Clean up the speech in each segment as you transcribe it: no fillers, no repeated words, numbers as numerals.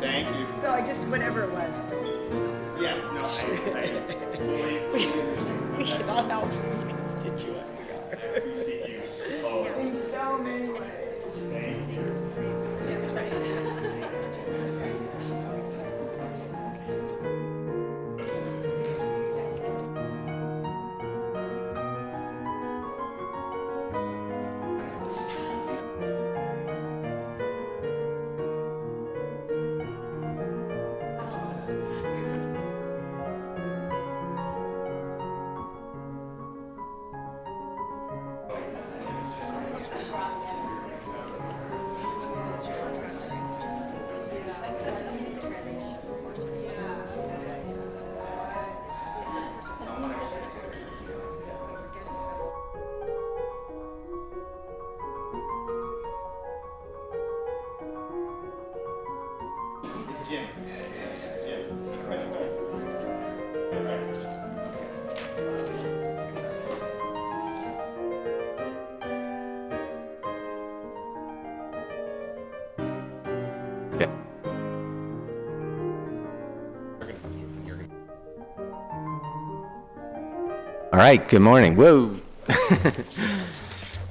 Thank you. So I just, whatever it was. Yes, no, We can all help whose constituent we are. appreciate you. Oh, In so many ways. thank you. Yes, right. It's Jim. It's Jim. All right, good morning. Whoa.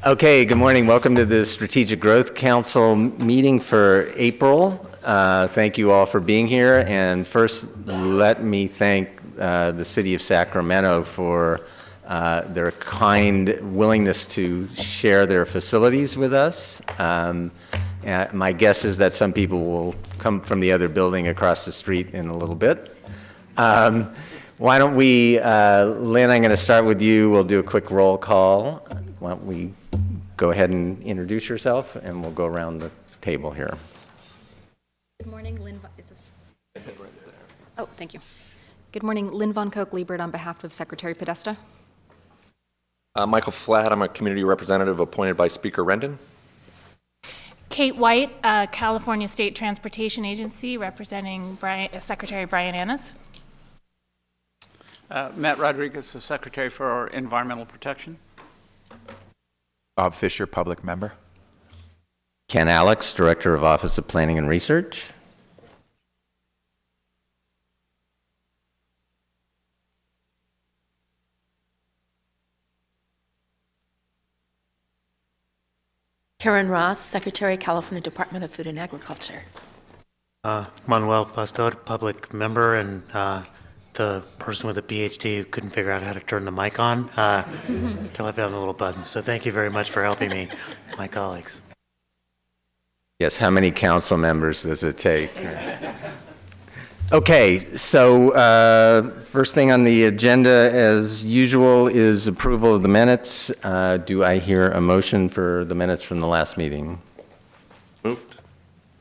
Okay, good morning. Welcome to the Strategic Growth Council meeting for April. Thank you all for being here. And first, let me thank the City of Sacramento for their kind willingness to share their facilities with us. My guess is that some people will come from the other building across the street in a little bit. Why don't we, Lynn, I'm going to start with you. We'll do a quick roll call. Why don't we go ahead and introduce yourself, and we'll go around the table here. Good morning, Lynn. Is this? Oh, thank you. Good morning, Lynn Von Koch-Liebert on behalf of Secretary Podesta. Michael Flatt, I'm a community representative appointed by Speaker Rendon. Kate White, California State Transportation Agency, representing Secretary Brian Annis. Matt Rodriguez, the Secretary for Environmental Protection. Bob Fisher, public member. Ken Alex, Director of Office of Planning and Research. Karen Ross, Secretary, California Department of Food and Agriculture. Manuel Pastor, public member, and the person with a PhD who couldn't figure out how to turn the mic on until I found the little button. So thank you very much for helping me, my colleagues. Yes, how many council members does it take? Okay, so first thing on the agenda, as usual, is approval of the minutes. Do I hear a motion for the minutes from the last meeting? Moved.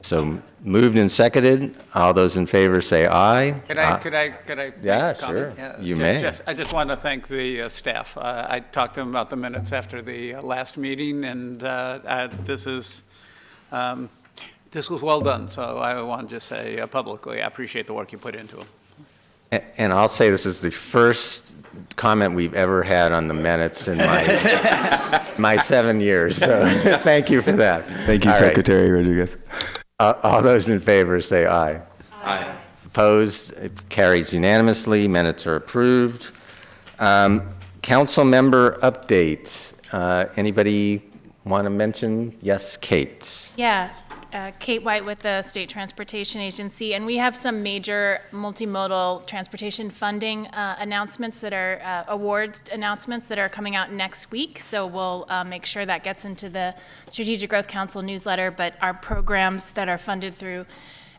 So moved and seconded. All those in favor say aye. Could I make Yeah, a comment? sure. You may. I just want to thank the staff. I talked to them about the minutes after the last meeting, and this was well done. So I want to just say publicly, I appreciate the work you put into them. And I'll say this is the first comment we've ever had on the minutes in my 7 years. So thank you for that. Thank you, All right. Secretary Rodriguez. All those in favor say aye. Aye. Opposed? It carries unanimously. Minutes are approved. Council member updates. Anybody want to mention? Yes, Kate. Yeah, Kate White with the State Transportation Agency, and we have some major multimodal transportation funding announcements that are award announcements that are coming out next week. So we'll make sure that gets into the Strategic Growth Council newsletter. But our programs that are funded through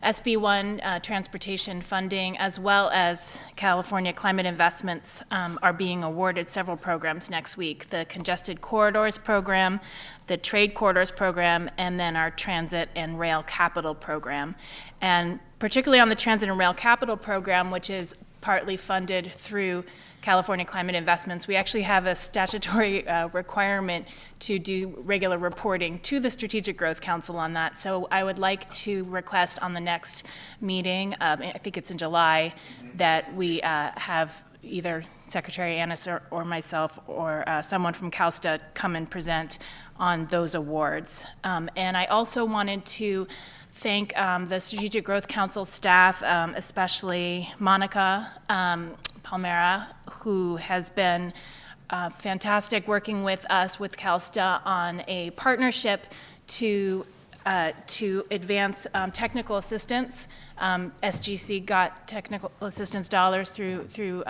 SB1 transportation funding, as well as California Climate Investments, are being awarded several programs next week. The Congested Corridors Program, the Trade Corridors Program, and then our Transit and Rail Capital Program. And particularly on the Transit and Rail Capital Program, which is partly funded through California Climate Investments, we actually have a statutory requirement to do regular reporting to the Strategic Growth Council on that. So I would like to request on the next meeting, I think it's in July, that we have either Secretary Annis or myself or someone from CalSTA come and present on those awards. And I also wanted to thank the Strategic Growth Council staff, especially Monica Palmera, who has been fantastic working with us, with CalSTA, on a partnership to advance technical assistance. SGC got technical assistance dollars through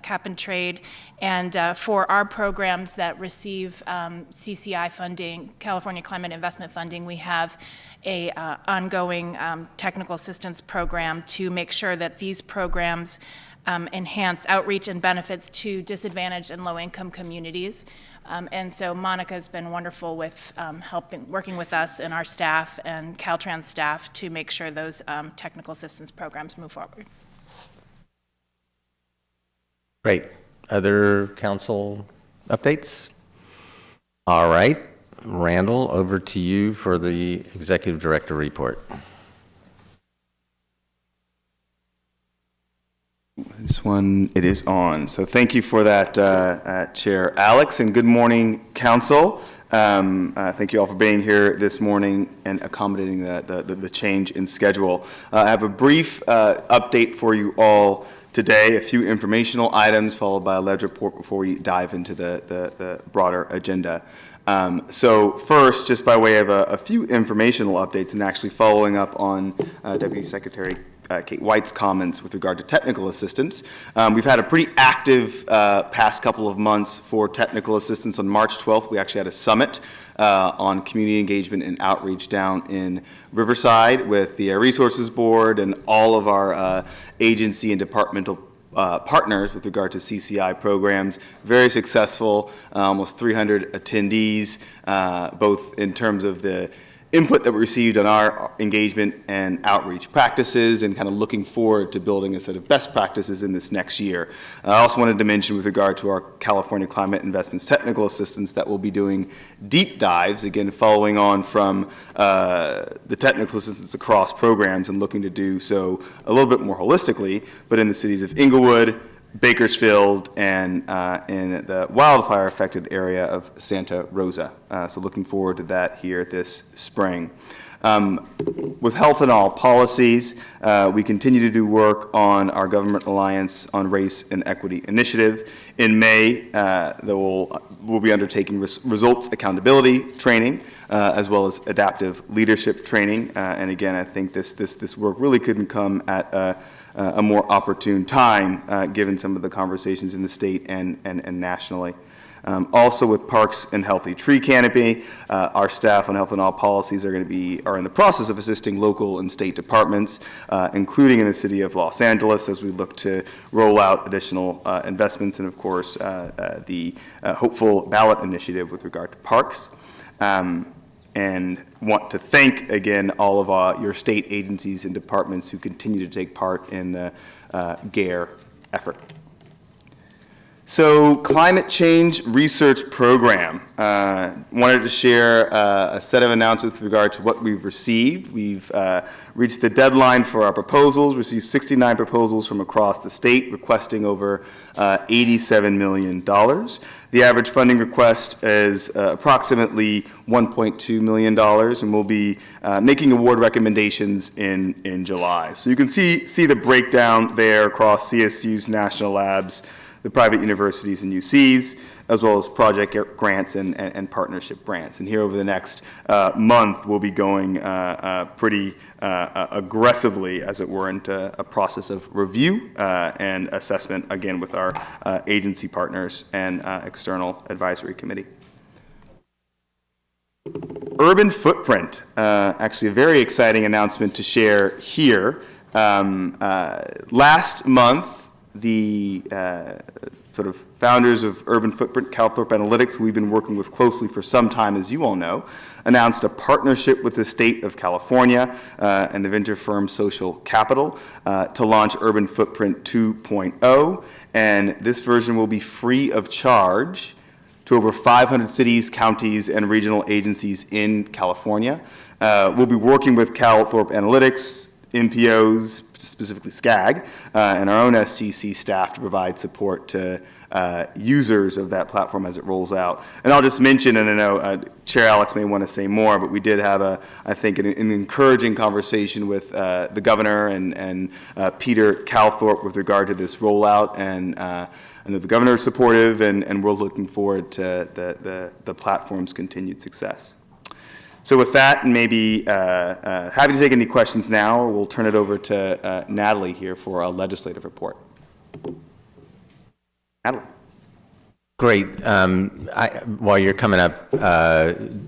cap and trade, and for our programs that receive CCI funding, California Climate Investment Funding, we have a ongoing technical assistance program to make sure that these programs enhance outreach and benefits to disadvantaged and low-income communities. And so Monica's been wonderful with working with us and our staff and Caltrans staff to make sure those technical assistance programs move forward. Great. Other council updates? All right. Randall, over to you for the executive director report. This one, it is on. So thank you for that, Chair Alex, and good morning, Council. Thank you all for being here this morning and accommodating the change in schedule. I have a brief update for you all today, a few informational items followed by a ledger report before we dive into the broader agenda. So first, just by way of a few informational updates and actually following up on Deputy Secretary Kate White's comments with regard to technical assistance. We've had a pretty active past couple of months for technical assistance. On March 12th, we actually had a summit on community engagement and outreach down in Riverside with the Air Resources Board and all of our agency and departmental partners with regard to CCI programs. Very successful, almost 300 attendees, both in terms of the input that we received on our engagement and outreach practices, and kind of looking forward to building a set of best practices in this next year. I also wanted to mention with regard to our California Climate Investments Technical Assistance that we'll be doing deep dives, again following on from the technical assistance across programs and looking to do so a little bit more holistically, but in the cities of Inglewood, Bakersfield, and in the wildfire-affected area of Santa Rosa. So looking forward to that here this spring. With Health in All Policies, we continue to do work on our Government Alliance on Race and Equity Initiative. In May, we'll be undertaking results accountability training, as well as adaptive leadership training. And again, I think this work really couldn't come at a more opportune time, given some of the conversations in the state and nationally. Also with Parks and Healthy Tree Canopy, our staff on Health and All Policies are in the process of assisting local and state departments, including in the city of Los Angeles, as we look to roll out additional investments, and of course the hopeful ballot initiative with regard to parks. And want to thank again all of your state agencies and departments who continue to take part in the GARE effort. So, climate change research program. Wanted to share a set of announcements with regard to what we've received. We've reached the deadline for our proposals, received 69 proposals from across the state, requesting over $87 million. The average funding request is approximately $1.2 million, and we'll be making award recommendations in July. So you can see the breakdown there across CSU's national labs, the private universities and UCs, as well as project grants and partnership grants. And here over the next month, we'll be going pretty aggressively, as it were, into a process of review and assessment, again, with our agency partners and external advisory committee. Urban footprint, actually a very exciting announcement to share here. Last month, the sort of founders of Urban Footprint, CalThorpe Analytics, who we've been working with closely for some time, as you all know, announced a partnership with the state of California and the venture firm Social Capital to launch Urban Footprint 2.0. And this version will be free of charge to over 500 cities, counties, and regional agencies in California. We'll be working with CalThorpe Analytics, NPOs, specifically SCAG, and our own SGC staff to provide support to users of that platform as it rolls out. And I'll just mention, and I know Chair Alex may want to say more, but we did have, I think, an encouraging conversation with the governor and Peter Calthorpe with regard to this rollout, and I know the governor is supportive, and we're looking forward to the platform's continued success. So with that, maybe happy to take any questions now, or we'll turn it over to Natalie here for a legislative report. Natalie. Great. While you're coming up,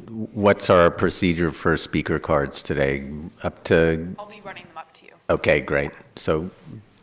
what's our procedure for speaker cards today? Up to? I'll be running them up to you. Okay, great. So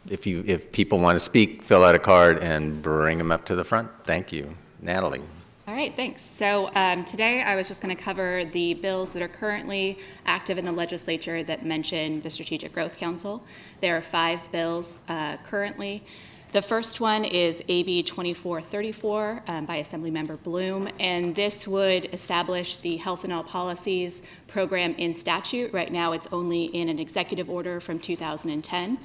if people want to speak, fill out a card and bring them up to the front. Thank you. Natalie. All right, thanks. So today I was just going to cover the bills that are currently active in the legislature that mention the Strategic Growth Council. There are 5 bills currently. The first one is AB 2434 by Assemblymember Bloom, and this would establish the Health in All Policies program in statute. Right now it's only in an executive order from 2010.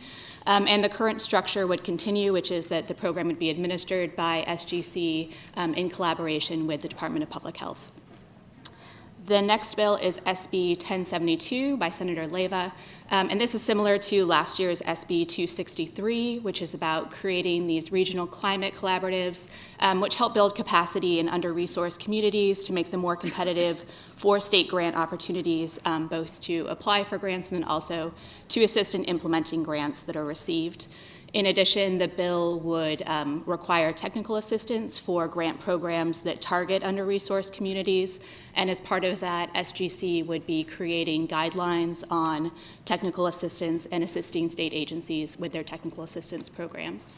And the current structure would continue, which is that the program would be administered by SGC in collaboration with the Department of Public Health. The next bill is SB 1072 by Senator Leyva, and this is similar to last year's SB 263, which is about creating these regional climate collaboratives, which help build capacity in under-resourced communities to make them more competitive for state grant opportunities, both to apply for grants and then also to assist in implementing grants that are received. In addition, the bill would require technical assistance for grant programs that target under-resourced communities, and as part of that, SGC would be creating guidelines on technical assistance and assisting state agencies with their technical assistance programs.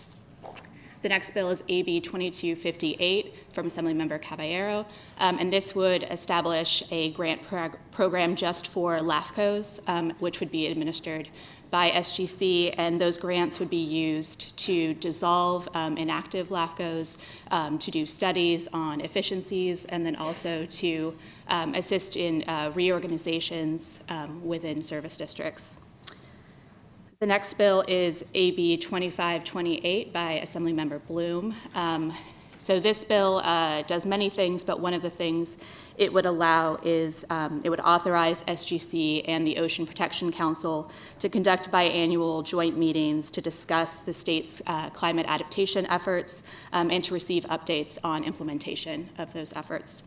The next bill is AB 2258 from Assemblymember Caballero, and this would establish a grant program just for LAFCOs, which would be administered by SGC, and those grants would be used to dissolve inactive LAFCOs, to do studies on efficiencies, and then also to assist in reorganizations within service districts. The next bill is AB 2528 by Assemblymember Bloom. So this bill does many things, but one of the things it would allow is it would authorize SGC and the Ocean Protection Council to conduct biannual joint meetings to discuss the state's climate adaptation efforts and to receive updates on implementation of those efforts.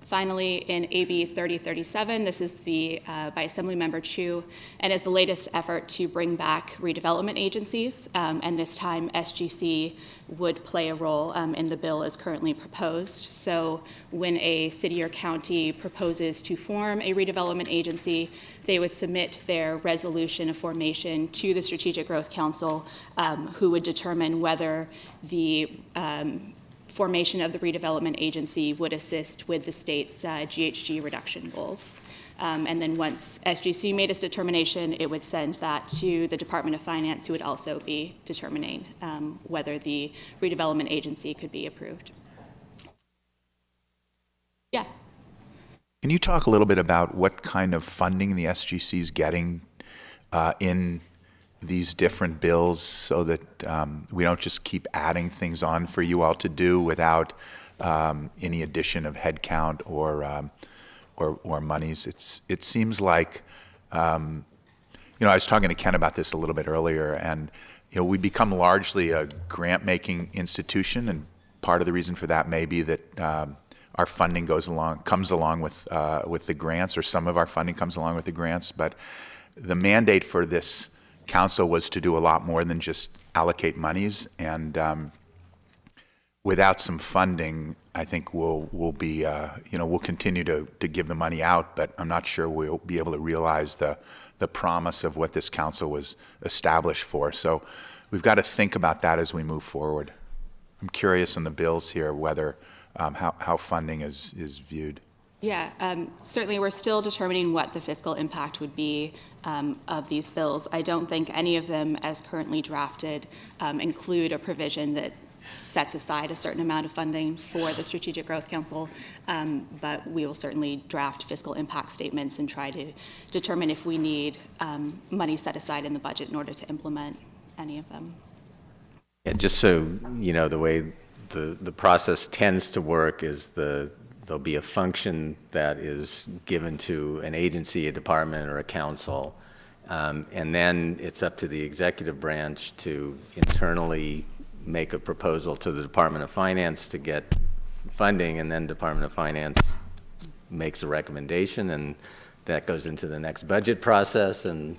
Finally, in AB 3037, this is by Assemblymember Chu, and is the latest effort to bring back redevelopment agencies, and this time SGC would play a role in the bill as currently proposed. So when a city or county proposes to form a redevelopment agency, they would submit their resolution of formation to the Strategic Growth Council, who would determine whether the formation of the redevelopment agency would assist with the state's GHG reduction goals. And then once SGC made its determination, it would send that to the Department of Finance, who would also be determining whether the redevelopment agency could be approved. Yeah. Can you talk a little bit about what kind of funding the SGC is getting in these different bills, so that we don't just keep adding things on for you all to do without any addition of headcount or monies? It seems like, I was talking to Ken about this a little bit earlier, and we become largely a grant-making institution, and part of the reason for that may be that our funding comes along with the grants, or some of our funding comes along with the grants. But the mandate for this council was to do a lot more than just allocate monies, and without some funding, I think we'll be we'll continue to give the money out, but I'm not sure we'll be able to realize the promise of what this council was established for. So we've got to think about that as we move forward. I'm curious in the bills here whether how funding is viewed. Yeah, certainly we're still determining what the fiscal impact would be of these bills. I don't think any of them, as currently drafted, include a provision that sets aside a certain amount of funding for the Strategic Growth Council, but we will certainly draft fiscal impact statements and try to determine if we need money set aside in the budget in order to implement any of them. Yeah, just so you know, the way the process tends to work is there'll be a function that is given to an agency, a department, or a council, and then it's up to the executive branch to internally make a proposal to the Department of Finance to get funding, and then Department of Finance makes a recommendation, and that goes into the next budget process, and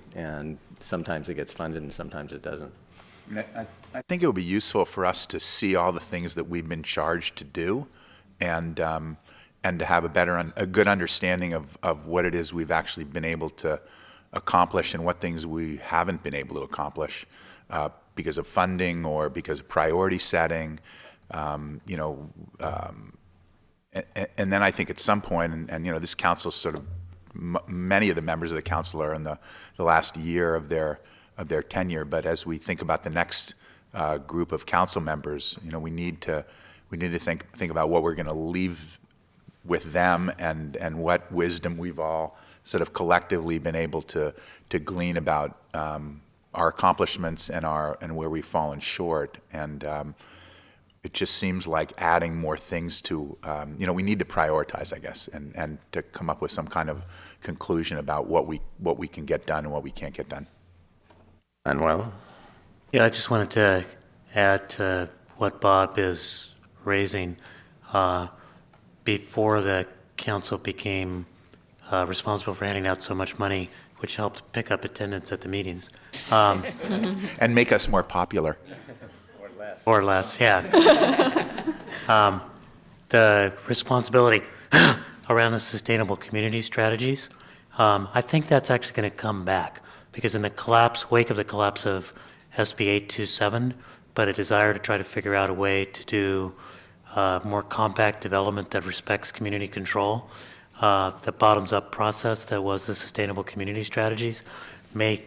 sometimes it gets funded and sometimes it doesn't. I think it would be useful for us to see all the things that we've been charged to do, and to have a good understanding of what it is we've actually been able to accomplish and what things we haven't been able to accomplish because of funding or because of priority setting, and then I think at some point, and this council sort of, many of the members of the council are in the last year of their tenure, but as we think about the next group of council members, we need to think about what we're going to leave with them and what wisdom we've all sort of collectively been able to glean about our accomplishments and where we've fallen short. And it just seems like adding more things to, we need to prioritize, I guess, and to come up with some kind of conclusion about what we can get done and what we can't get done. Manuel? Yeah, I just wanted to add to what Bob is raising. Before the council became responsible for handing out so much money, which helped pick up attendance at the meetings. And make us more popular. Or less, yeah. The responsibility around the sustainable community strategies, I think that's actually going to come back, because in the wake of the collapse of SB 827, but a desire to try to figure out a way to do more compact development that respects community control, the bottoms-up process that was the sustainable community strategies may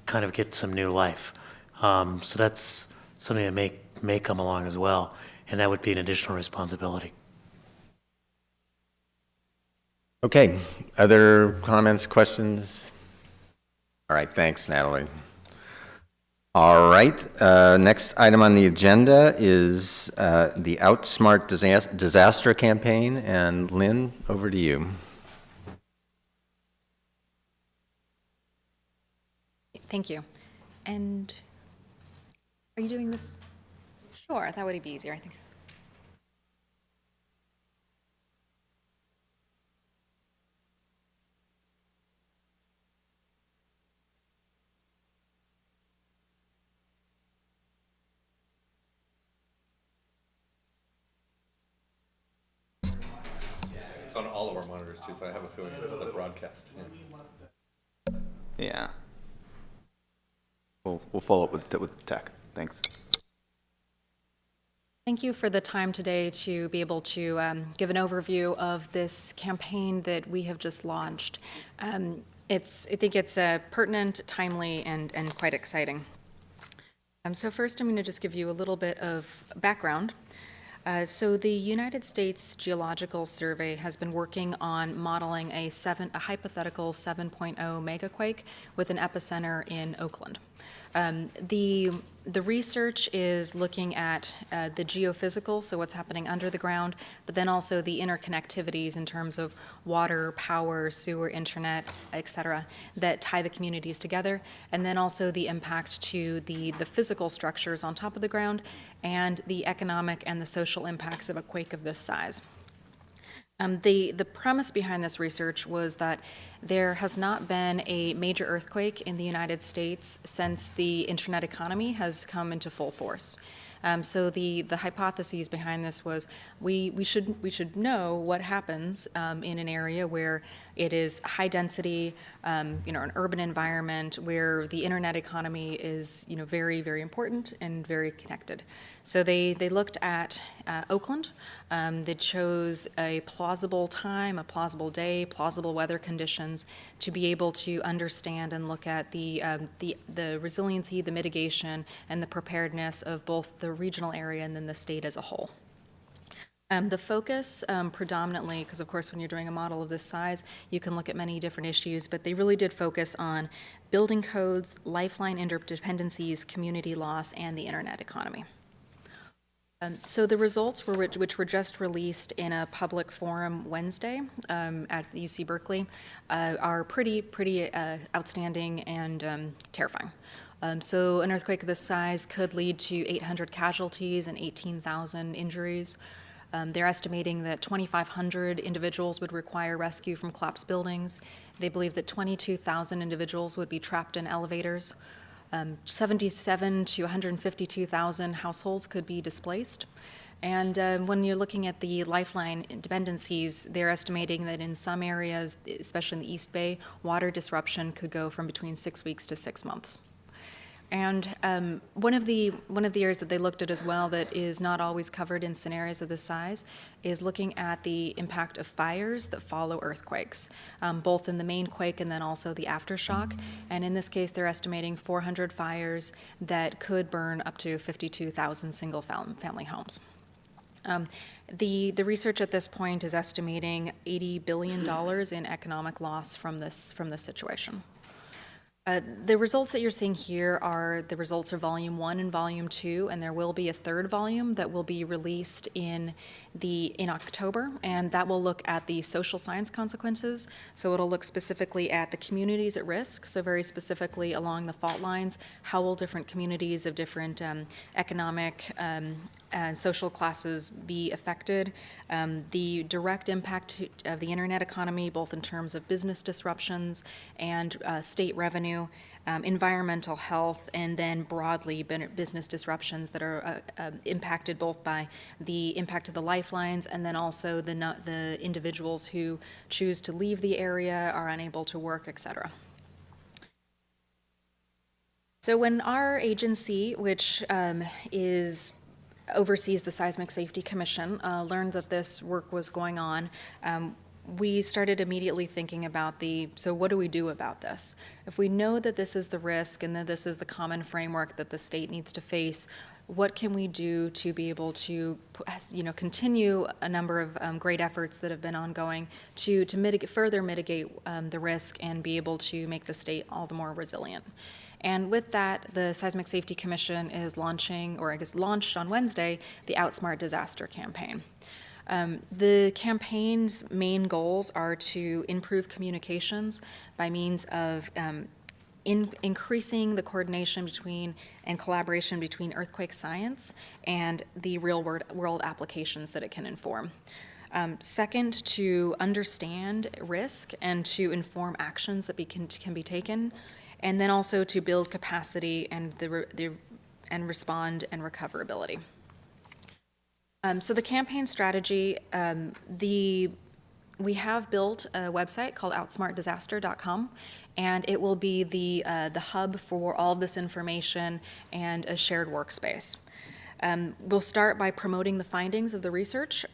kind of get some new life. So that's something that may come along as well, and that would be an additional responsibility. Okay, other comments, questions? All right, thanks, Natalie. All right, next item on the agenda is the Outsmart Disaster Campaign, and Lynn, over to you. Thank you. And are you doing this? Sure, that would be easier, I think. It's on all of our monitors too, so I have a feeling it's the broadcast. Yeah. We'll follow up with tech. Thanks. Thank you for the time today to be able to give an overview of this campaign that we have just launched. I think it's pertinent, timely, and quite exciting. So first, I'm going to just give you a little bit of background. So the United States Geological Survey has been working on modeling a hypothetical 7.0 megaquake with an epicenter in Oakland. The research is looking at the geophysical, so what's happening under the ground, but then also the interconnectivities in terms of water, power, sewer, internet, et cetera, that tie the communities together, and then also the impact to the physical structures on top of the ground and the economic and the social impacts of a quake of this size. The premise behind this research was that there has not been a major earthquake in the United States since the internet economy has come into full force. So the hypotheses behind this was we should know what happens in an area where it is high density, an urban environment where the internet economy is very, very important and very connected. So they looked at Oakland, They chose a plausible time, a plausible day, plausible weather conditions to be able to understand and look at the resiliency, the mitigation, and the preparedness of both the regional area and then the state as a whole. The focus predominantly, because of course when you're doing a model of this size, you can look at many different issues, but they really did focus on building codes, lifeline interdependencies, community loss, and the internet economy. So the results, which were just released in a public forum Wednesday at the UC Berkeley, are pretty outstanding and terrifying. So an earthquake of this size could lead to 800 casualties and 18,000 injuries. They're estimating that 2,500 individuals would require rescue from collapsed buildings. They believe that 22,000 individuals would be trapped in elevators. 77 to 152,000 households could be displaced. And when you're looking at the lifeline dependencies, they're estimating that in some areas, especially in the East Bay, water disruption could go from between 6 weeks to 6 months. And one of the areas that they looked at as well that is not always covered in scenarios of this size is looking at the impact of fires that follow earthquakes, both in the main quake and then also the aftershock. And in this case, they're estimating 400 fires that could burn up to 52,000 single-family homes. The research at this point is estimating $80 billion in economic loss from this situation. The results that you're seeing here are the results of Volume 1 and Volume 2, and there will be a third volume that will be released in October, and that will look at the social science consequences. So it'll look specifically at the communities at risk, so very specifically along the fault lines, how will different communities of different economic and social classes be affected, the direct impact of the internet economy, both in terms of business disruptions and state revenue, environmental health, and then broadly business disruptions that are impacted both by the impact of the lifelines and then also the individuals who choose to leave the area, are unable to work, et cetera. So when our agency, which oversees the Seismic Safety Commission, learned that this work was going on, we started immediately thinking about so what do we do about this? If we know that this is the risk and that this is the common framework that the state needs to face, what can we do to be able to, continue a number of great efforts that have been ongoing to further mitigate the risk and be able to make the state all the more resilient? And with that, the Seismic Safety Commission is launched on Wednesday, the Outsmart Disaster Campaign. The campaign's main goals are to improve communications by means of increasing the coordination between and collaboration between earthquake science and the real-world applications that it can inform. Second, to understand risk and to inform actions that can be taken, and then also to build capacity and respond and recoverability. So the campaign strategy, we have built a website called outsmartdisaster.com, and it will be the hub for all of this information and a shared workspace. We'll start by promoting the findings of the research,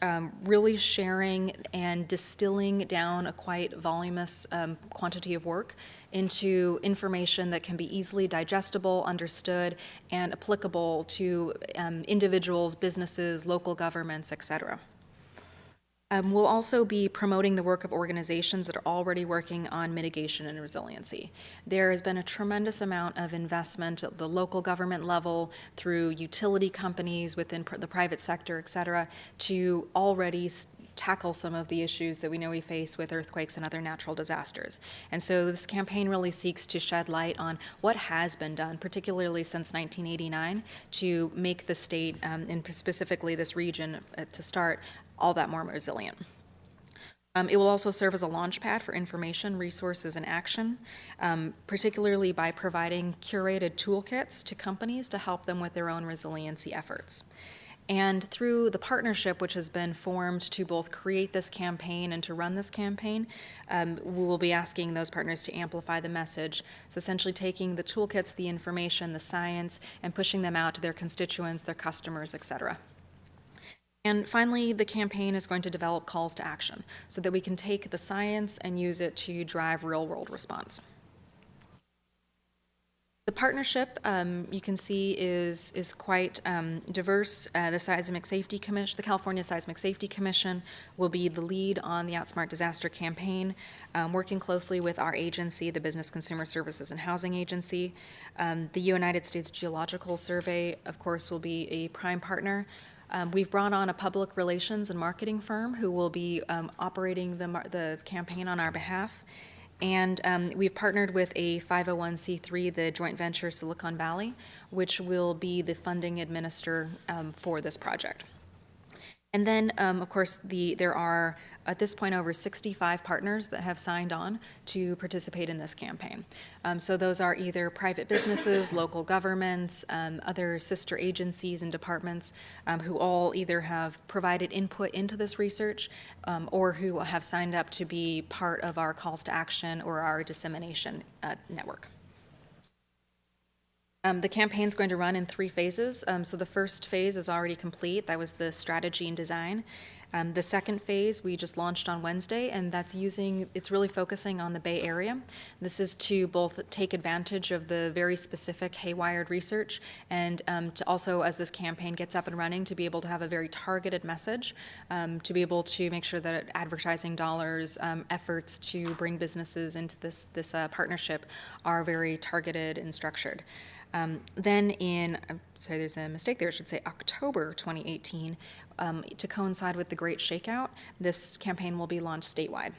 really sharing and distilling down a quite voluminous quantity of work into information that can be easily digestible, understood, and applicable to individuals, businesses, local governments, et cetera. We'll also be promoting the work of organizations that are already working on mitigation and resiliency. There has been a tremendous amount of investment at the local government level through utility companies within the private sector, et cetera, to already tackle some of the issues that we know we face with earthquakes and other natural disasters. And so this campaign really seeks to shed light on what has been done, particularly since 1989, to make the state, and specifically this region to start, all that more resilient. It will also serve as a launch pad for information, resources, and action, particularly by providing curated toolkits to companies to help them with their own resiliency efforts. And through the partnership which has been formed to both create this campaign and to run this campaign, we will be asking those partners to amplify the message. So essentially taking the toolkits, the information, the science, and pushing them out to their constituents, their customers, et cetera. And finally, the campaign is going to develop calls to action so that we can take the science and use it to drive real-world response. The partnership, you can see, is quite diverse. The Seismic Safety Commission, the California Seismic Safety Commission, will be the lead on the Outsmart Disaster campaign, working closely with our agency, the Business Consumer Services and Housing Agency. The United States Geological Survey, of course, will be a prime partner. We've brought on a public relations and marketing firm who will be operating the campaign on our behalf. And we've partnered with a 501c3, the joint venture Silicon Valley, which will be the funding administrator for this project. And then, of course, there are, at this point, over 65 partners that have signed on to participate in this campaign. So those are either private businesses, local governments, other sister agencies and departments who all either have provided input into this research or who have signed up to be part of our calls to action or our dissemination network. The campaign is going to run in 3 phases. So the first phase is already complete. That was the strategy and design. The second phase we just launched on Wednesday, and it's really focusing on the Bay Area. This is to both take advantage of the very specific haywired research and to also, as this campaign gets up and running, to be able to have a very targeted message, to be able to make sure that advertising dollars, efforts to bring businesses into this partnership are very targeted and structured. Then sorry, there's a mistake there, I should say October 2018, to coincide with the Great Shakeout, this campaign will be launched statewide.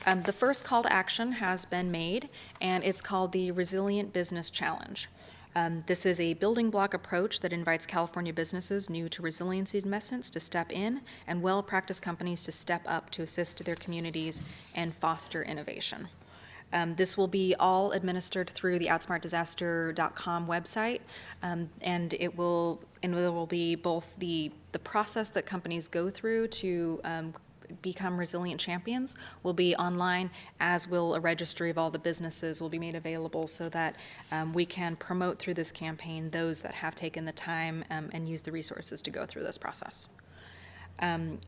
The first call to action has been made, and it's called the Resilient Business Challenge. This is a building block approach that invites California businesses new to resiliency investments to step in and well-practiced companies to step up to assist their communities and foster innovation. This will be all administered through the outsmartdisaster.com website, and there will be both the process that companies go through to become resilient champions will be online, as will a registry of all the businesses will be made available so that we can promote through this campaign those that have taken the time and used the resources to go through this process.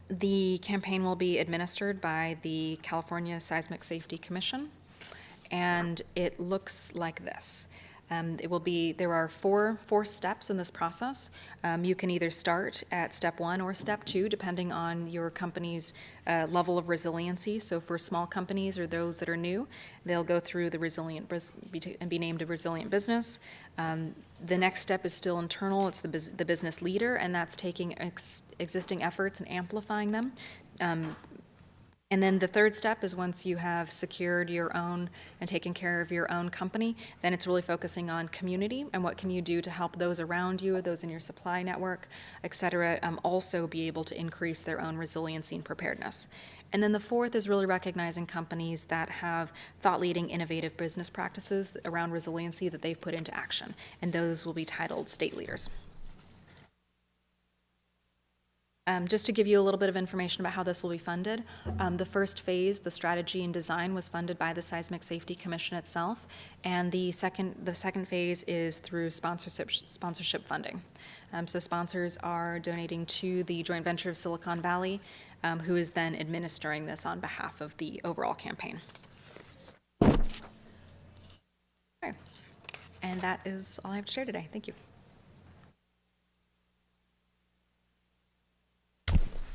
The campaign will be administered by the California Seismic Safety Commission, and it looks like this. There are four steps in this process. You can either start at step 1 or step 2, depending on your company's level of resiliency. So for small companies or those that are new, they'll go through the and be named a resilient business. The next step is still internal. It's the business leader, and that's taking existing efforts and amplifying them. And then the third step is once you have secured your own and taken care of your own company, then it's really focusing on community and what can you do to help those around you, those in your supply network, et cetera, also be able to increase their own resiliency and preparedness. And then the fourth is really recognizing companies that have thought-leading, innovative business practices around resiliency that they've put into action, and those will be titled State Leaders. Just to give you a little bit of information about how this will be funded, the first phase, the strategy and design, was funded by the Seismic Safety Commission itself, and the second phase is through sponsorship funding. So sponsors are donating to the joint venture of Silicon Valley, who is then administering this on behalf of the overall campaign. Okay. And that is all I have to share today. Thank you.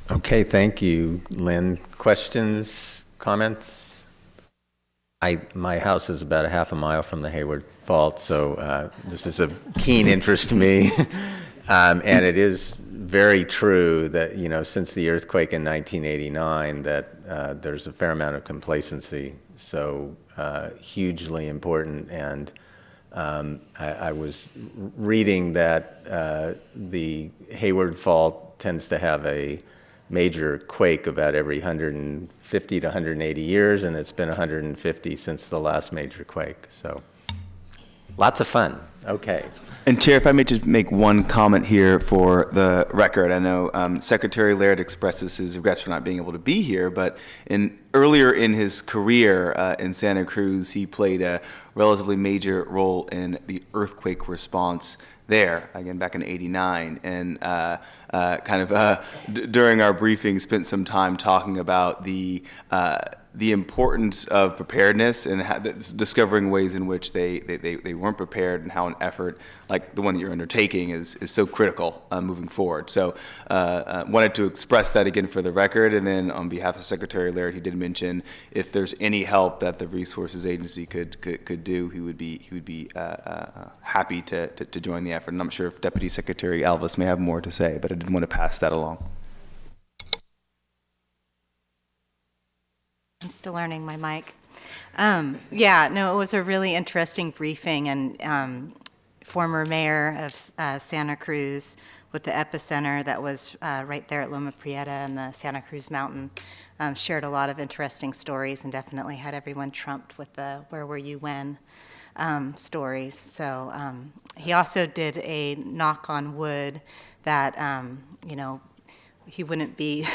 Okay, thank you, Lynn. Questions, comments? My house is about a half a mile from the Hayward Fault, so this is of keen interest to me. And it is very true that, since the earthquake in 1989, that there's a fair amount of complacency. So hugely important. And I was reading that the Hayward Fault tends to have a major quake about every 150 to 180 years, and it's been 150 since the last major quake. So lots of fun. Okay. And Chair, if I may just make one comment here for the record. I know Secretary Laird expresses his regrets for not being able to be here, but earlier in his career in Santa Cruz, he played a relatively major role in the earthquake response there, again, back in '89, and during our briefing spent some time talking about the importance of preparedness and discovering ways in which they weren't prepared, and how an effort like the one that you're undertaking is so critical moving forward. So wanted to express that again for the record, and then on behalf of Secretary Laird, he did mention if there's any help that the Resources Agency could do, he would be happy to join the effort. And I'm sure if Deputy Secretary Alvis may have more to say, but I didn't want to pass that along. I'm still learning my mic. Yeah, no, it was a really interesting briefing, and former mayor of Santa Cruz with the epicenter that was right there at Loma Prieta and the Santa Cruz Mountain shared a lot of interesting stories, and definitely had everyone trumped with the where were you when stories. So he also did a knock on wood that, he wouldn't be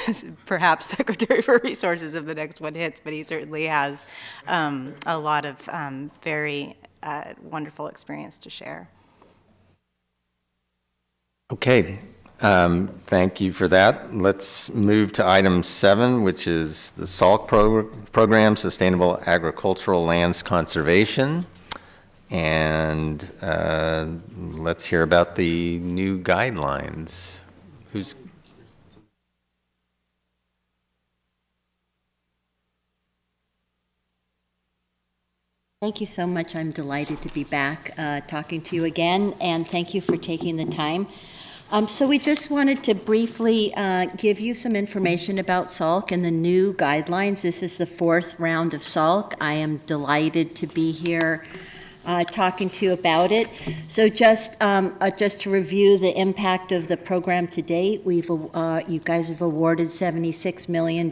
perhaps Secretary for Resources if the next one hits, but he certainly has a lot of very wonderful experience to share. Okay. Thank you for that. Let's move to item 7, which is the SALC program, Sustainable Agricultural Lands Conservation. And let's hear about the new guidelines. Thank you so much. I'm delighted to be back talking to you again, and thank you for taking the time. So we just wanted to briefly give you some information about SALC and the new guidelines. This is the 4th round of SALC. I am delighted to be here talking to you about it. So just to review the impact of the program to date, you guys have awarded $76 million.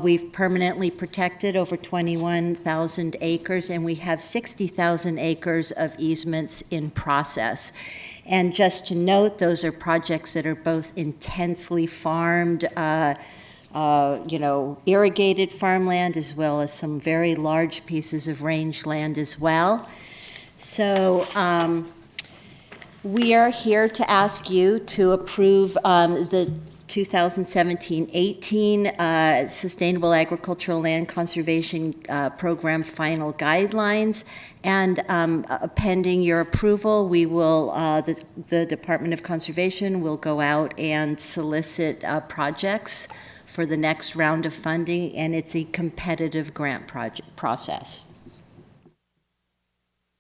We've permanently protected over 21,000 acres, and we have 60,000 acres of easements in process. And just to note, those are projects that are both intensely farmed, irrigated farmland, as well as some very large pieces of rangeland as well. So we are here to ask you to approve the 2017-18 Sustainable Agricultural Land Conservation Program final guidelines, and pending your approval, we will, the Department of Conservation will go out and solicit projects for the next round of funding, and it's a competitive grant process.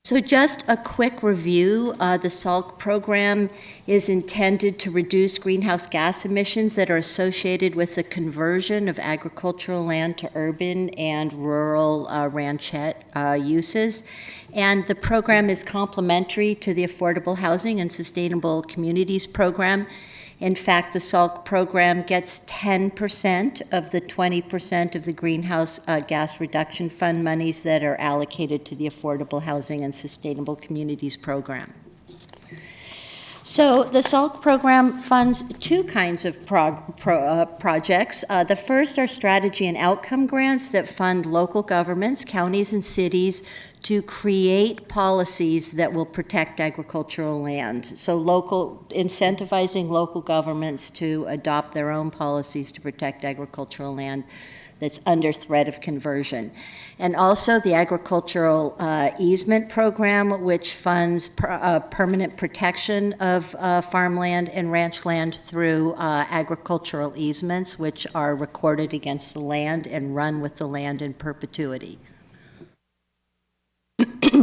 So just a quick review, the SALC program is intended to reduce greenhouse gas emissions that are associated with the conversion of agricultural land to urban and rural ranchette uses. And the program is complementary to the Affordable Housing and Sustainable Communities program. In fact, the SALC program gets 10% of the 20% of the greenhouse gas reduction fund monies that are allocated to the Affordable Housing and Sustainable Communities program. So the SALC program funds 2 kinds of projects. The first are strategy and outcome grants that fund local governments, counties and cities, to create policies that will protect agricultural land. So incentivizing local governments to adopt their own policies to protect agricultural land that's under threat of conversion. And also the agricultural easement program, which funds permanent protection of farmland and ranch land through agricultural easements, which are recorded against the land and run with the land in perpetuity.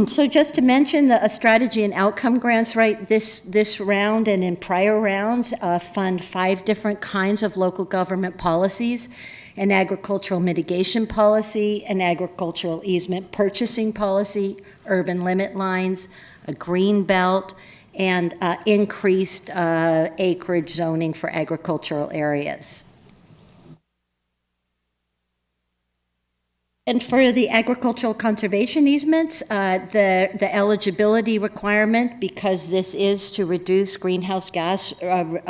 So just to mention, the strategy and outcome grants, right, this round and in prior rounds fund 5 different kinds of local government policies: an agricultural mitigation policy, an agricultural easement purchasing policy, urban limit lines, a green belt, and increased acreage zoning for agricultural areas. And for the agricultural conservation easements, the eligibility requirement, because this is to reduce greenhouse gases that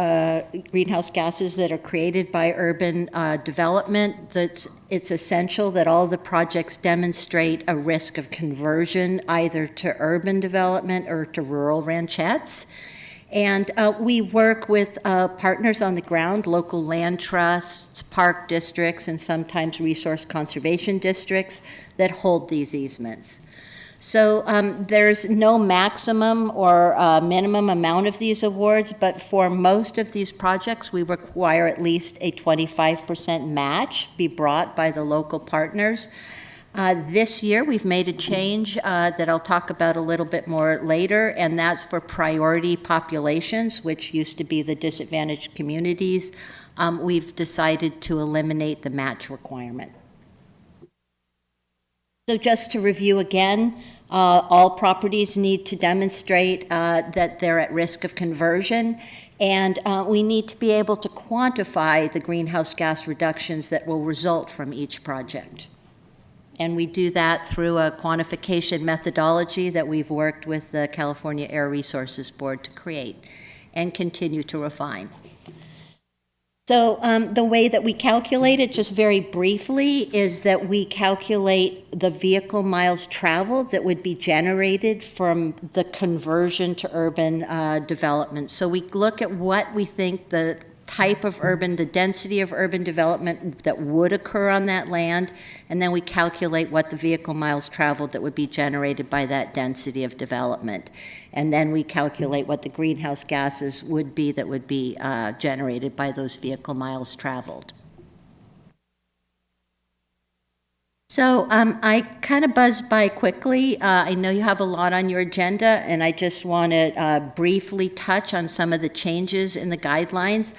are created by urban development, it's essential that all the projects demonstrate a risk of conversion either to urban development or to rural ranchettes. And we work with partners on the ground, local land trusts, park districts, and sometimes resource conservation districts that hold these easements. So there's no maximum or minimum amount of these awards, but for most of these projects, we require at least a 25% match be brought by the local partners. This year, we've made a change that I'll talk about a little bit more later, and that's for priority populations, which used to be the disadvantaged communities. We've decided to eliminate the match requirement. So just to review again, all properties need to demonstrate that they're at risk of conversion, and we need to be able to quantify the greenhouse gas reductions that will result from each project. And we do that through a quantification methodology that we've worked with the California Air Resources Board to create and continue to refine. So the way that we calculate it, just very briefly, is that we calculate the vehicle miles traveled that would be generated from the conversion to urban development. So we look at what we think the type of urban, the density of urban development that would occur on that land, and then we calculate what the vehicle miles traveled that would be generated by that density of development. And then we calculate what the greenhouse gases would be that would be generated by those vehicle miles traveled. So I kind of buzzed by quickly. I know you have a lot on your agenda, and I just want to briefly touch on some of the changes in the guidelines.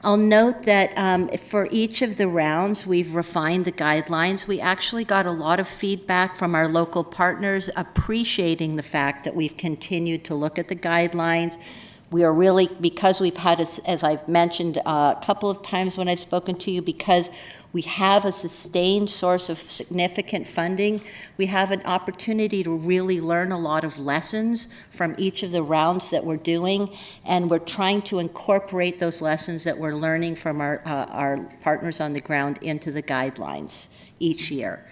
I'll note that for each of the rounds, we've refined the guidelines. We actually got a lot of feedback from our local partners appreciating the fact that we've continued to look at the guidelines. We are really, because we've had, as I've mentioned a couple of times when I've spoken to you, because we have a sustained source of significant funding, we have an opportunity to really learn a lot of lessons from each of the rounds that we're doing, and we're trying to incorporate those lessons that we're learning from our partners on the ground into the guidelines each year.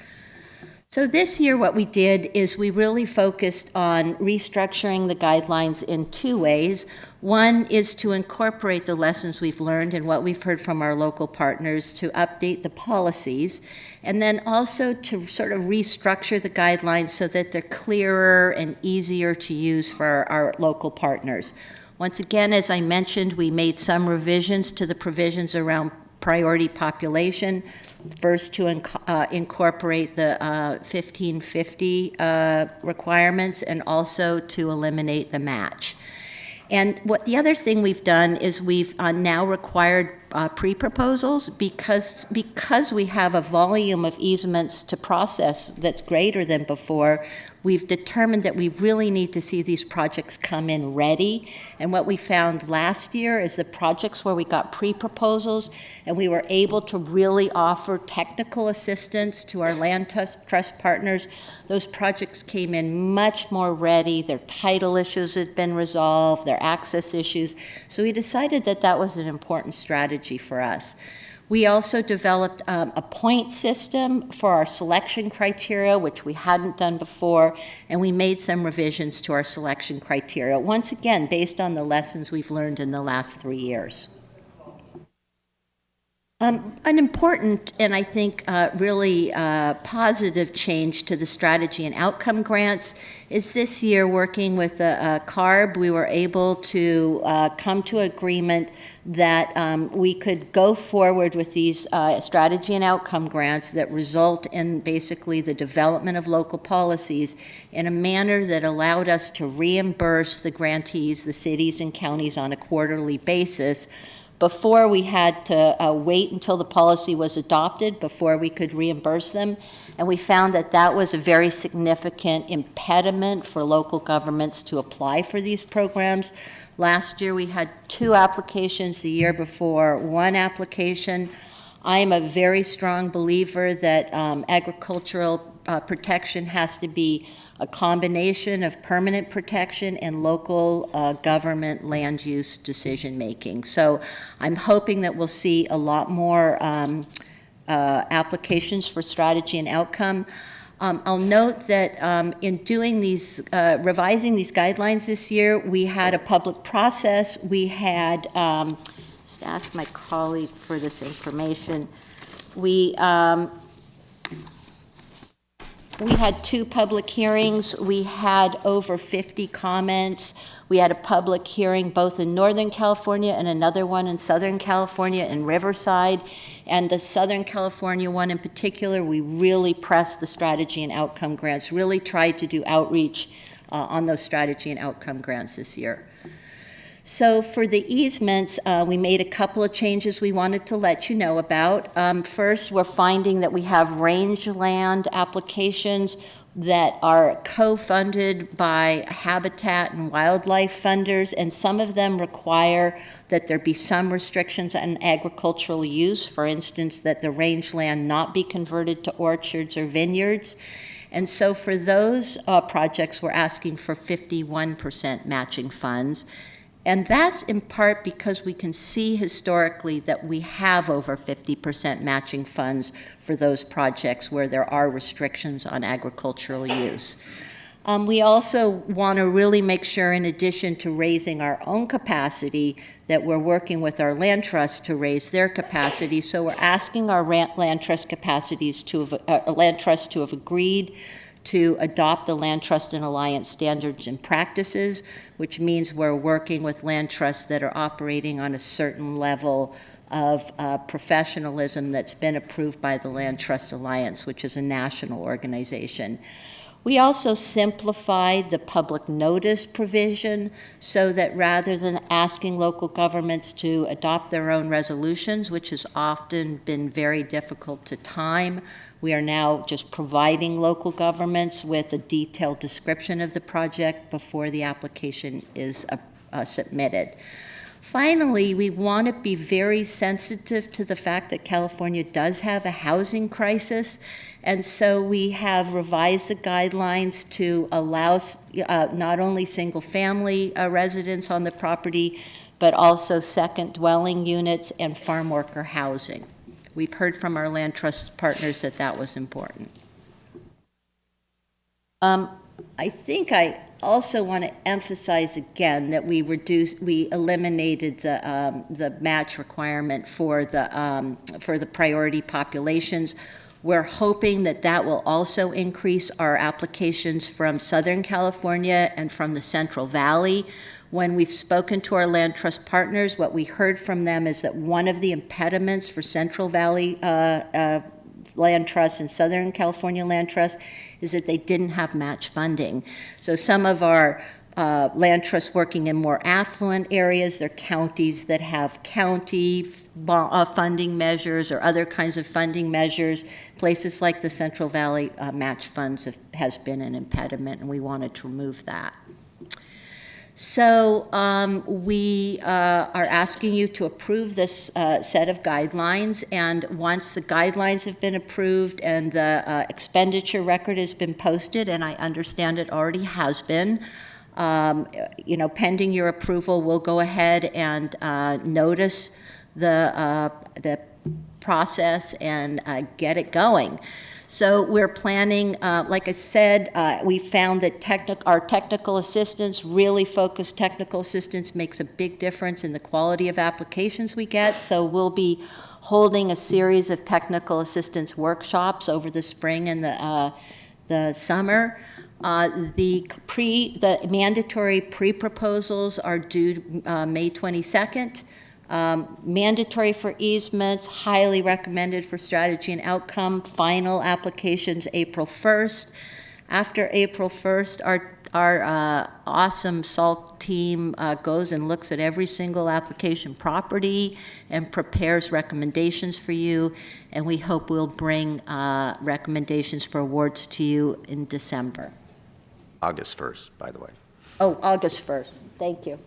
So this year what we did is we really focused on restructuring the guidelines in two ways. One is to incorporate the lessons we've learned and what we've heard from our local partners to update the policies, and then also to sort of restructure the guidelines so that they're clearer and easier to use for our local partners. Once again, as I mentioned, we made some revisions to the provisions around priority population. First, to incorporate the 1550 requirements, and also to eliminate the match. And what the other thing we've done is we've now required pre-proposals because we have a volume of easements to process that's greater than before. We've determined that we really need to see these projects come in ready. And what we found last year is the projects where we got pre-proposals and we were able to really offer technical assistance to our land trust partners, those projects came in much more ready. Their title issues had been resolved, their access issues. So we decided that that was an important strategy for us. We also developed a point system for our selection criteria, which we hadn't done before, and we made some revisions to our selection criteria, once again, based on the lessons we've learned in the last 3 years. An important and I think really positive change to the strategy and outcome grants is this year, working with CARB, we were able to come to an agreement that we could go forward with these strategy and outcome grants that result in basically the development of local policies in a manner that allowed us to reimburse the grantees, the cities and counties, on a quarterly basis. Before, we had to wait until the policy was adopted before we could reimburse them, and we found that that was a very significant impediment for local governments to apply for these programs. Last year we had 2 applications, the year before 1 application. I am a very strong believer that agricultural protection has to be a combination of permanent protection and local government land use decision-making. So I'm hoping that we'll see a lot more applications for strategy and outcome. I'll note that in doing these, revising these guidelines this year, we had a public process. We had, just ask my colleague for this information. We had 2 public hearings. We had over 50 comments. We had a public hearing both in Northern California and another one in Southern California in Riverside. And the Southern California one in particular, we really pressed the strategy and outcome grants, really tried to do outreach on those strategy and outcome grants this year. So for the easements, we made a couple of changes we wanted to let you know about. First, we're finding that we have rangeland applications that are co-funded by habitat and wildlife funders, and some of them require that there be some restrictions on agricultural use, for instance, that the rangeland not be converted to orchards or vineyards. And so for those projects, we're asking for 51% matching funds. And that's in part because we can see historically that we have over 50% matching funds for those projects where there are restrictions on agricultural use. We also want to really make sure, in addition to raising our own capacity, that we're working with our land trusts to raise their capacity. So we're asking our land trust capacities to land trusts to have agreed to adopt the Land Trust and Alliance standards and practices, which means we're working with land trusts that are operating on a certain level of professionalism that's been approved by the Land Trust Alliance, which is a national organization. We also simplified the public notice provision so that rather than asking local governments to adopt their own resolutions, which has often been very difficult to time, we are now just providing local governments with a detailed description of the project before the application is submitted. Finally, we want to be very sensitive to the fact that California does have a housing crisis, and so we have revised the guidelines to allow not only single-family residents on the property, but also second dwelling units and farm worker housing. We've heard from our land trust partners that that was important. I think I also want to emphasize again that we eliminated the match requirement for the priority populations. We're hoping that that will also increase our applications from Southern California and from the Central Valley. When we've spoken to our land trust partners, what we heard from them is that one of the impediments for Central Valley Land Trust and Southern California Land Trust is that they didn't have match funding. So some of our land trusts working in more affluent areas, they're counties that have county funding measures or other kinds of funding measures. Places like the Central Valley match funds has been an impediment, and we wanted to remove that. So we are asking you to approve this set of guidelines, and once the guidelines have been approved and the expenditure record has been posted, and I understand it already has been, pending your approval, we'll go ahead and notice the process and get it going. So we're planning, like I said, we found that our technical assistance, really focused technical assistance, makes a big difference in the quality of applications we get. So we'll be holding a series of technical assistance workshops over the spring and the summer. The mandatory pre-proposals are due May 22nd. Mandatory for easements, highly recommended for strategy and outcome. Final applications April 1st. After April 1st, our awesome SALT team goes and looks at every single application property and prepares recommendations for you, and we hope we'll bring recommendations for awards to you in December. August 1st, by the way. Oh, August 1st. Thank you.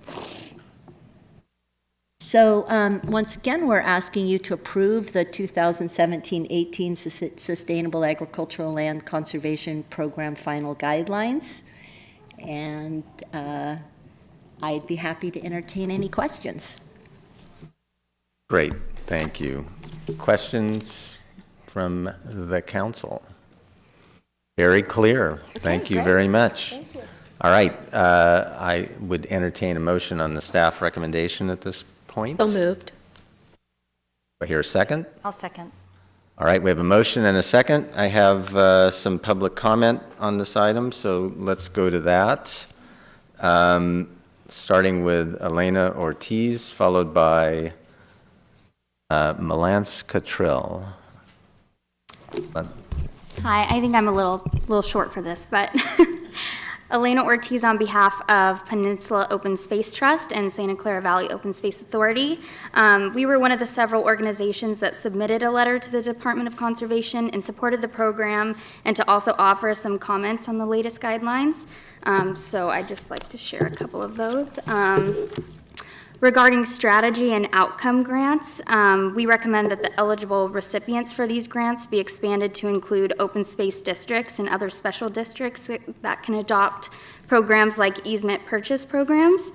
So once again, we're asking you to approve the 2017-18 Sustainable Agricultural Land Conservation Program final guidelines. And I'd be happy to entertain any questions. Great, thank you. Questions from the council? Very clear. Thank you very much. Thank you. All right, I would entertain a motion on the staff recommendation at this point. So moved. Do I hear a second? I'll second. All right, we have a motion and a second. I have some public comment on this item, so let's go to that. Starting with Elena Ortiz, followed by Malance Cottrell. Hi, I think I'm a little short for this, but Elena Ortiz on behalf of Peninsula Open Space Trust and Santa Clara Valley Open Space Authority. We were one of the several organizations that submitted a letter to the Department of Conservation in support of the program and to also offer some comments on the latest guidelines. So I'd just like to share a couple of those. Regarding strategy and outcome grants, we recommend that the eligible recipients for these grants be expanded to include open space districts and other special districts that can adopt programs like easement purchase programs.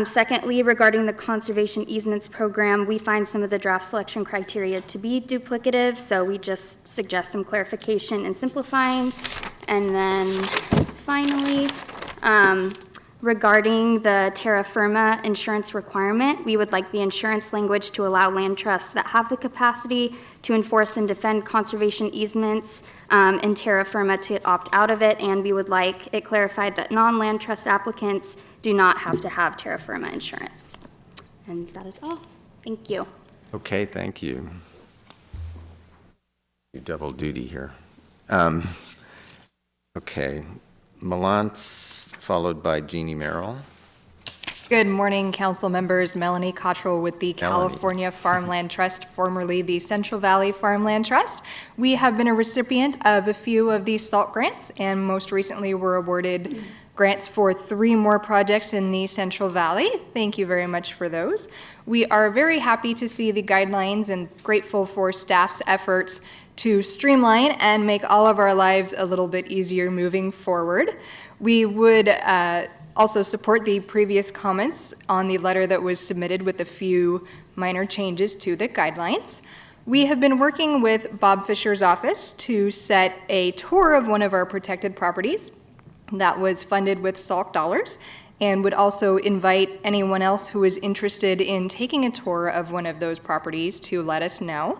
Secondly, regarding the conservation easements program, we find some of the draft selection criteria to be duplicative, so we just suggest some clarification and simplifying. And then finally, regarding the terra firma insurance requirement, we would like the insurance language to allow land trusts that have the capacity to enforce and defend conservation easements in terra firma to opt out of it, and we would like it clarified that non-land trust applicants do not have to have terra firma insurance. And that is all. Thank you. Okay, thank you. Do double duty here. Okay, Malance, followed by Jeannie Merrill. Good morning, council members. Melanie Cottrell with the California Farmland Trust, formerly the Central Valley Farmland Trust. We have been a recipient of a few of these SALT grants, and most recently were awarded grants for 3 more projects in the Central Valley. Thank you very much for those. We are very happy to see the guidelines and grateful for staff's efforts to streamline and make all of our lives a little bit easier moving forward. We would also support the previous comments on the letter that was submitted with a few minor changes to the guidelines. We have been working with Bob Fisher's office to set a tour of one of our protected properties that was funded with SALT dollars, and would also invite anyone else who is interested in taking a tour of one of those properties to let us know.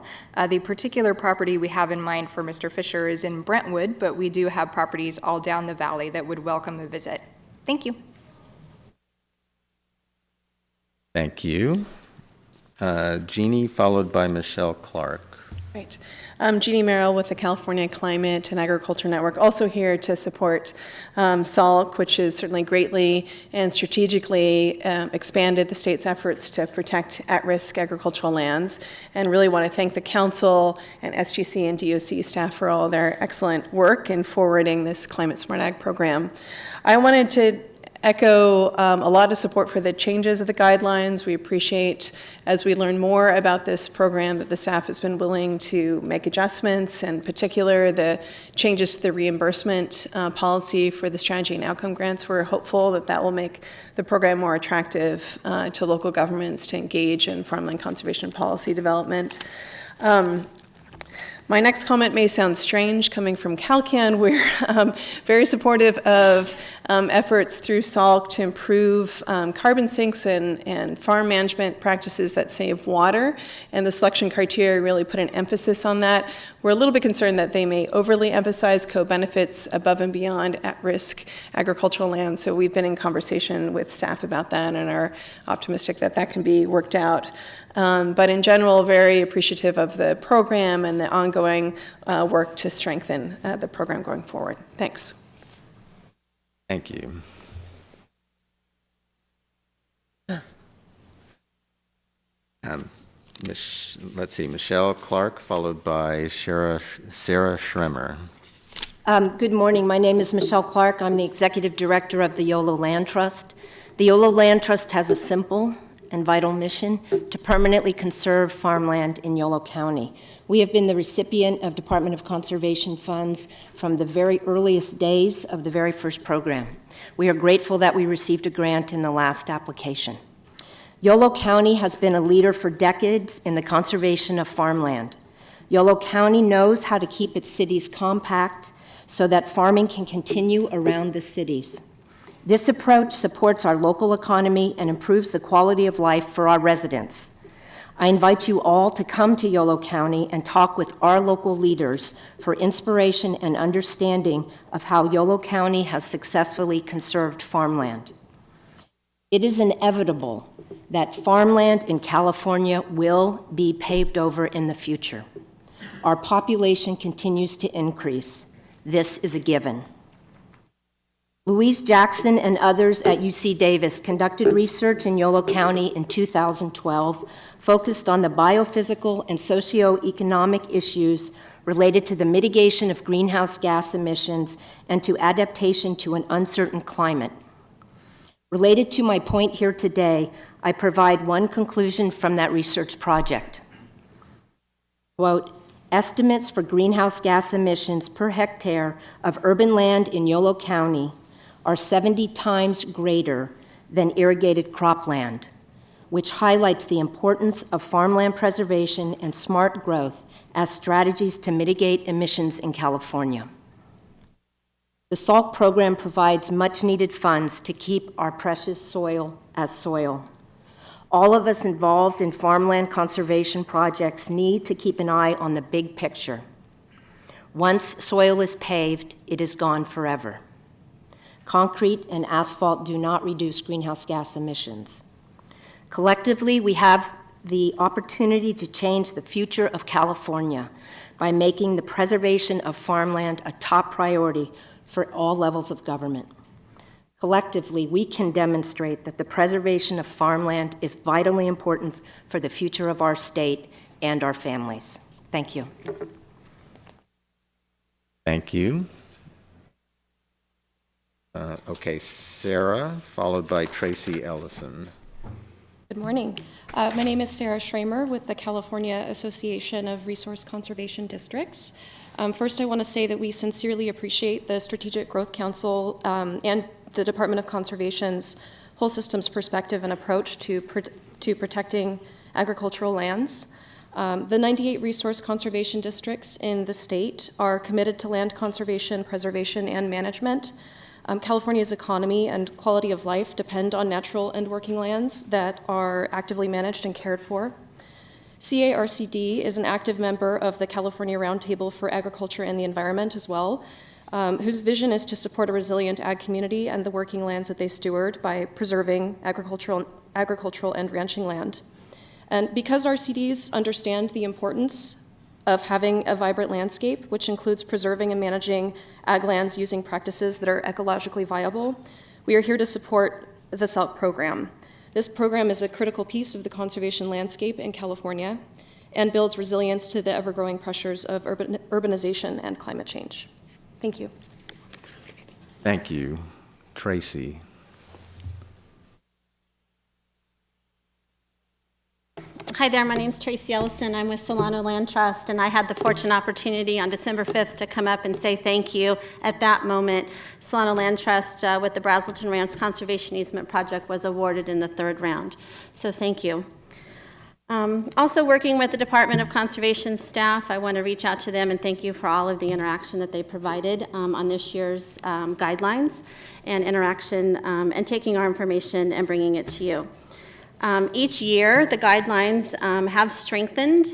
The particular property we have in mind for Mr. Fisher is in Brentwood, but we do have properties all down the valley that would welcome a visit. Thank you. Thank you. Jeannie, followed by Michelle Clark. Right. I'm Jeannie Merrill with the California Climate and Agriculture Network, also here to support SALC, which has certainly greatly and strategically expanded the state's efforts to protect at-risk agricultural lands, and really want to thank the council and SGC and DOC staff for all their excellent work in forwarding this Climate Smart Ag program. I wanted to echo a lot of support for the changes of the guidelines. We appreciate, as we learn more about this program, that the staff has been willing to make adjustments, and in particular the changes to the reimbursement policy for the strategy and outcome grants. We're hopeful that that will make the program more attractive to local governments to engage in farmland conservation policy development. My next comment may sound strange coming from CalCan. We're very supportive of efforts through SALC to improve carbon sinks and farm management practices that save water, and the selection criteria really put an emphasis on that. We're a little bit concerned that they may overly emphasize co-benefits above and beyond at-risk agricultural land, so we've been in conversation with staff about that and are optimistic that that can be worked out. But in general, very appreciative of the program and the ongoing work to strengthen the program going forward. Thanks. Thank you. Let's see, Michelle Clark, followed by Sarah Schremer. Good morning. My name is Michelle Clark. I'm the Executive Director of the YOLO Land Trust. The YOLO Land Trust has a simple and vital mission to permanently conserve farmland in Yolo County. We have been the recipient of Department of Conservation funds from the very earliest days of the very first program. We are grateful that we received a grant in the last application. Yolo County has been a leader for decades in the conservation of farmland. Yolo County knows how to keep its cities compact so that farming can continue around the cities. This approach supports our local economy and improves the quality of life for our residents. I invite you all to come to Yolo County and talk with our local leaders for inspiration and understanding of how Yolo County has successfully conserved farmland. It is inevitable that farmland in California will be paved over in the future. Our population continues to increase. This is a given. Louise Jackson and others at UC Davis conducted research in Yolo County in 2012 focused on the biophysical and socioeconomic issues related to the mitigation of greenhouse gas emissions and to adaptation to an uncertain climate. Related to my point here today, I provide one conclusion from that research project. Quote, estimates for greenhouse gas emissions per hectare of urban land in Yolo County are 70 times greater than irrigated cropland, which highlights the importance of farmland preservation and smart growth as strategies to mitigate emissions in California. The SALT program provides much-needed funds to keep our precious soil as soil. All of us involved in farmland conservation projects need to keep an eye on the big picture. Once soil is paved, it is gone forever. Concrete and asphalt do not reduce greenhouse gas emissions. Collectively, we have the opportunity to change the future of California by making the preservation of farmland a top priority for all levels of government. Collectively, we can demonstrate that the preservation of farmland is vitally important for the future of our state and our families. Thank you. Thank you. Okay, Sarah, followed by Tracy Ellison. Good morning. My name is Sarah Schramer with the California Association of Resource Conservation Districts. First, I want to say that we sincerely appreciate the Strategic Growth Council and the Department of Conservation's whole systems perspective and approach to protecting agricultural lands. The 98 resource conservation districts in the state are committed to land conservation, preservation, and management. California's economy and quality of life depend on natural and working lands that are actively managed and cared for. CARCD is an active member of the California Roundtable for Agriculture and the Environment as well, whose vision is to support a resilient ag community and the working lands that they steward by preserving agricultural and ranching land. And because RCDs understand the importance of having a vibrant landscape, which includes preserving and managing ag lands using practices that are ecologically viable, we are here to support the SALT program. This program is a critical piece of the conservation landscape in California and builds resilience to the ever-growing pressures of urbanization and climate change. Thank you. Thank you. Tracy. Hi there, my name's Tracy Ellison. I'm with Solano Land Trust, and I had the fortunate opportunity on December 5th to come up and say thank you. At that moment, Solano Land Trust with the Brazelton Ranch Conservation Easement Project was awarded in the third round. So thank you. Also working with the Department of Conservation staff, I want to reach out to them and thank you for all of the interaction that they provided on this year's guidelines and interaction and taking our information and bringing it to you. Each year, the guidelines have strengthened,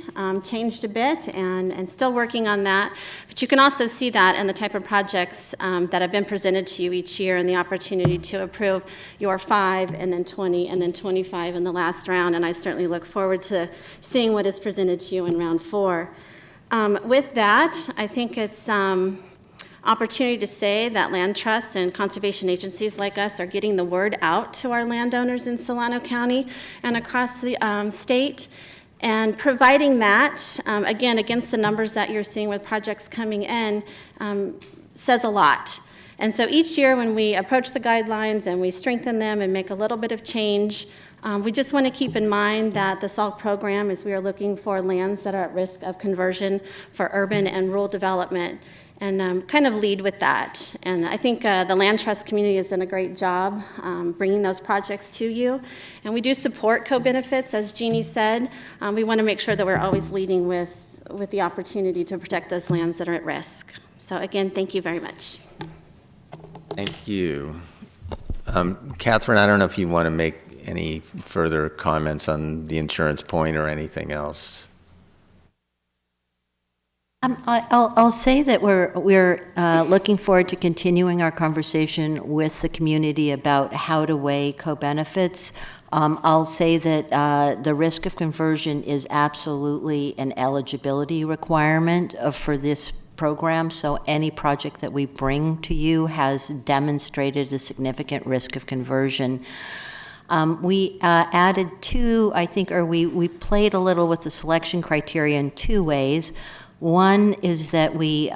changed a bit, and still working on that. But you can also see that in the type of projects that have been presented to you each year and the opportunity to approve your 5 and then 20 and then 25 in the last round. And I certainly look forward to seeing what is presented to you in round 4. With that, I think it's opportunity to say that land trusts and conservation agencies like us are getting the word out to our landowners in Solano County and across the state, and providing that, again, against the numbers that you're seeing with projects coming in, says a lot. And so each year when we approach the guidelines and we strengthen them and make a little bit of change, We just want to keep in mind that the SALT program is we are looking for lands that are at risk of conversion for urban and rural development, and kind of lead with that. And I think the Land Trust community has done a great job bringing those projects to you. And we do support co-benefits, as Jeannie said. We want to make sure that we're always leading with the opportunity to protect those lands that are at risk. So again, thank you very much. Thank you. Catherine, I don't know if you want to make any further comments on the insurance point or anything else. I'll say that we're looking forward to continuing our conversation with the community about how to weigh co-benefits. I'll say that the risk of conversion is absolutely an eligibility requirement for this program, so any project that we bring to you has demonstrated a significant risk of conversion. We added two, I think, or we played a little with the selection criteria in two ways. One is that we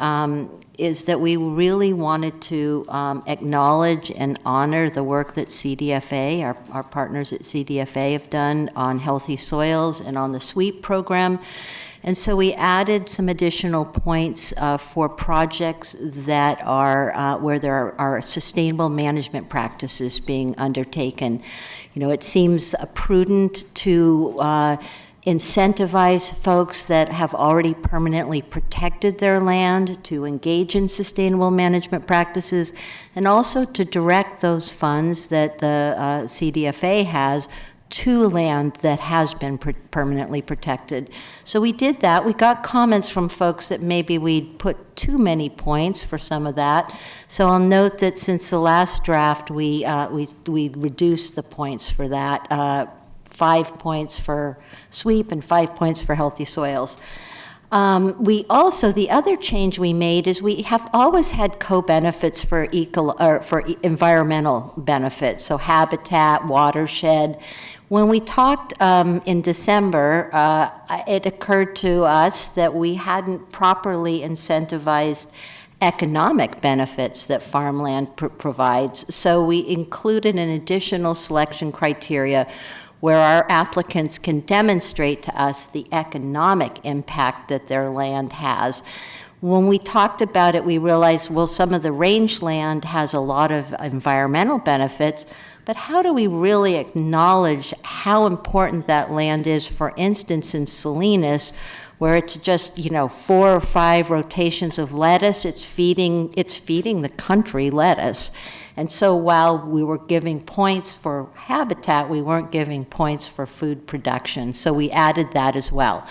really wanted to acknowledge and honor the work that CDFA, our partners at CDFA, have done on healthy soils and on the SWEEP program. And so we added some additional points for projects that are where there are sustainable management practices being undertaken. You know, it seems prudent to incentivize folks that have already permanently protected their land to engage in sustainable management practices, and also to direct those funds that the CDFA has to land that has been permanently protected. So we did that. We got comments from folks that maybe we'd put too many points for some of that. So I'll note that since the last draft, we reduced the points for that. 5 points for SWEEP and 5 points for healthy soils. We also, the other change we made is we have always had co-benefits for environmental benefits, so habitat, watershed. When we talked in December, it occurred to us that we hadn't properly incentivized economic benefits that farmland provides. So we included an additional selection criteria where our applicants can demonstrate to us the economic impact that their land has. When we talked about it, we realized, well, some of the rangeland has a lot of environmental benefits, but how do we really acknowledge how important that land is? For instance, in Salinas, where it's just 4 or 5 rotations of lettuce, it's feeding the country lettuce. And so while we were giving points for habitat, we weren't giving points for food production. So we added that as well.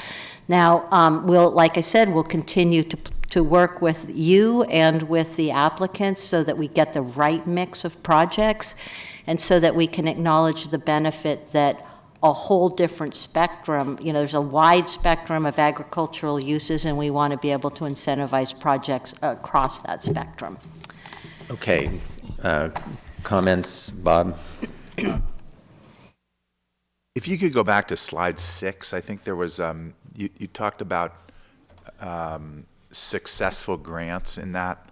Now, like I said, we'll continue to work with you and with the applicants so that we get the right mix of projects, and so that we can acknowledge the benefit that a whole different spectrum, there's a wide spectrum of agricultural uses, and we want to be able to incentivize projects across that spectrum. Okay. Comments, Bob? If you could go back to slide 6, I think there was, you talked about successful grants in that,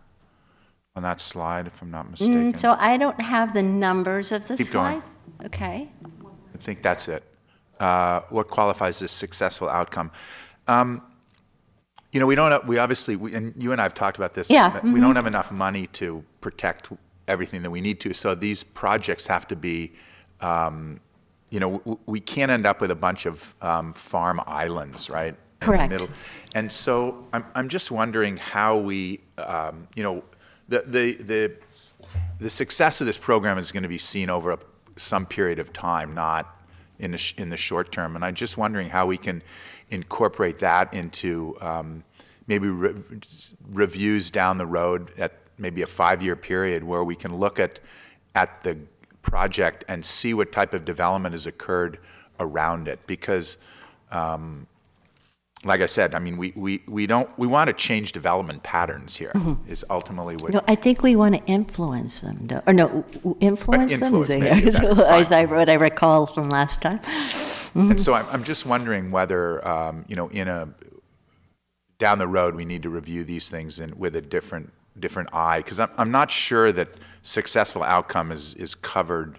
on that slide, if I'm not mistaken. So I don't have the numbers of the Keep slide. going. Okay. I think that's it. What qualifies as successful outcome? We don't. We obviously, and you and I have talked about this. Yeah. Mm-hmm. We don't have enough money to protect everything that we need to. So these projects have to be. We can't end up with a bunch of farm islands, right? Correct. In the middle. And so I'm just wondering how we, the success of this program is going to be seen over some period of time, not in the short term. And I'm just wondering how we can incorporate that into maybe reviews down the road at maybe a 5-year period, where we can look at the project and see what type of development has occurred around it. Because, like I said, I mean, we want to change development patterns here. Mm-hmm. Is ultimately what. No, I think we want to influence them, influence them. Influence, Is what I recall from last time. Mm-hmm. And so I'm just wondering whether down the road we need to review these things with a different eye, because I'm not sure that successful outcome is covered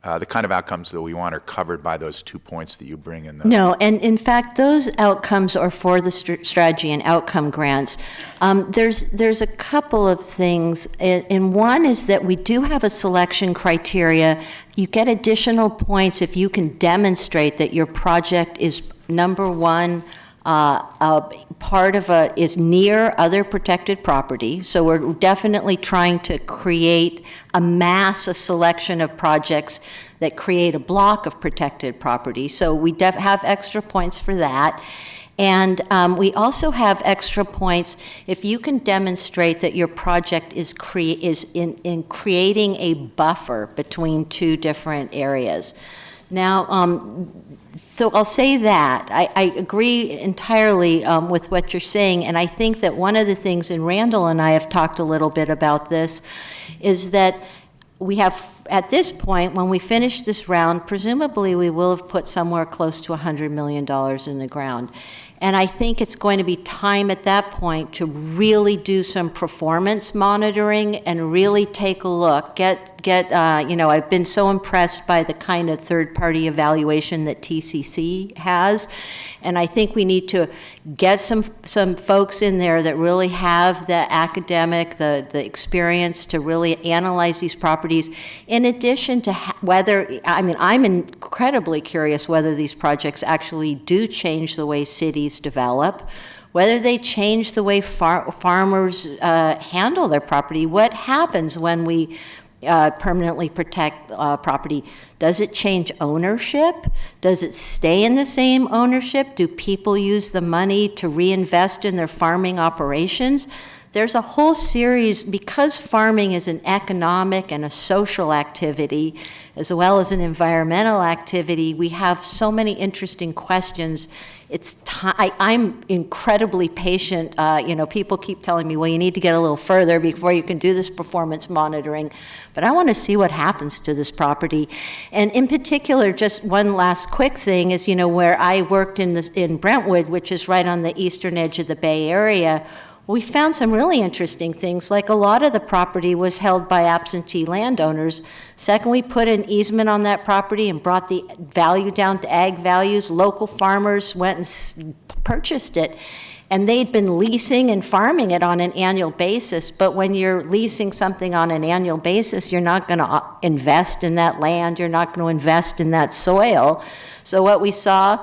the kind of outcomes that we want are covered by those 2 points that you bring in the. No, and in fact, those outcomes are for the strategy and outcome grants. There's a couple of things, and one is that we do have a selection criteria. You get additional points if you can demonstrate that your project is, number one, part of is near other protected property. So we're definitely trying to create a selection of projects that create a block of protected property. So we have extra points for that. And we also have extra points if you can demonstrate that your project is in creating a buffer between two different areas. Now, so I'll say that. I agree entirely with what you're saying, and I think that one of the things, and Randall and I have talked a little bit about this, is that we have, at this point, when we finish this round, presumably we will have put somewhere close to $100 million in the ground. And I think it's going to be time at that point to really do some performance monitoring and really take a look. I've been so impressed by the kind of third-party evaluation that TCC has, and I think we need to get some folks in there that really have the academic, the experience to really analyze these properties. In addition to I'm incredibly curious whether these projects actually do change the way cities develop, whether they change the way farmers handle their property. What happens when we permanently protect property? Does it change ownership? Does it stay in the same ownership? Do people use the money to reinvest in their farming operations? There's a whole series, because farming is an economic and a social activity, as well as an environmental activity. We have so many interesting questions. I'm incredibly patient. People keep telling me, well, you need to get a little further before you can do this performance monitoring. But I want to see what happens to this property. And in particular, just one last quick thing is, where I worked in Brentwood, which is right on the eastern edge of the Bay Area, we found some really interesting things, like a lot of the property was held by absentee landowners. Second, we put an easement on that property and brought the value down to ag values. Local farmers went and purchased it, and they'd been leasing and farming it on an annual basis. But when you're leasing something on an annual basis, you're not going to invest in that land, you're not going to invest in that soil. So what we saw,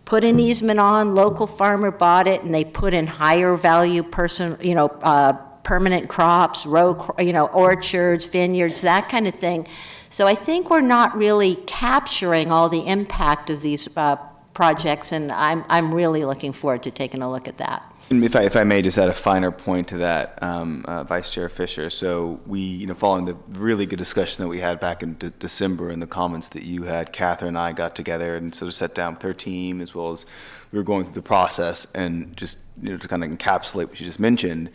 put an easement on, local farmer bought it, and they put in higher value permanent crops, orchards, vineyards, that kind of thing. So I think we're not really capturing all the impact of these projects, and I'm really looking forward to taking a look at that. And if I may just add a finer point to that, Vice Chair Fisher. So we, following the really good discussion that we had back in December and the comments that you had, Catherine and I got together and sort of sat down with her team, as well as we were going through the process, and just to kind of encapsulate what you just mentioned,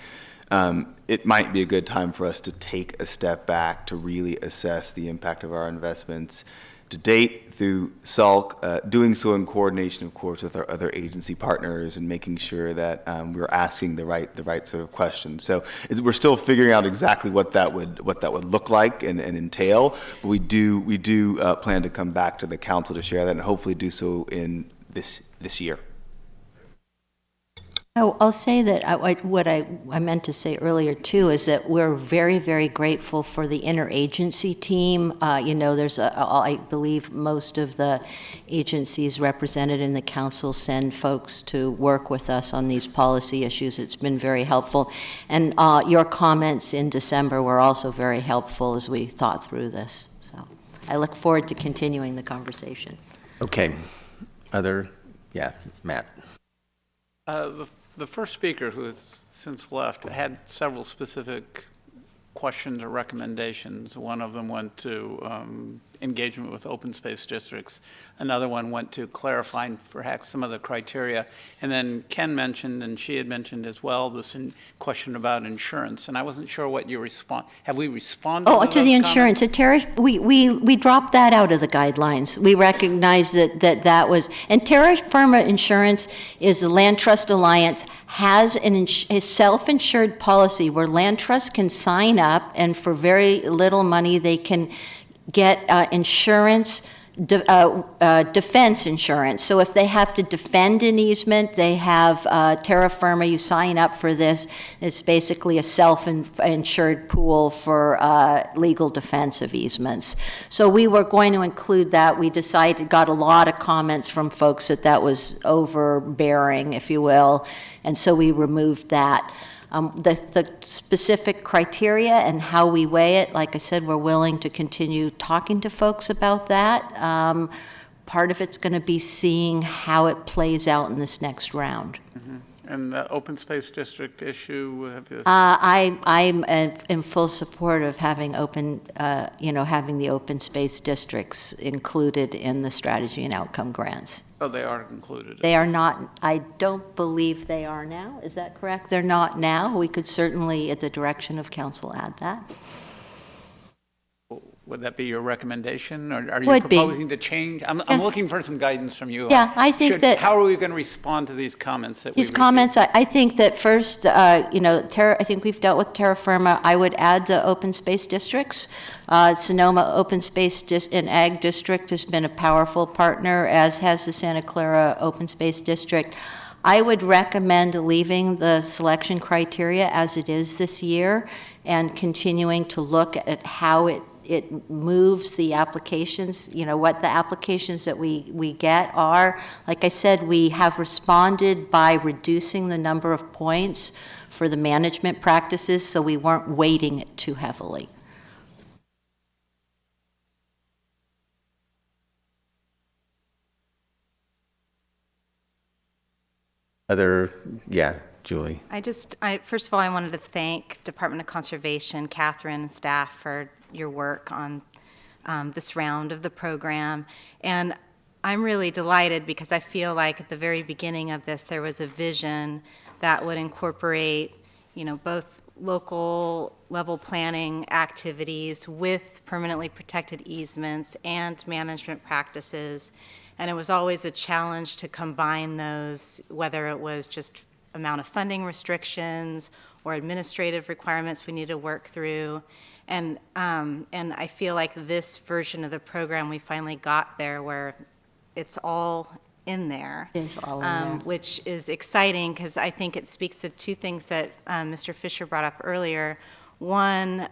it might be a good time for us to take a step back to really assess the impact of our investments to date through SALC, doing so in coordination, of course, with our other agency partners, and making sure that we're asking the right sort of questions. So we're still figuring out exactly what that would look like and entail. But we do plan to come back to the council to share that, and hopefully do so in this year. Oh, I'll say that what I meant to say earlier, too, is that we're very, very grateful for the interagency team. There's I believe most of the agencies represented in the council send folks to work with us on these policy issues. It's been very helpful. And your comments in December were also very helpful as we thought through this. So I look forward to continuing the conversation. Okay. Matt. The first speaker, who has since left, had several specific questions or recommendations. One of them went to engagement with open space districts. Another one went to clarifying perhaps some of the criteria. And then Ken mentioned, and she had mentioned as well, this question about insurance. And I wasn't sure what you respond. Have we responded to the insurance? We dropped that out of the guidelines. We recognize that was, and terra firma insurance is the Land Trust Alliance has a self-insured policy where land trusts can sign up, and for very little money they can get insurance, defense insurance. So if they have to defend an easement, they have terra firma, you sign up for this. It's basically a self-insured pool for legal defense of easements. So we were going to include that. We decided, got a lot of comments from folks that was overbearing, if you will, and so we removed that. The specific criteria and how we weigh it, like I said, we're willing to continue talking to folks about that. Part of it's going to be seeing how it plays out in this next round. And the open space district issue, have you? I'm in full support of having having the open space districts included in the strategy and outcome grants. Oh, they are included. They are not, I don't believe they are now. Is that correct? They're not now. We could certainly, at the direction of council, add that. Would that be your recommendation, or are you Would be. proposing to change? I'm Yes. looking for some guidance from you. Yeah, I think that- How are we going to respond to these comments that we These comments, I think that first, I think we've dealt with terra firma. I would add the open space districts. Sonoma Open Space and Ag District has been a powerful partner, as has the Santa Clara Open Space District. I would recommend leaving the selection criteria as it is this year and continuing to look at how it moves the applications, what the applications that we get are. Like I said, we have responded by reducing the number of points for the management practices, so we weren't weighting it too heavily. Julie. First of all, I wanted to thank Department of Conservation, Catherine, and staff for your work on this round of the program. And I'm really delighted because I feel like at the very beginning of this, there was a vision that would incorporate, both local level planning activities with permanently protected easements and management practices. And it was always a challenge to combine those, whether it was just amount of funding restrictions or administrative requirements we need to work through. And I feel like this version of the program, we finally got there where it's all in there. It's all in there. Which is exciting because I think it speaks to two things that Mr. Fisher brought up earlier. One,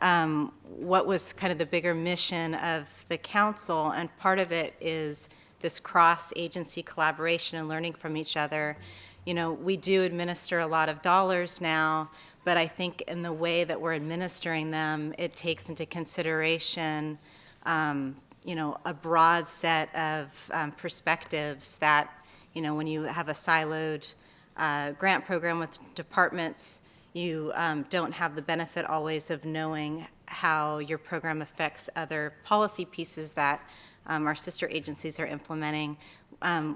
what was kind of the bigger mission of the council, and part of it is this cross-agency collaboration and learning from each other. We do administer a lot of dollars now, but I think in the way that we're administering them, it takes into consideration, a broad set of perspectives that, when you have a siloed grant program with departments, you don't have the benefit always of knowing how your program affects other policy pieces that our sister agencies are implementing.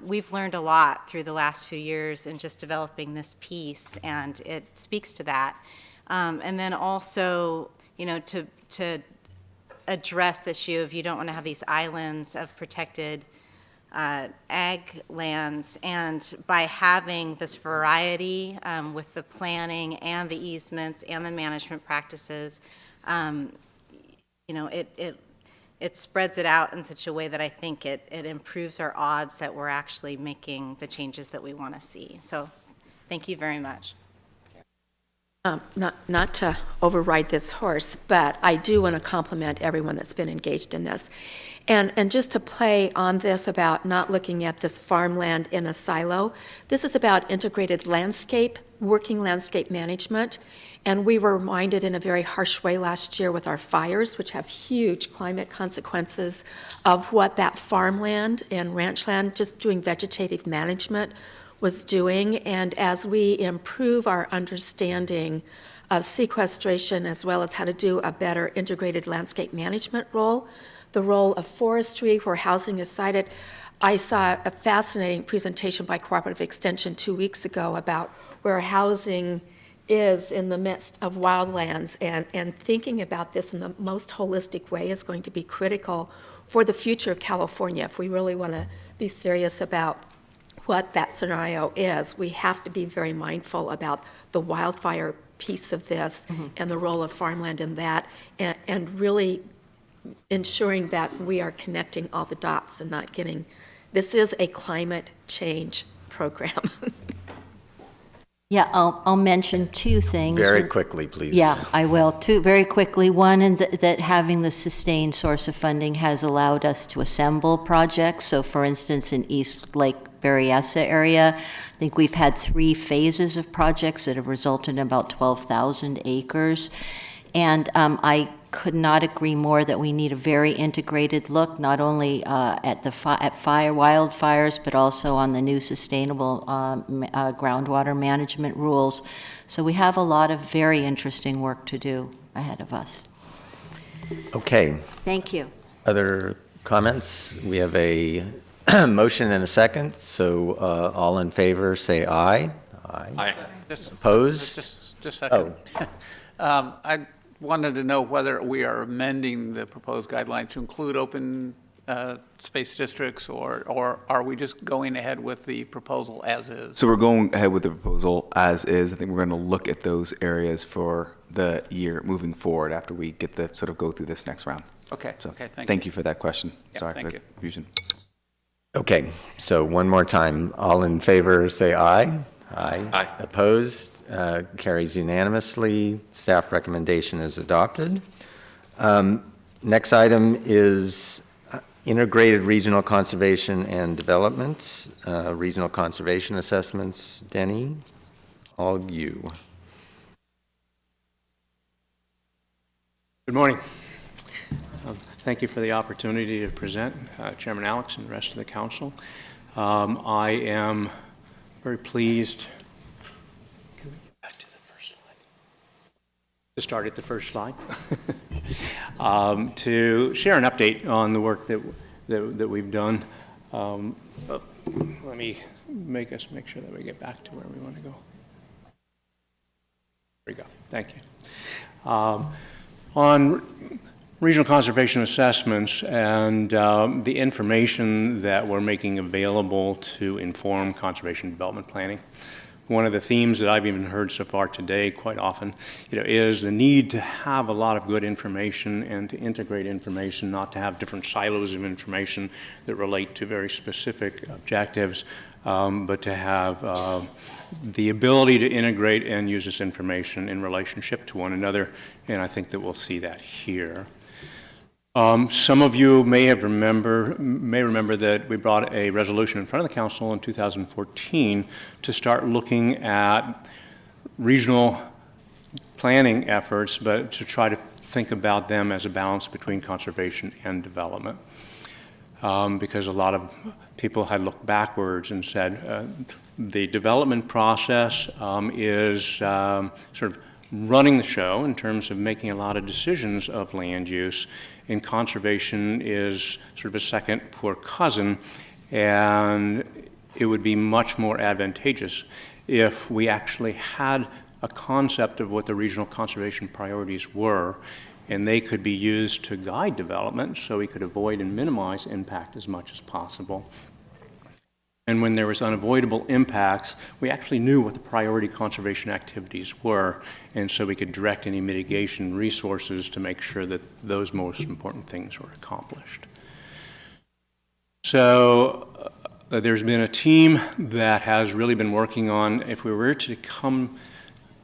We've learned a lot through the last few years in just developing this piece, and it speaks to that. And then also, to address the issue of you don't want to have these islands of protected ag lands, and by having this variety with the planning and the easements and the management practices, it spreads it out in such a way that I think it improves our odds that we're actually making the changes that we want to see. So thank you very much. Not to override this horse, but I do want to compliment everyone that's been engaged in this. And just to play on this about not looking at this farmland in a silo, this is about integrated landscape, working landscape management. And we were reminded in a very harsh way last year with our fires, which have huge climate consequences, of what that farmland and ranch land, just doing vegetative management, was doing. And as we improve our understanding of sequestration as well as how to do a better integrated landscape management role, the role of forestry where housing is sited. I saw a fascinating presentation by Cooperative Extension 2 weeks ago about where housing is in the midst of wildlands, and thinking about this in the most holistic way is going to be critical for the future of California. If we really want to be serious about what that scenario is, we have to be very mindful about the wildfire piece of this and the role of farmland in that, and really ensuring that we are connecting all the dots and not getting, this is a climate change program. Yeah, I'll mention two things. Very quickly, please. Yeah, I will. Two, very quickly. One, that having the sustained source of funding has allowed us to assemble projects. So for instance, in East Lake Berryessa area, I think we've had 3 phases of projects that have resulted in about 12,000 acres. And I could not agree more that we need a very integrated look, not only at wildfires, but also on the new sustainable groundwater management rules. So we have a lot of very interesting work to do ahead of us. Okay. Thank you. Other comments? We have a motion and a second, so all in favor say aye. Aye. Opposed? Just a second. I wanted to know whether we are amending the proposed guideline to include open space districts, or are we just going ahead with the proposal as is? So we're going ahead with the proposal as is. I think we're going to look at those areas for the year moving forward after we get the sort of go through this next round. Okay. So Okay. thank you for that question. Yeah, Sorry thank for the you. confusion. Okay, so one more time. All in favor say aye. Aye. Aye. Opposed? Carries unanimously. Staff recommendation is adopted. Next item is integrated regional conservation and development, regional conservation assessments. Denny, all you. Good morning. Thank you for the opportunity to present, Chairman Alex and the rest of the council. I am very pleased. Can we get back to the first slide? To start at the first slide. To share an update on the work that we've done. Let me make sure that we get back to where we want to go. There we go. Thank you. On regional conservation assessments and the information that we're making available to inform conservation development planning. One of the themes that I've even heard so far today quite often, is the need to have a lot of good information and to integrate information, not to have different silos of information that relate to very specific objectives, but to have the ability to integrate and use this information in relationship to one another, and I think that we'll see that here. Some of you may remember that we brought a resolution in front of the council in 2014 to start looking at regional planning efforts, but to try to think about them as a balance between conservation and development. Because a lot of people had looked backwards and said the development process is sort of running the show in terms of making a lot of decisions of land use, and conservation is sort of a second poor cousin, and it would be much more advantageous if we actually had a concept of what the regional conservation priorities were, and they could be used to guide development so we could avoid and minimize impact as much as possible. And when there was unavoidable impacts, we actually knew what the priority conservation activities were, and so we could direct any mitigation resources to make sure that those most important things were accomplished. So there's been a team that has really been working on, if we were to come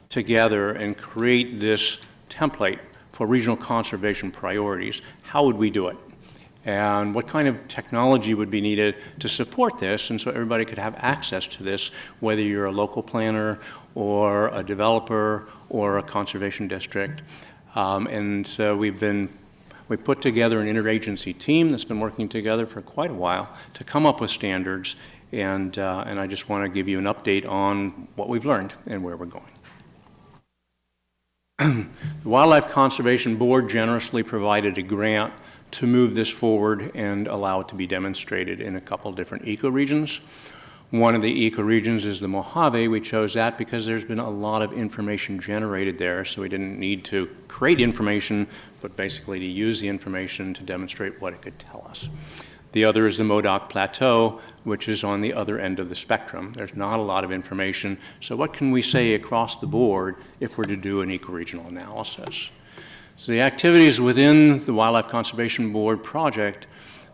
together and create this template for regional conservation priorities, how would we do it? And what kind of technology would be needed to support this, and so everybody could have access to this, whether you're a local planner or a developer or a conservation district. And so we put together an interagency team that's been working together for quite a while to come up with standards, and I just want to give you an update on what we've learned and where we're going. The Wildlife Conservation Board generously provided a grant to move this forward and allow it to be demonstrated in a couple different ecoregions. One of the ecoregions is the Mojave. We chose that because there's been a lot of information generated there, so we didn't need to create information, but basically to use the information to demonstrate what it could tell us. The other is the Modoc Plateau, which is on the other end of the spectrum. There's not a lot of information, so what can we say across the board if we're to do an ecoregional analysis? So the activities within the Wildlife Conservation Board project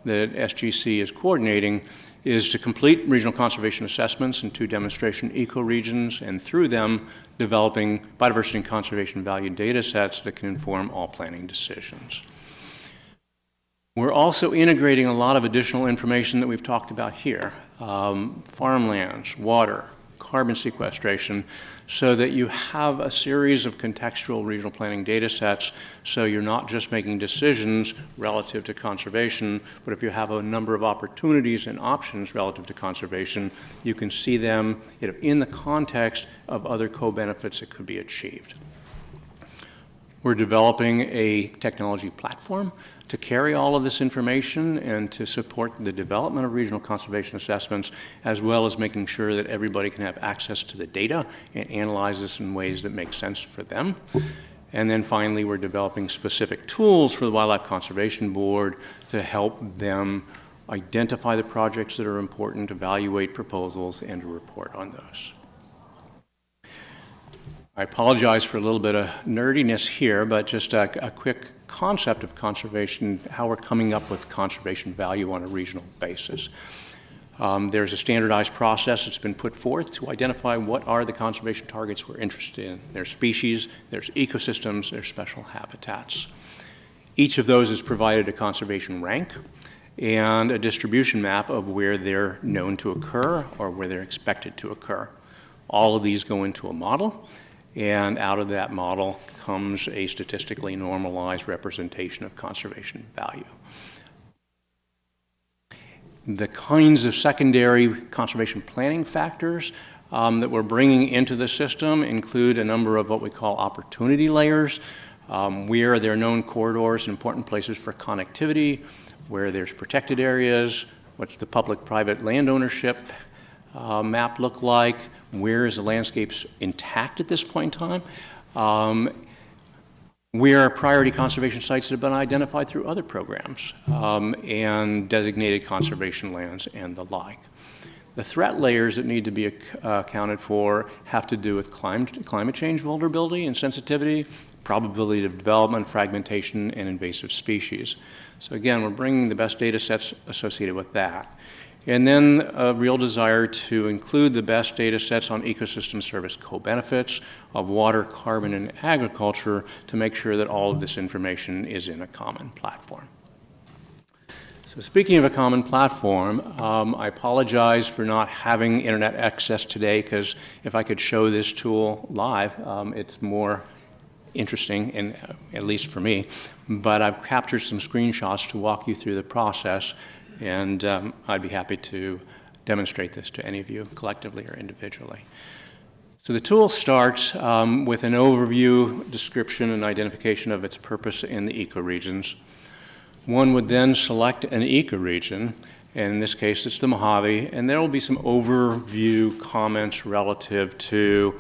that SGC is coordinating is to complete regional conservation assessments in 2 demonstration ecoregions, and through them developing biodiversity and conservation value data sets that can inform all planning decisions. We're also integrating a lot of additional information that we've talked about here, farmlands, water, carbon sequestration, so that you have a series of contextual regional planning data sets, so you're not just making decisions relative to conservation, but if you have a number of opportunities and options relative to conservation, you can see them in the context of other co-benefits that could be achieved. We're developing a technology platform to carry all of this information and to support the development of regional conservation assessments, as well as making sure that everybody can have access to the data and analyze this in ways that make sense for them. And then finally, we're developing specific tools for the Wildlife Conservation Board to help them identify the projects that are important, evaluate proposals, and to report on those. I apologize for a little bit of nerdiness here, but just a quick concept of conservation, how we're coming up with conservation value on a regional basis. There's a standardized process that's been put forth to identify what are the conservation targets we're interested in. There's species, there's ecosystems, there's special habitats. Each of those is provided a conservation rank and a distribution map of where they're known to occur or where they're expected to occur. All of these go into a model, and out of that model comes a statistically normalized representation of conservation value. The kinds of secondary conservation planning factors that we're bringing into the system include a number of what we call opportunity layers, where there are known corridors and important places for connectivity, where there's protected areas, what's the public-private land ownership map look like, where is the landscapes intact at this point in time, where are priority conservation sites that have been identified through other programs, and designated conservation lands and the like. The threat layers that need to be accounted for have to do with climate change vulnerability and sensitivity, probability of development, fragmentation, and invasive species. So again, we're bringing the best data sets associated with that. And then a real desire to include the best data sets on ecosystem service co-benefits of water, carbon, and agriculture to make sure that all of this information is in a common platform. So speaking of a common platform, I apologize for not having internet access today, because if I could show this tool live, it's more interesting, and at least for me. But I've captured some screenshots to walk you through the process. And I'd be happy to demonstrate this to any of you collectively or individually. So the tool starts with an overview, description, and identification of its purpose in the ecoregions. One would then select an ecoregion, and in this case it's the Mojave, and there will be some overview comments relative to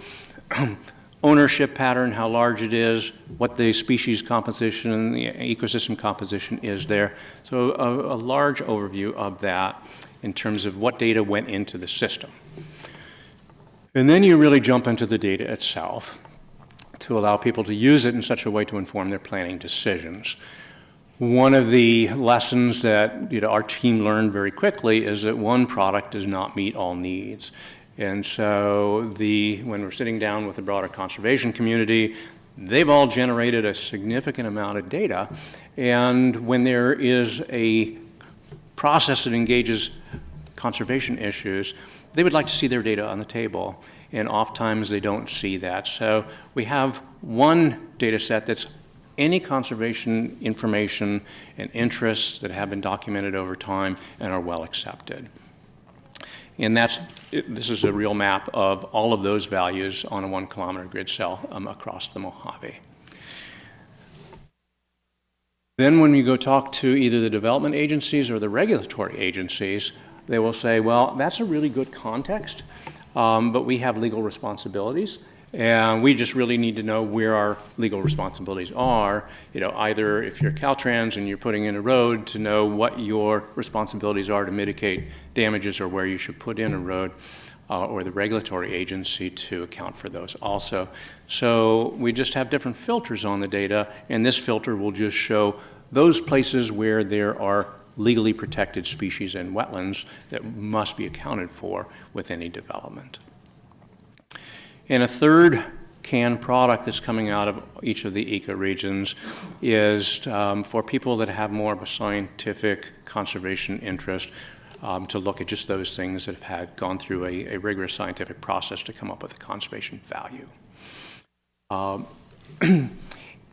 ownership pattern, how large it is, what the species composition and the ecosystem composition is there. So a large overview of that in terms of what data went into the system. And then you really jump into the data itself to allow people to use it in such a way to inform their planning decisions. One of the lessons that our team learned very quickly is that one product does not meet all needs. And so when we're sitting down with the broader conservation community, they've all generated a significant amount of data. And when there is a process that engages conservation issues, they would like to see their data on the table. And oftentimes they don't see that. So we have one data set that's any conservation information and interests that have been documented over time and are well accepted. And this is a real map of all of those values on a 1 kilometer grid cell across the Mojave. Then when you go talk to either the development agencies or the regulatory agencies, they will say, well, that's a really good context, but we have legal responsibilities. And we just really need to know where our legal responsibilities are. Either if you're Caltrans and you're putting in a road, to know what your responsibilities are to mitigate damages or where you should put in a road. or the regulatory agency to account for those also. So we just have different filters on the data, and this filter will just show those places where there are legally protected species and wetlands that must be accounted for with any development. And a third canned product that's coming out of each of the ecoregions is for people that have more of a scientific conservation interest, to look at just those things that have gone through a rigorous scientific process to come up with a conservation value.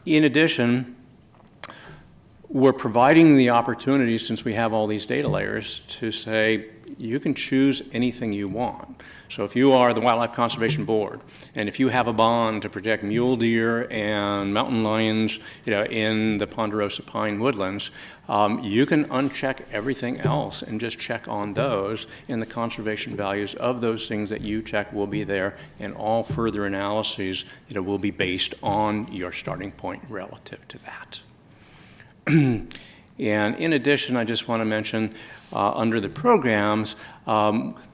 In addition, we're providing the opportunity, since we have all these data layers, to say you can choose anything you want. So if you are the Wildlife Conservation Board, and if you have a bond to protect mule deer and mountain lions, in the ponderosa pine woodlands, you can uncheck everything else and just check on those, and the conservation values of those things that you check will be there, and all further analyses, will be based on your starting point relative to that. And in addition, I just want to mention, under the programs,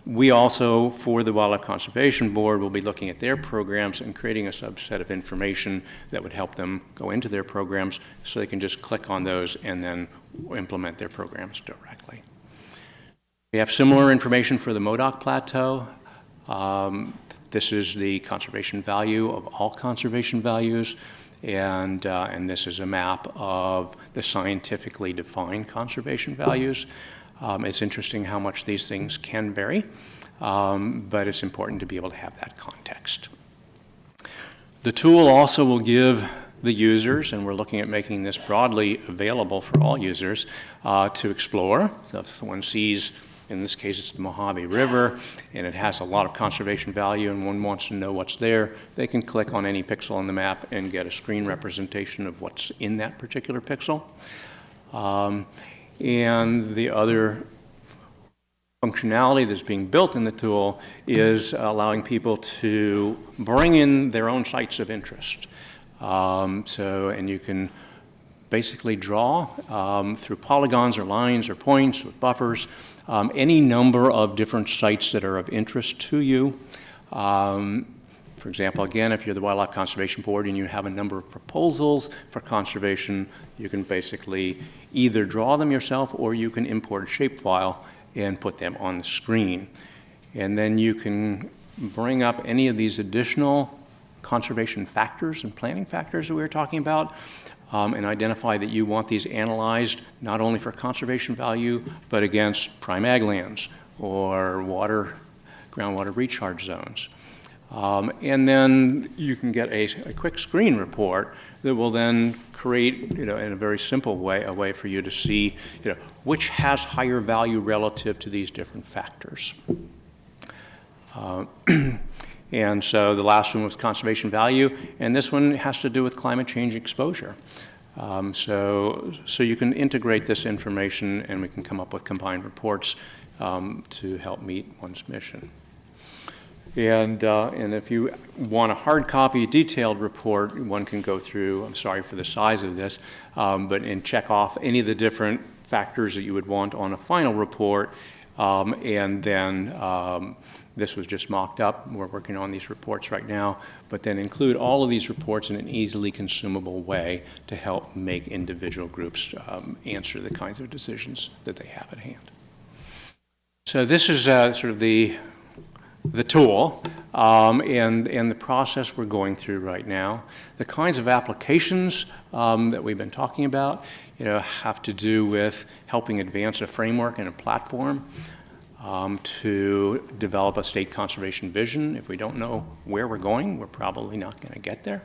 we also, for the Wildlife Conservation Board, will be looking at their programs and creating a subset of information that would help them go into their programs, so they can just click on those and then implement their programs directly. We have similar information for the Modoc Plateau. This is the conservation value of all conservation values. And this is a map of the scientifically defined conservation values. It's interesting how much these things can vary, but it's important to be able to have that context. The tool also will give the users, and we're looking at making this broadly available for all users, to explore. So if someone sees, in this case, it's the Mojave River, and it has a lot of conservation value, and one wants to know what's there, they can click on any pixel on the map and get a screen representation of what's in that particular pixel. And the other functionality that's being built in the tool is allowing people to bring in their own sites of interest. And you can basically draw through polygons or lines or points with buffers, any number of different sites that are of interest to you. For example, again, if you're the Wildlife Conservation Board and you have a number of proposals for conservation, you can basically either draw them yourself or you can import a shapefile and put them on the screen. And then you can bring up any of these additional conservation factors and planning factors that we were talking about, and identify that you want these analyzed not only for conservation value, but against prime ag lands or groundwater recharge zones. And then you can get a quick screen report that will then create, in a very simple way, a way for you to see, which has higher value relative to these different factors. And so the last one was conservation value, and this one has to do with climate change exposure. So you can integrate this information, and we can come up with combined reports to help meet one's mission. And if you want a hard copy, detailed report, one can go through, I'm sorry for the size of this, and check off any of the different factors that you would want on a final report. And then this was just mocked up. We're working on these reports right now, but then include all of these reports in an easily consumable way to help make individual groups answer the kinds of decisions that they have at hand. So this is sort of the tool and the process we're going through right now. The kinds of applications that we've been talking about, have to do with helping advance a framework and a platform to develop a state conservation vision. If we don't know where we're going, we're probably not going to get there.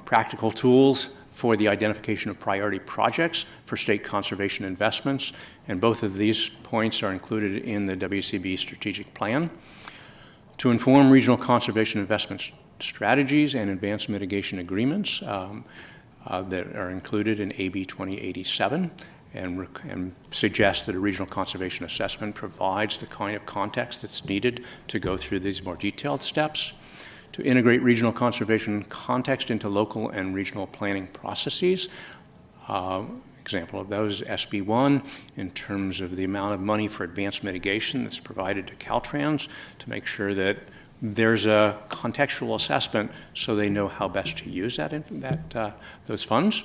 Practical tools for the identification of priority projects for state conservation investments, and both of these points are included in the WCB strategic plan. To inform regional conservation investment strategies and advanced mitigation agreements that are included in AB 2087, and suggest that a regional conservation assessment provides the kind of context that's needed to go through these more detailed steps. To integrate regional conservation context into local and regional planning processes, Example of those is SB1 in terms of the amount of money for advanced mitigation that's provided to Caltrans to make sure that there's a contextual assessment so they know how best to use those funds,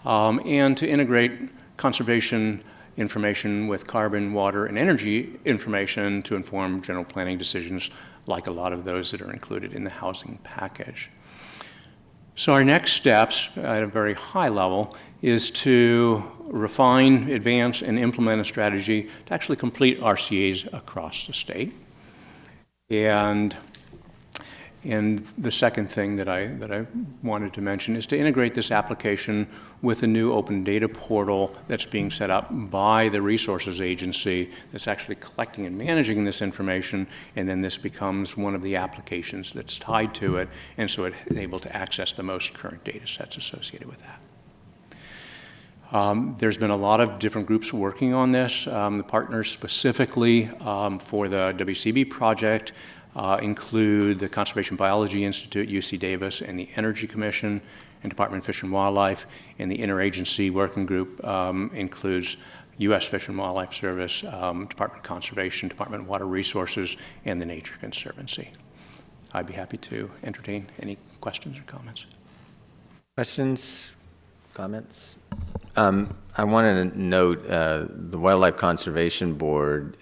and to integrate conservation information with carbon, water, and energy information to inform general planning decisions like a lot of those that are included in the housing package. So our next steps at a very high level is to refine, advance, and implement a strategy to actually complete RCAs across the state. And the second thing that I wanted to mention is to integrate this application with a new open data portal that's being set up by the resources agency that's actually collecting and managing this information, and then this becomes one of the applications that's tied to it, and so it's able to access the most current data sets associated with that. There's been a lot of different groups working on this. The partners specifically for the WCB project include the Conservation Biology Institute, UC Davis, and the Energy Commission, and Department of Fish and Wildlife. And the interagency working group includes U.S. Fish and Wildlife Service, Department of Conservation, Department of Water Resources, and the Nature Conservancy. I'd be happy to entertain any questions or comments. Questions, comments? I wanted to note the Wildlife Conservation Board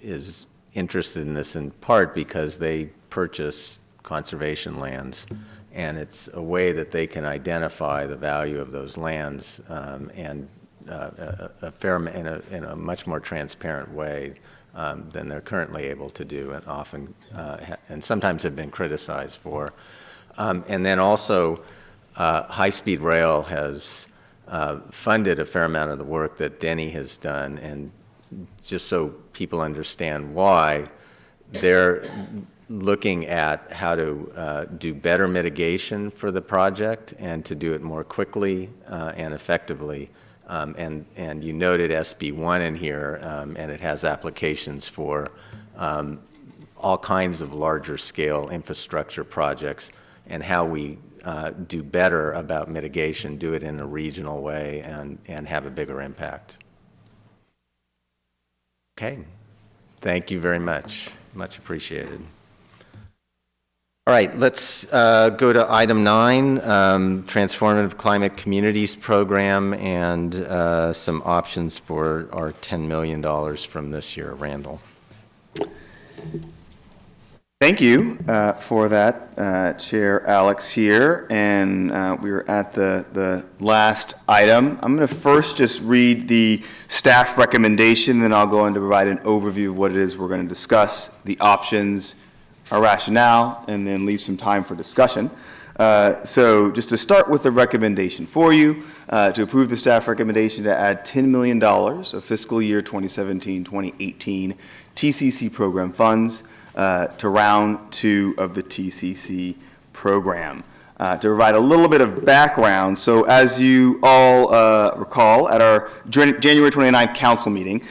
is interested in this in part because they purchase conservation lands, and it's a way that they can identify the value of those lands and in a much more transparent way than they're currently able to do, and often and sometimes have been criticized for. And then also, high-speed rail has funded a fair amount of the work that Denny has done, and just so people understand why, they're looking at how to do better mitigation for the project and to do it more quickly and effectively. And you noted SB1 in here, and it has applications for all kinds of larger scale infrastructure projects, and how we do better about mitigation, do it in a regional way, and have a bigger impact. Okay, thank you very much. Much appreciated. All right, let's go to item 9, Transformative Climate Communities Program, and some options for our $10 million from this year. Randall. Thank you for that, Chair Alex here. And we are at the last item. I'm going to first just read the staff recommendation, then I'll go on to provide an overview of what it is we're going to discuss, the options, our rationale, and then leave some time for discussion. So just to start with the recommendation for you, to approve the staff recommendation to add $10 million of fiscal year 2017-2018 TCC program funds to round 2 of the TCC program. To provide a little bit of background, so as you all recall, at our January 29th council meeting,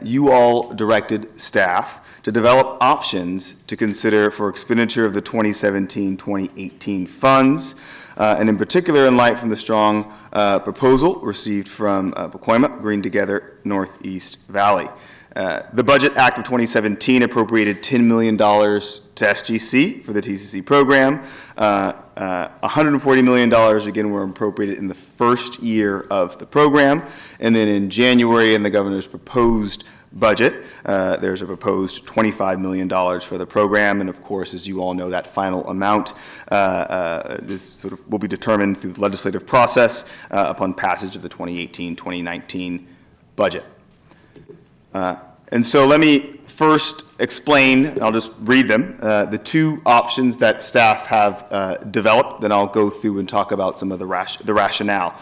you all directed staff to develop options to consider for expenditure of the 2017-2018 funds, and in particular in light from the strong proposal received from Pacoima, Green Together, Northeast Valley. The Budget Act of 2017 appropriated $10 million to SGC for the TCC program. $140 million, again, were appropriated in the first year of the program. And then in January, in the governor's proposed budget, there's a proposed $25 million for the program. And of course, as you all know, that final amount this will be determined through the legislative process upon passage of the 2018-2019 budget. And so let me first explain, I'll just read them, the 2 options that staff have developed, then I'll go through and talk about some of the rationale.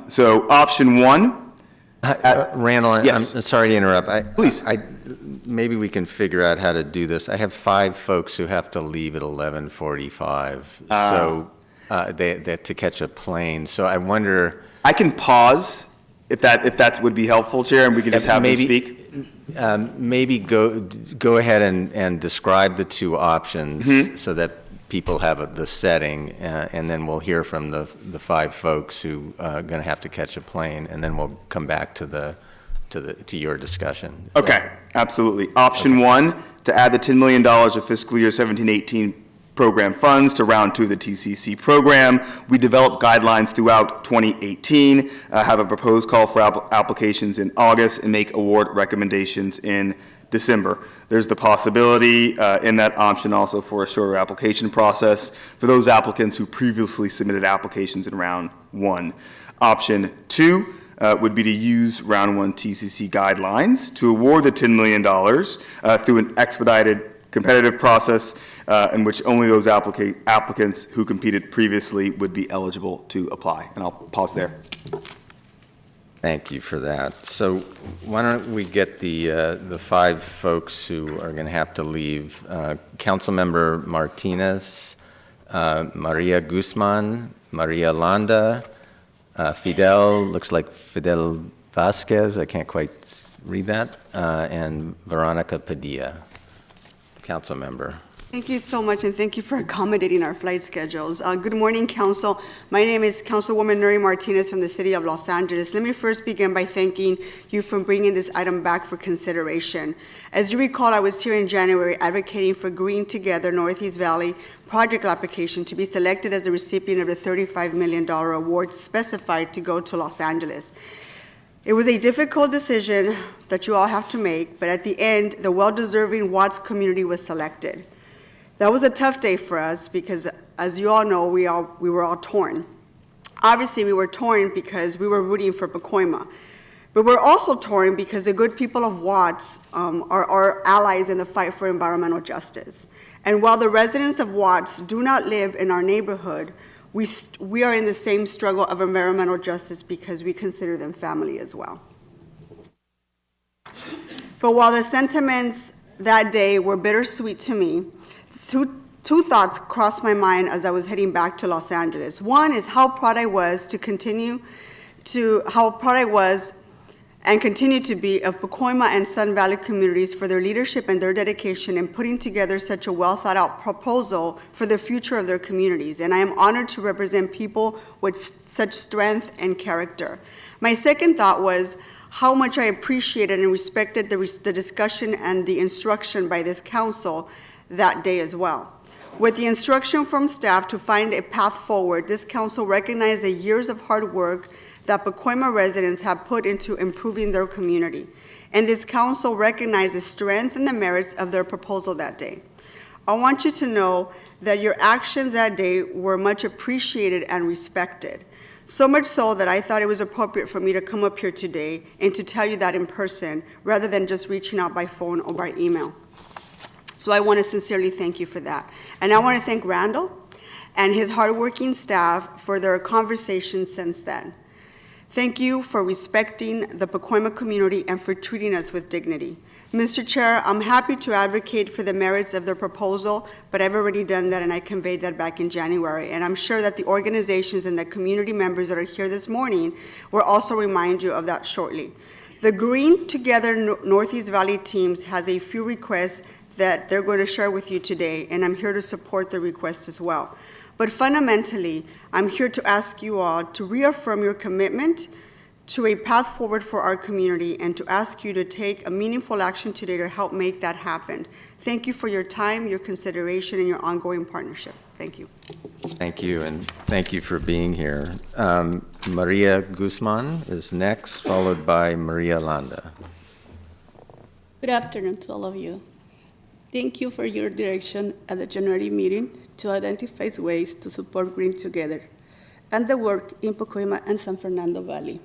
So option 1. Randall, yes. I'm sorry to interrupt. Please. Maybe we can figure out how to do this. I have 5 folks who have to leave at 11:45, so they have to catch a plane. So I wonder. I can pause if that would be helpful, Chair, and we can just have them speak. Maybe go ahead and describe the 2 options so that people have the setting, and then we'll hear from the 5 folks who are going to have to catch a plane, and then we'll come back to your discussion. Okay, absolutely. Option 1, to add the $10 million of fiscal year 17-18 program funds to round 2 of the TCC program. We developed guidelines throughout 2018, have a proposed call for applications in August, and make award recommendations in December. There's the possibility in that option also for a shorter application process for those applicants who previously submitted applications in round 1. Option 2 would be to use round 1 TCC guidelines to award the $10 million through an expedited competitive process in which only those applicants who competed previously would be eligible to apply. And I'll pause there. Thank you for that. So why don't we get the 5 folks who are going to have to leave. Councilmember Martinez, Maria Guzman, Maria Landa, Fidel, looks like Fidel Vasquez, I can't quite read that, and Veronica Padilla. Council member. Thank you so much, and thank you for accommodating our flight schedules. Good morning, Council. My name is Councilwoman Nury Martinez from the City of Los Angeles. Let me first begin by thanking you for bringing this item back for consideration. As you recall, I was here in January advocating for Green Together Northeast Valley project application to be selected as the recipient of the $35 million award specified to go to Los Angeles. It was a difficult decision that you all have to make, but at the end, the well-deserving Watts community was selected. That was a tough day for us because, as you all know, we were all torn. Obviously, we were torn because we were rooting for Pacoima, but we're also torn because the good people of Watts are our allies in the fight for environmental justice. And while the residents of Watts do not live in our neighborhood, we are in the same struggle of environmental justice because we consider them family as well. But while the sentiments that day were bittersweet to me, two thoughts crossed my mind as I was heading back to Los Angeles. One is how proud I was and continue to be of Pacoima and Sun Valley communities for their leadership and their dedication in putting together such a well-thought-out proposal for the future of their communities. And I am honored to represent people with such strength and character. My second thought was how much I appreciated and respected the discussion and the instruction by this council that day as well. With the instruction from staff to find a path forward, this council recognized the years of hard work that Pacoima residents have put into improving their community. And this council recognized the strength and the merits of their proposal that day. I want you to know that your actions that day were much appreciated and respected. So much so that I thought it was appropriate for me to come up here today and to tell you that in person rather than just reaching out by phone or by email. So I want to sincerely thank you for that. And I want to thank Randall and his hardworking staff for their conversations since then. Thank you for respecting the Pacoima community and for treating us with dignity. Mr. Chair, I'm happy to advocate for the merits of their proposal, but I've already done that and I conveyed that back in January. And I'm sure that the organizations and the community members that are here this morning will also remind you of that shortly. The Green Together Northeast Valley teams has a few requests that they're going to share with you today, and I'm here to support the request as well. But fundamentally, I'm here to ask you all to reaffirm your commitment to a path forward for our community and to ask you to take a meaningful action today to help make that happen. Thank you for your time, your consideration, and your ongoing partnership. Thank you. Thank you, and thank you for being here. Maria Guzman is next, followed by Maria Landa. Good afternoon to all of you. Thank you for your direction at the January meeting to identify ways to support Green Together and the work in Pacoima and San Fernando Valley.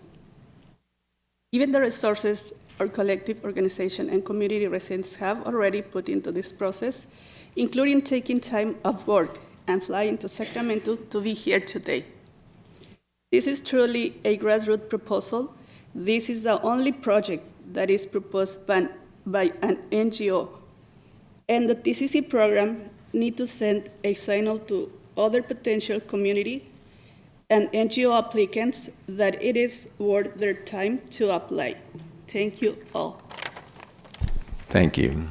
Given the resources our collective organization and community residents have already put into this process, including taking time off work and flying to Sacramento to be here today. This is truly a grassroots proposal. This is the only project that is proposed by an NGO. And the TCC program need to send a signal to other potential community and NGO applicants that it is worth their time to apply. Thank you all. Thank you.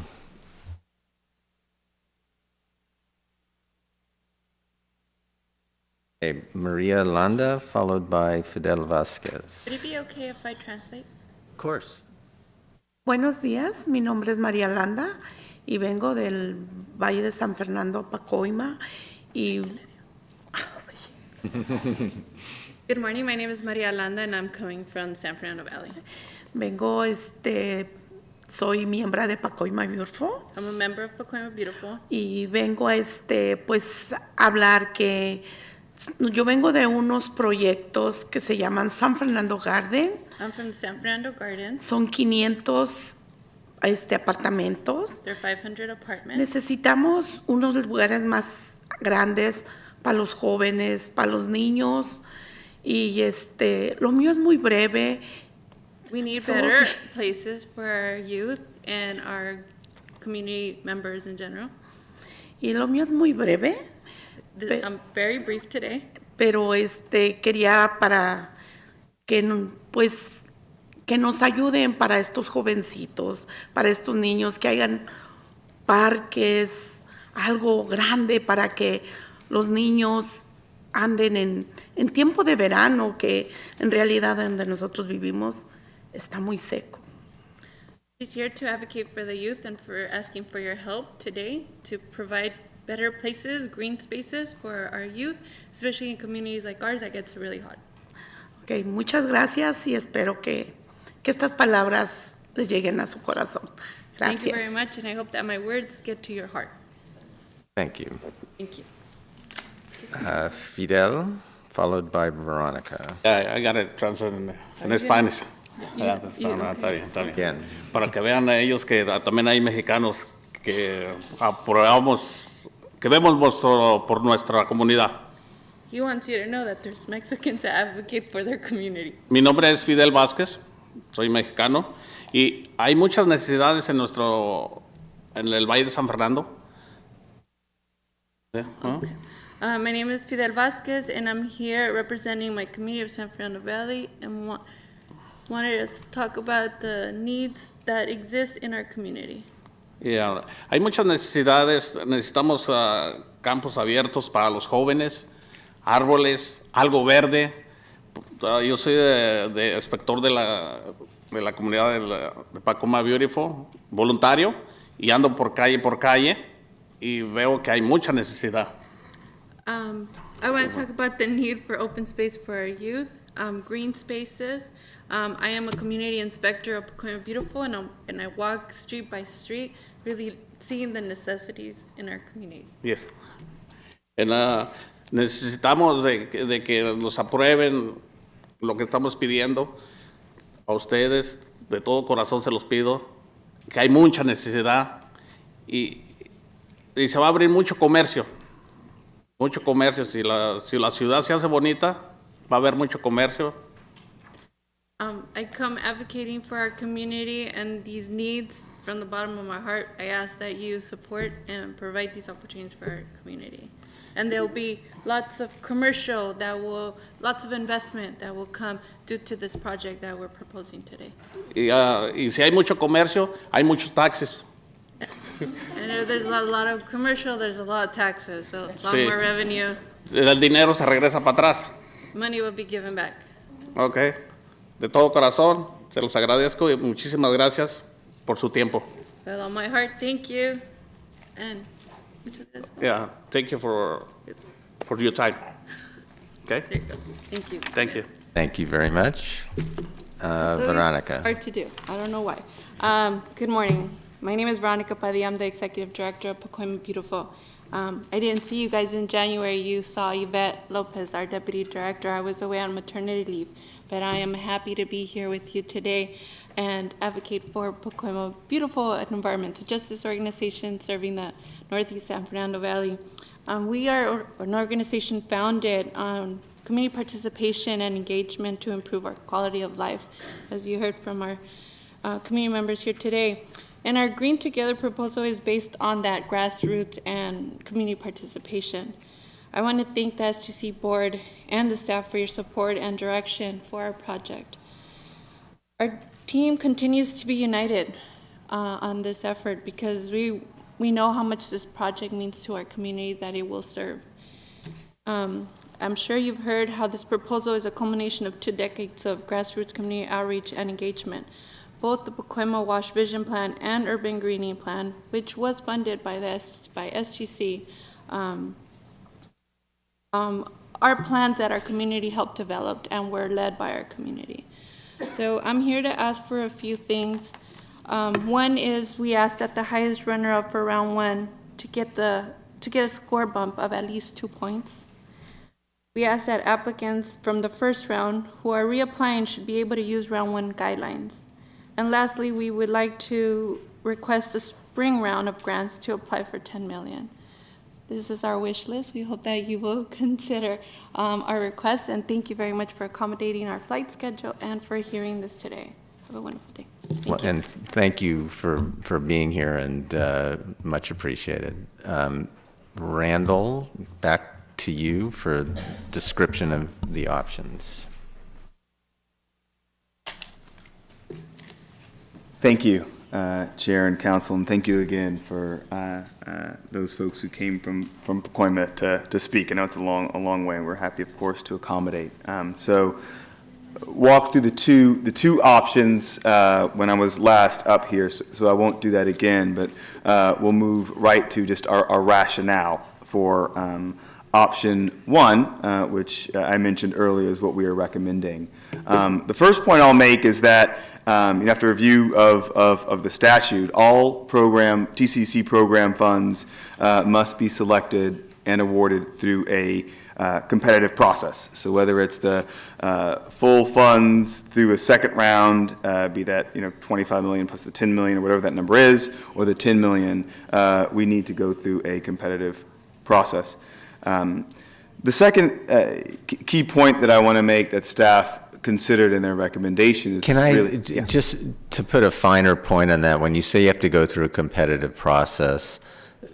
Okay, Maria Landa, followed by Fidel Vasquez. Would it be okay if I translate? Of course. Buenos días, mi nombre es María Landa y vengo del Valle de San Fernando, Pacoima, y Good morning. My name is Maria Landa, and I'm coming from San Fernando Valley. vengo, soy miembro de Pacoima Beautiful I'm a member of Pacoima Beautiful. y vengo a pues a hablar que yo vengo de unos proyectos que se llaman San Fernando Garden. I'm from San Fernando Gardens. Son 500 apartamentos. There are 500 apartments. Necesitamos unos lugares más grandes para los jóvenes, para los niños. Y lo mío es muy breve. We need better places for our youth and our community members in general. Y lo mío es muy breve. I'm very brief today. Pero quería para que pues que nos ayuden para estos jovencitos, para estos niños, que hayan parques, algo grande para que los niños anden en tiempo de verano, que en realidad donde nosotros vivimos está muy seco. She's here to advocate for the youth and for asking for your help today to provide better places, green spaces for our youth, especially in communities like ours that gets really hot. Okay, muchas gracias y espero que estas palabras les lleguen a su corazón. Gracias. Thank you very much, and I hope that my words get to your heart. Thank you. Thank you. Fidel, followed by Veronica. I got it translated en Spanish. Está bien. Para que vean ellos que también hay mexicanos que apoyamos, que vemos por nuestra comunidad. He wants you to know that there's Mexicans that advocate for their community. Mi nombre es Fidel Vázquez, soy mexicano, y hay muchas necesidades en el Valle de San Fernando. My name is Fidel Vasquez, and I'm here representing my community of San Fernando Valley, and wanted to talk about the needs that exist in our community. Hay muchas necesidades, necesitamos campos abiertos para los jóvenes, árboles, algo verde. Yo soy de inspector de la comunidad de Pacoima Beautiful, voluntario, y ando por calle, y veo que hay mucha necesidad. I want to talk about the need for open space for our youth, green spaces. I am a community inspector of Pacoima Beautiful, and I walk street by street, really seeing the necessities in our community. Yes. Necesitamos de que nos aprueben lo que estamos pidiendo a ustedes, de todo corazón se los pido, que hay mucha necesidad y se va a abrir mucho comercio. Si la ciudad se hace bonita, va a haber mucho comercio. I come advocating for our community and these needs from the bottom of my heart. I ask that you support and provide these opportunities for our community. And there will be lots of lots of investment that will come due to this project that we're proposing today. Y si hay mucho comercio, hay muchos taxes. And if there's a lot of commercial, there's a lot of taxes, so a lot more revenue. El dinero se regresa para atrás. Money will be given back. Okay. De todo corazón, se los agradezco y muchísimas gracias por su tiempo. With all my heart, thank you. And Yeah, thank you for your time. Okay? There you go. Thank you. Thank you. Thank you very much. It's always Veronica. hard to do. I don't know why. Good morning. My name is Veronica Padilla. I'm the Executive Director of Pacoima Beautiful. I didn't see you guys in January. You saw Yvette Lopez, our Deputy Director. I was away on maternity leave, but I am happy to be here with you today and advocate for Pacoima Beautiful, an environmental justice organization serving the Northeast San Fernando Valley. We are an organization founded on community participation and engagement to improve our quality of life, as you heard from our community members here today. And our Green Together proposal is based on that grassroots and community participation. I want to thank the SGC board and the staff for your support and direction for our project. Our team continues to be united on this effort because we know how much this project means to our community that it will serve. I'm sure you've heard how this proposal is a culmination of 2 decades of grassroots community outreach and engagement. Both the Pacoima Wash Vision Plan and Urban Greening Plan, which was funded by SGC, are plans that our community helped develop and were led by our community. So I'm here to ask for a few things. One is we asked that the highest runner-up for round 1 to get a score bump of at least 2 points. We asked that applicants from the first round who are reapplying should be able to use round 1 guidelines. And lastly, we would like to request a spring round of grants to apply for $10 million. This is our wish list. We hope that you will consider our requests, and thank you very much for accommodating our flight schedule and for hearing this today. Have a wonderful day. Thank you. And thank you for being here, and much appreciated. Randall, back to you for description of the options. Thank you, Chair and Council, and thank you again for those folks who came from Pacoima to speak. I know it's a long way, and we're happy, of course, to accommodate. So, walk through the two options when I was last up here, so I won't do that again. But we'll move right to just our rationale for option 1, which I mentioned earlier is what we are recommending. The first point I'll make is that after review of the statute, all TCC program funds must be selected and awarded through a competitive process. So whether it's the full funds through a second round, be that $25 million plus the $10 million or whatever that number is, or the $10 million, we need to go through a competitive process. The second key point that I want to make that staff considered in their recommendation is just to put a finer point on that, when you say you have to go through a competitive process,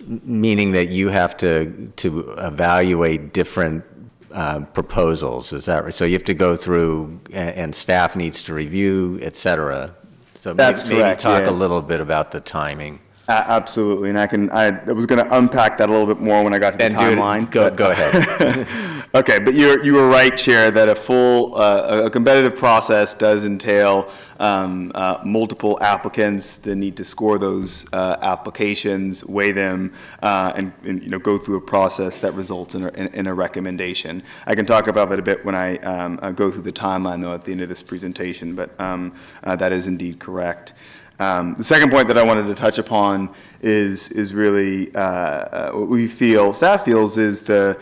meaning that you have to evaluate different proposals, is that right? So you have to go through, and staff needs to review, et cetera. So maybe talk a little bit about the timing. Absolutely, and I was going to unpack that a little bit more when I got to the timeline. Go ahead. Okay, but you were right, Chair, that a competitive process does entail multiple applicants that need to score those applications, weigh them, and go through a process that results in a recommendation. I can talk about it a bit when I go through the timeline, though, at the end of this presentation, but that is indeed correct. The second point that I wanted to touch upon is really what staff feels is the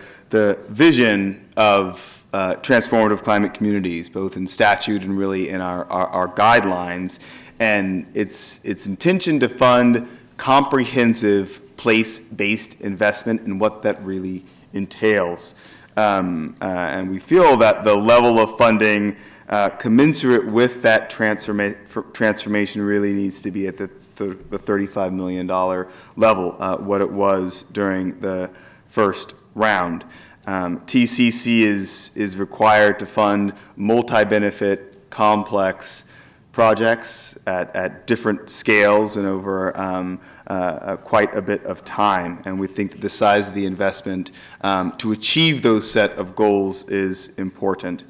vision of transformative climate communities, both in statute and really in our guidelines, and its intention to fund comprehensive place-based investment and what that really entails. And we feel that the level of funding commensurate with that transformation really needs to be at the $35 million level, what it was during the first round. TCC is required to fund multi-benefit, complex projects at different scales and over quite a bit of time. And we think that the size of the investment to achieve those set of goals is important.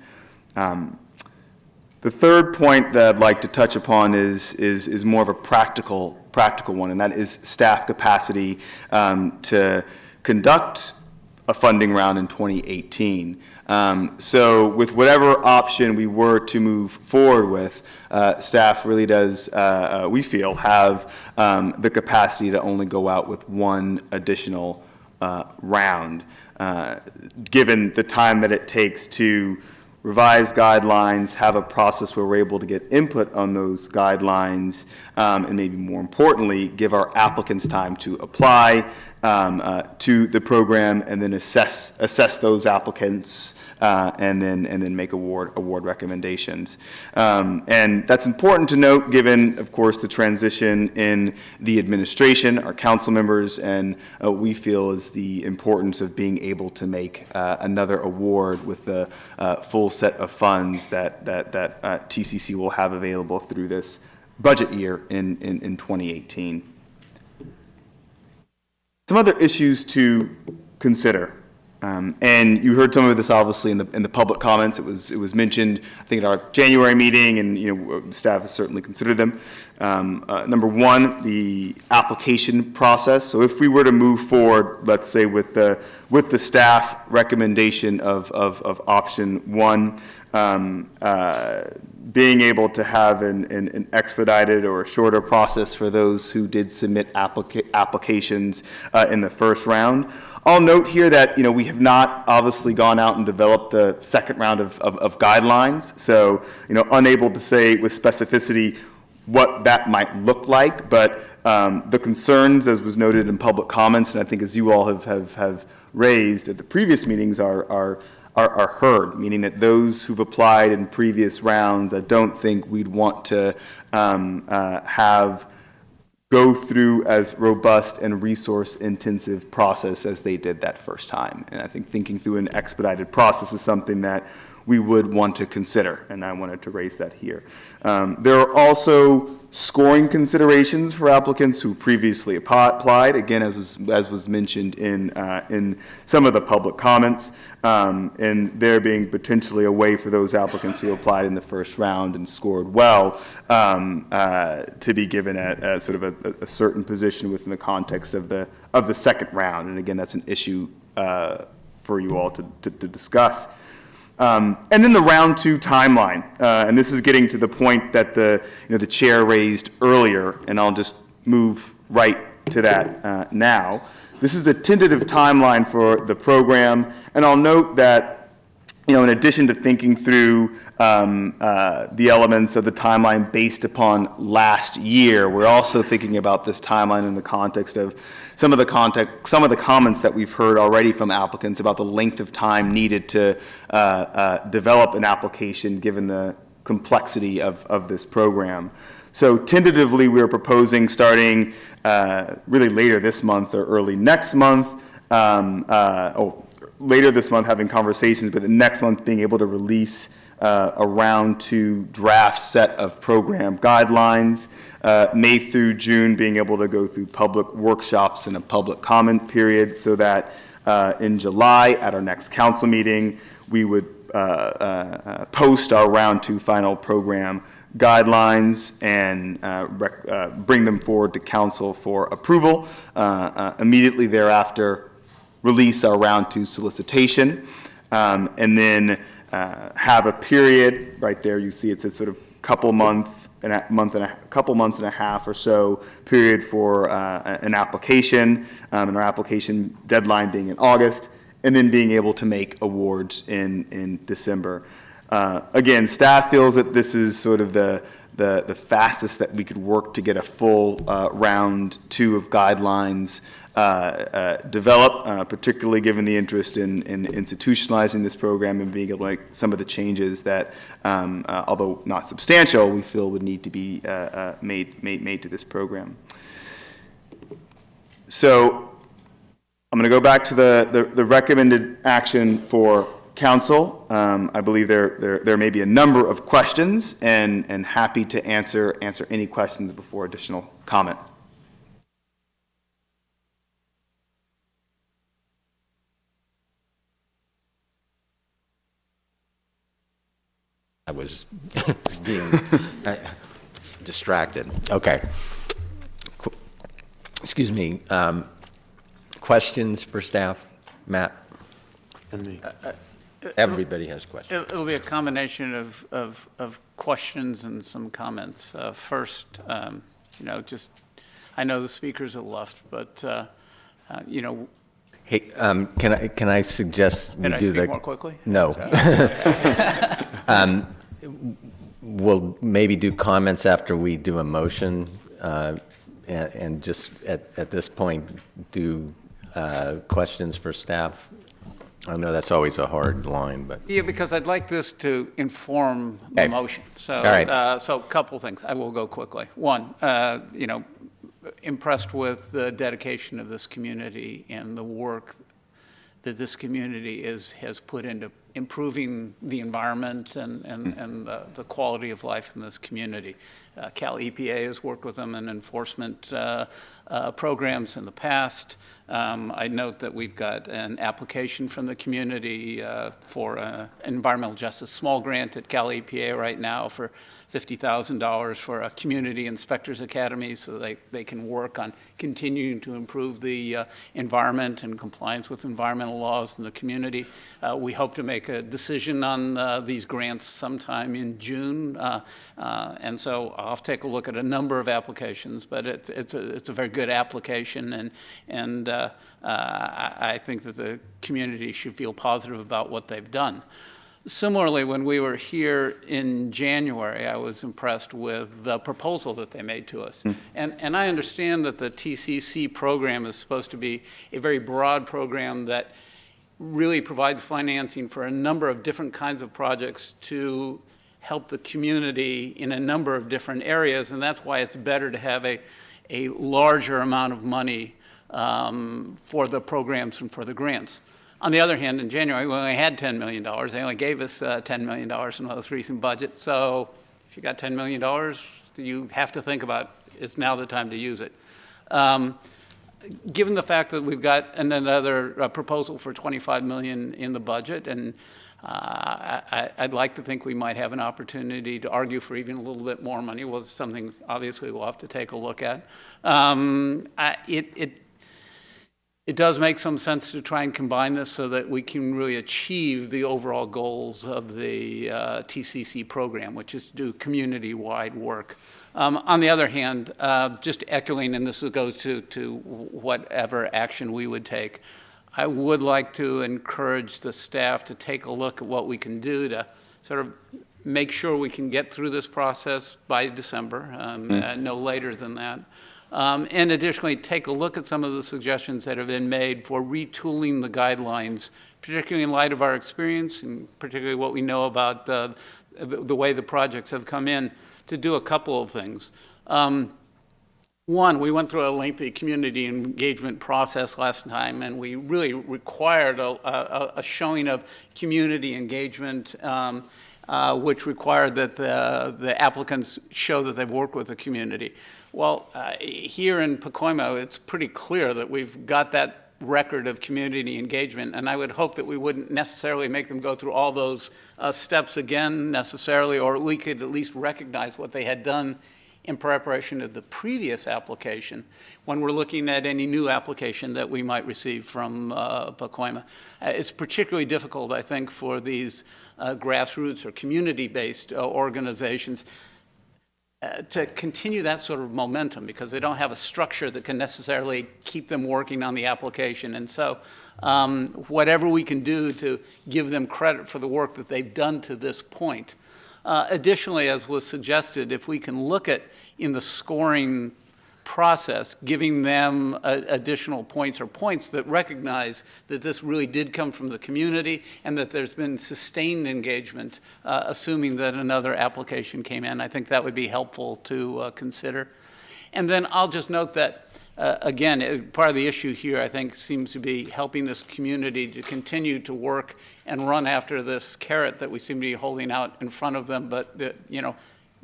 The third point that I'd like to touch upon is more of a practical one, and that is staff capacity to conduct a funding round in 2018. So with whatever option we were to move forward with, staff really does, we feel, have the capacity to only go out with one additional round, given the time that it takes to revise guidelines, have a process where we're able to get input on those guidelines, and maybe more importantly, give our applicants time to apply to the program and then assess those applicants and then make award recommendations. And that's important to note given, of course, the transition in the administration, our council members, and we feel is the importance of being able to make another award with the full set of funds that TCC will have available through this budget year in 2018. Some other issues to consider. And you heard some of this obviously in the public comments. It was mentioned, I think, at our January meeting, and staff has certainly considered them. Number one, the application process. So if we were to move forward, let's say with the staff recommendation of option one, being able to have an expedited or a shorter process for those who did submit applications in the first round. I'll note here that we have not obviously gone out and developed the second round of guidelines, so unable to say with specificity what that might look like, but the concerns, as was noted in public comments, and I think as you all have raised at the previous meetings, are heard, meaning that those who've applied in previous rounds, I don't think we'd want to have go through as robust and resource-intensive process as they did that first time. And I think thinking through an expedited process is something that we would want to consider, and I wanted to raise that here. There are also scoring considerations for applicants who previously applied, again, as was mentioned in some of the public comments, and there being potentially a way for those applicants who applied in the first round and scored well to be given a sort of a certain position within the context of the second round. And again, that's an issue for you all to discuss. And then the round two timeline, and this is getting to the point that the chair raised earlier, and I'll just move right to that now. This is a tentative timeline for the program, and I'll note that in addition to thinking through the elements of the timeline based upon last year, we're also thinking about this timeline in the context of some of the comments that we've heard already from applicants about the length of time needed to develop an application given the complexity of this program. So tentatively, we're proposing starting really later this month or early next month, later this month having conversations, but the next month being able to release a round two draft set of program guidelines, May through June being able to go through public workshops and a public comment period, so that in July at our next council meeting, we would post our round two final program guidelines and bring them forward to council for approval. Immediately thereafter, release our round two solicitation, and then have a period right there. You see it's a sort of couple months and a half or so period for an application, and our application deadline being in August, and then being able to make awards in December. Again, staff feels that this is sort of the fastest that we could work to get a full round two of guidelines developed, particularly given the interest in institutionalizing this program and being able to make some of the changes that, although not substantial, we feel would need to be made to this program. So I'm going to go back to the recommended action for council. I believe there may be a number of questions, and happy to answer any questions before additional comment. I was being distracted. Okay. Excuse me. Questions for staff? Matt? Everybody has questions. It'll be a combination of questions and some comments. First, just, I know the speakers have left, but, Hey, can I suggest we Can I do speak more quickly? No. We'll maybe do comments after we do a motion, and just at this point do questions for staff. I know that's always a hard line, but Yeah, because I'd like this to inform the motion. So, All right. So a couple things. I will go quickly. One, impressed with the dedication of this community and the work that this community has put into improving the environment and the quality of life in this community. Cal EPA has worked with them in enforcement programs in the past. I note that we've got an application from the community for an environmental justice small grant at Cal EPA right now for $50,000 for a community inspectors academy so they can work on continuing to improve the environment and compliance with environmental laws in the community. We hope to make a decision on these grants sometime in June, and so I'll have to take a look at a number of applications, but it's a very good application, and I think that the community should feel positive about what they've done. Similarly, when we were here in January, I was impressed with the proposal that they made to us. And I understand that the TCC program is supposed to be a very broad program that really provides financing for a number of different kinds of projects to help the community in a number of different areas, and that's why it's better to have a larger amount of money for the programs and for the grants. On the other hand, in January, we only had $10 million. They only gave us $10 million in the most recent budget. So if you got $10 million, you have to think about it's now the time to use it. Given the fact that we've got another proposal for $25 million in the budget, and I'd like to think we might have an opportunity to argue for even a little bit more money. Well, it's something obviously we'll have to take a look at. It does make some sense to try and combine this so that we can really achieve the overall goals of the TCC program, which is to do community-wide work. On the other hand, just echoing, and this goes to whatever action we would take, I would like to encourage the staff to take a look at what we can do to sort of make sure we can get through this process by December, no later than that. And additionally, take a look at some of the suggestions that have been made for retooling the guidelines, particularly in light of our experience and particularly what we know about the way the projects have come in, to do a couple of things. One, we went through a lengthy community engagement process last time, and we really required a showing of community engagement, which required that the applicants show that they've worked with the community. Well, here in Pacoima, it's pretty clear that we've got that record of community engagement, and I would hope that we wouldn't necessarily make them go through all those steps again necessarily, or we could at least recognize what they had done in preparation of the previous application when we're looking at any new application that we might receive from Pacoima. It's particularly difficult, I think, for these grassroots or community-based organizations to continue that sort of momentum because they don't have a structure that can necessarily keep them working on the application. And so whatever we can do to give them credit for the work that they've done to this point. Additionally, as was suggested, if we can look at in the scoring process, giving them additional points or points that recognize that this really did come from the community and that there's been sustained engagement, assuming that another application came in. I think that would be helpful to consider. And then I'll just note that, again, part of the issue here, I think, seems to be helping this community to continue to work and run after this carrot that we seem to be holding out in front of them, but,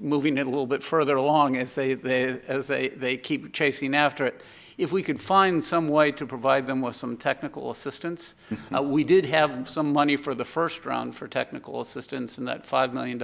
moving it a little bit further along as they keep chasing after it. If we could find some way to provide them with some technical assistance. We did have some money for the first round for technical assistance in that $5 million.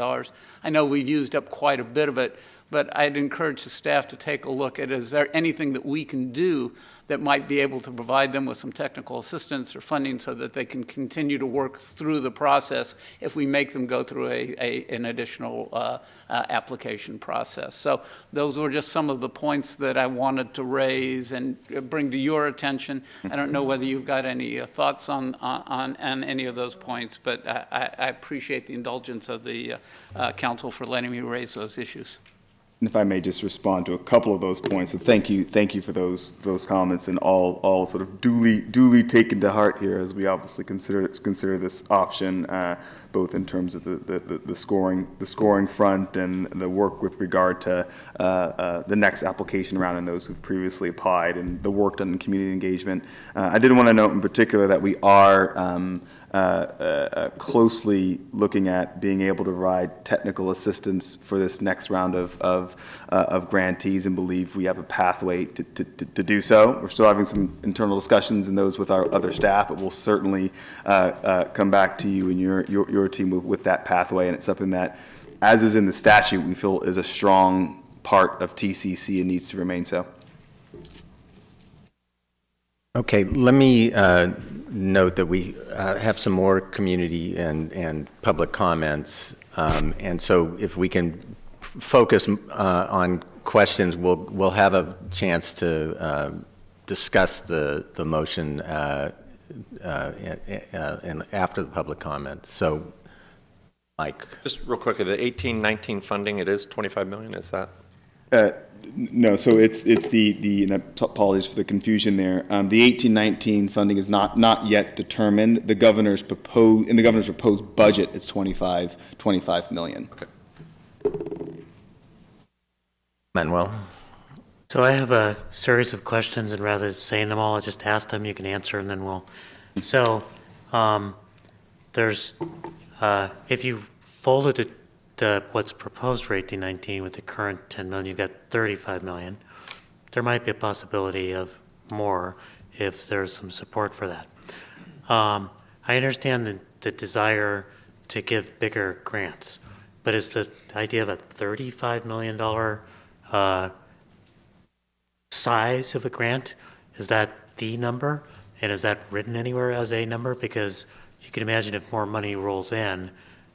I know we've used up quite a bit of it, but I'd encourage the staff to take a look at, is there anything that we can do that might be able to provide them with some technical assistance or funding so that they can continue to work through the process if we make them go through an additional application process. So those were just some of the points that I wanted to raise and bring to your attention. I don't know whether you've got any thoughts on any of those points, but I appreciate the indulgence of the council for letting me raise those issues. if I may just respond to a couple of those points. So thank you for those comments, and all sort of duly taken to heart here as we obviously consider this option, both in terms of the scoring front and the work with regard to the next application round and those who've previously applied and the work done in community engagement. I did want to note in particular that we are closely looking at being able to provide technical assistance for this next round of grantees, and believe we have a pathway to do so. We're still having some internal discussions and those with our other staff, but we'll certainly come back to you and your team with that pathway. And it's something that, as is in the statute, we feel is a strong part of TCC and needs to remain so. Okay, let me note that we have some more community and public comments, and so if we can focus on questions, we'll have a chance to discuss the motion and after the public comment. So, Mike. Just real quick, the 18-19 funding, it is 25 million, is that? No, so it's the and apologies for the confusion there. The 18-19 funding is not yet determined. The governor's proposed budget is 25 million. Okay. Manuel. So I have a series of questions, and rather than saying them all, I'll just ask them. You can answer, and then we'll. So there's if you folded it. What's proposed for 18-19 with the current 10 million, you've got 35 million. There might be a possibility of more if there's some support for that. I understand the desire to give bigger grants, but is the idea of a $35 million size of a grant, is that the number? And is that written anywhere as a number? Because you can imagine if more money rolls in,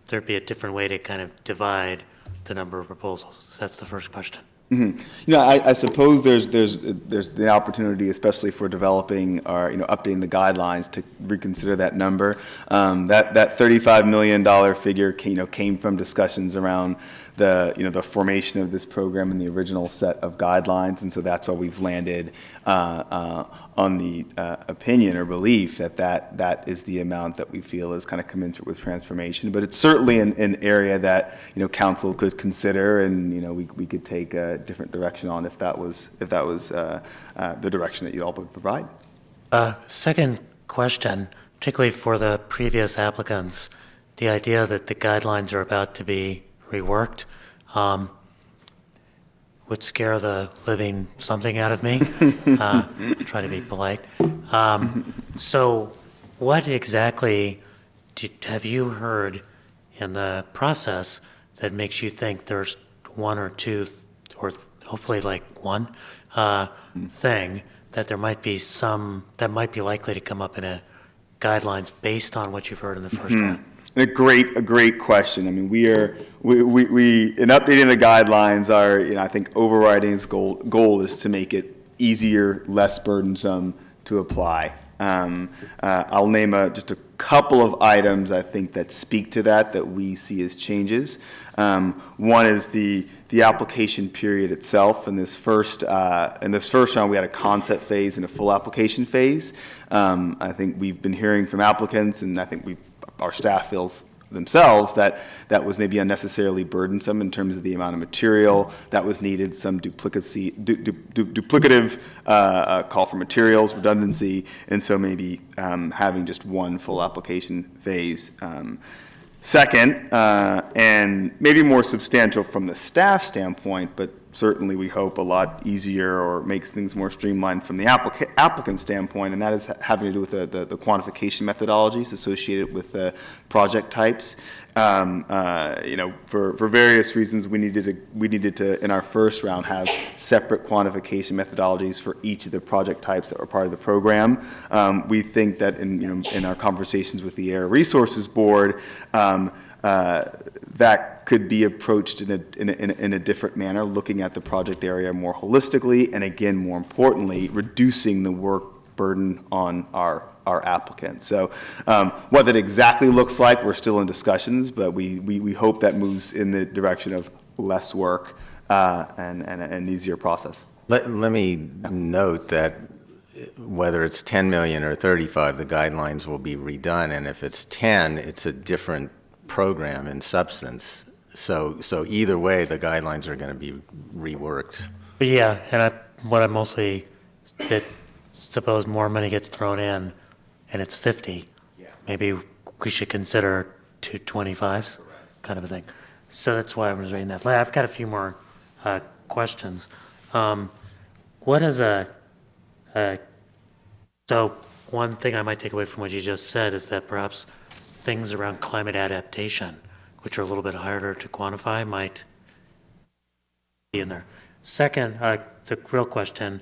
there'd be a different way to kind of divide the number of proposals. So that's the first question. Mm-hmm. You know, I suppose there's the opportunity, especially for developing or updating the guidelines, to reconsider that number. That $35 million figure came from discussions around the formation of this program and the original set of guidelines, and so that's why we've landed on the opinion or belief that is the amount that we feel is kind of commensurate with transformation. But it's certainly an area that council could consider, and we could take a different direction on if that was the direction that you all would provide. Second question, particularly for the previous applicants, the idea that the guidelines are about to be reworked would scare the living something out of me. Try to be polite. So what exactly have you heard in the process that makes you think there's one or two, or hopefully like one thing that there might be some that might be likely to come up in a guidelines based on what you've heard in the first round? A great question. I mean, we in updating the guidelines, I think overriding goal is to make it easier, less burdensome to apply. I'll name just a couple of items I think that speak to that we see as changes. One is the application period itself. In this first round, we had a concept phase and a full application phase. I think we've been hearing from applicants, and I think our staff feels themselves that was maybe unnecessarily burdensome in terms of the amount of material that was needed, some duplicative call for materials, redundancy, and so maybe having just one full application phase. Second, and maybe more substantial from the staff standpoint, but certainly we hope a lot easier or makes things more streamlined from the applicant standpoint, and that is having to do with the quantification methodologies associated with the project types. For various reasons, we needed to in our first round have separate quantification methodologies for each of the project types that were part of the program. We think that in our conversations with the Air Resources Board, that could be approached in a different manner, looking at the project area more holistically, and again, more importantly, reducing the work burden on our applicants. So what that exactly looks like, we're still in discussions, but we hope that moves in the direction of less work and an easier process. Let me note that whether it's 10 million or 35, the guidelines will be redone, and if it's 10, it's a different program in substance. So either way, the guidelines are going to be reworked. But yeah, and what I mostly, that suppose more money gets thrown in and it's 50, maybe we should consider 225s, kind of a thing. So that's why I was reading that. I've got a few more questions. What is so one thing I might take away from what you just said is that perhaps things around climate adaptation, which are a little bit harder to quantify, might be in there. Second, the real question,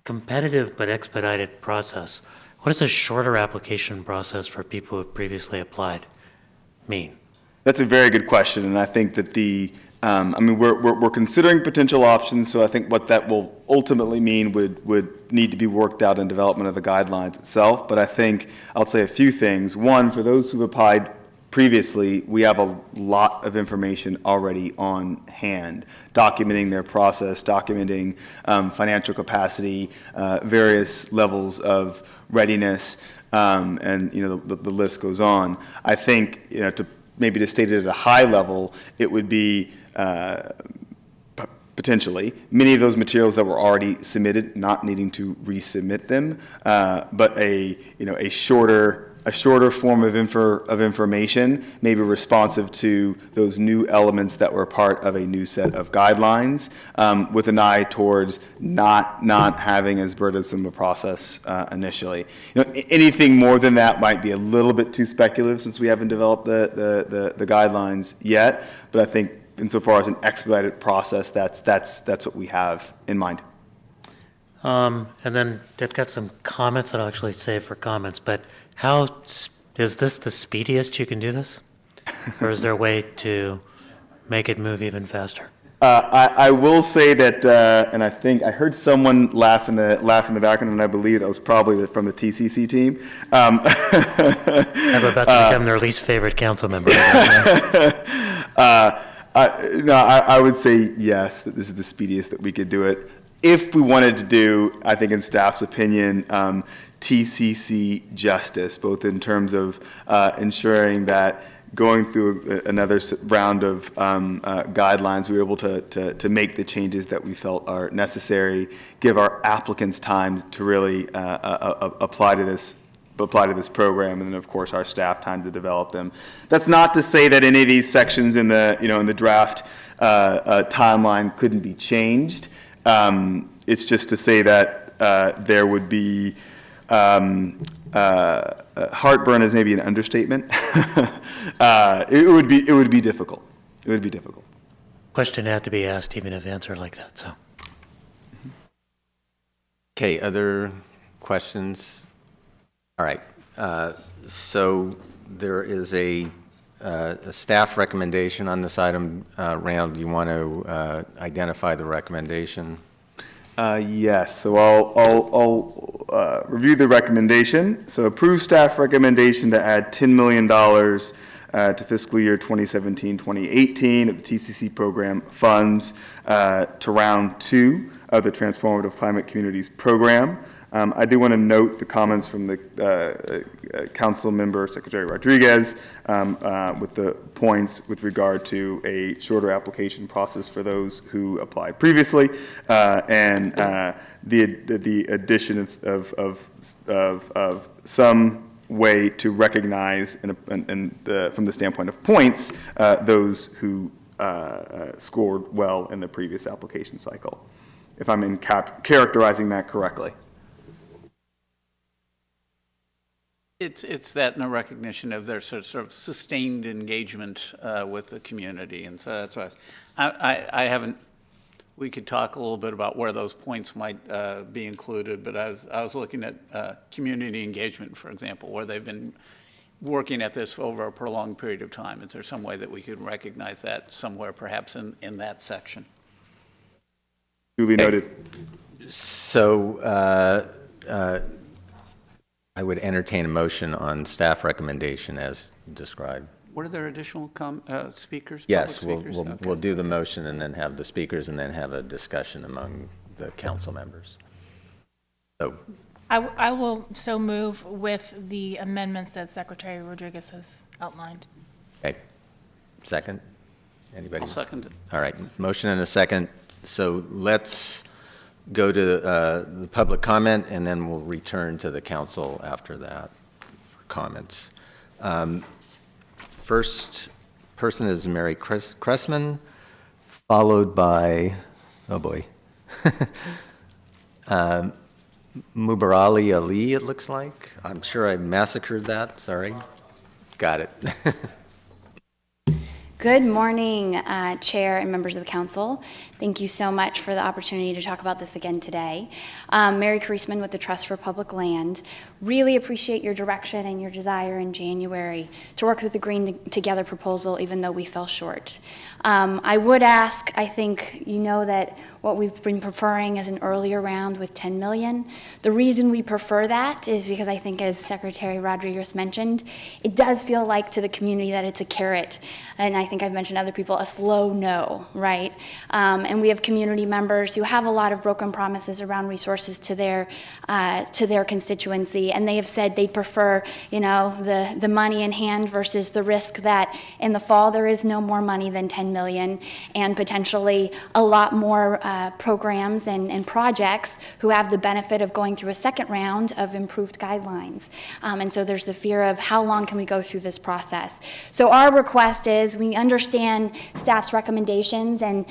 competitive but expedited process. What does a shorter application process for people who have previously applied mean? That's a very good question, and I think that we're considering potential options, so I think what that will ultimately mean would need to be worked out in development of the guidelines itself. But I think I'll say a few things. One, for those who've applied previously, we have a lot of information already on hand, documenting their process, documenting financial capacity, various levels of readiness, and the list goes on. I think to state it at a high level, it would be potentially many of those materials that were already submitted, not needing to resubmit them, but a shorter form of information, maybe responsive to those new elements that were part of a new set of guidelines, with an eye towards not having as burdensome a process initially. Anything more than that might be a little bit too speculative since we haven't developed the guidelines yet. But I think insofar as an expedited process, that's what we have in mind. And then they've got some comments that I'll actually save for comments, but is this the speediest you can do this? Or is there a way to make it move even faster? I will say that, and I think I heard someone laugh in the background, and I believe that was probably from the TCC team. I'm about to become their least favorite council member. No, I would say yes, that this is the speediest that we could do it. If we wanted to do, I think in staff's opinion, TCC justice, both in terms of ensuring that going through another round of guidelines, we were able to make the changes that we felt are necessary, give our applicants time to really apply to this program, and then of course our staff time to develop them. That's not to say that any of these sections in the draft timeline couldn't be changed. It's just to say that there would be heartburn is maybe an understatement. It would be difficult. It would be difficult. Question had to be asked, even if answered like that. So. Okay. Other questions? All right. So there is a staff recommendation on this item. Randall, do you want to identify the recommendation? Yes, so I'll review the recommendation. So approve staff recommendation to add $10 million to fiscal year 2017-2018 of the TCC program funds to round 2 of the Transformative Climate Communities program. I do want to note the comments from the council member, Secretary Rodriguez, with the points with regard to a shorter application process for those who applied previously, and the addition of some way to recognize, from the standpoint of points, those who scored well in the previous application cycle, if I'm characterizing that correctly. It's that and a recognition of their sort of sustained engagement with the community, and so that's why I haven't. We could talk a little bit about where those points might be included, but I was looking at community engagement, for example, where they've been working at this over a prolonged period of time. Is there some way that we could recognize that somewhere, perhaps in that section? Duly noted. So. I would entertain a motion on staff recommendation as described. Were there additional speakers? Yes, public speakers? Okay. we'll do the motion and then have the speakers and then have a discussion among the council members. So, I will so move with the amendments that Secretary Rodriguez has outlined. okay. Second? Anybody? I'll second it. All right, motion and a second. So let's go to the public comment, and then we'll return to the council after that for comments. First person is Mary Cressman, followed by, oh boy, Mubarali Ali, it looks like. I'm sure I massacred that, sorry. Got it. Good morning, Chair and members of the council. Thank you so much for the opportunity to talk about this again today. Mary Kreisman with the Trust for Public Land. Really appreciate your direction and your desire in January to work with the Green Together proposal, even though we fell short. I would ask, I think you know that what we've been preferring is an earlier round with 10 million. The reason we prefer that is because I think, as Secretary Rodriguez mentioned, it does feel like to the community that it's a carrot. And I think I've mentioned other people, a slow no, right? And we have community members who have a lot of broken promises around resources to their constituency, and they have said they'd prefer, you know, the money in hand versus the risk that in the fall there is no more money than 10 million, and potentially a lot more programs and projects who have the benefit of going through a second round of improved guidelines. And so there's the fear of how long can we go through this process. So our request is, we understand staff's recommendations and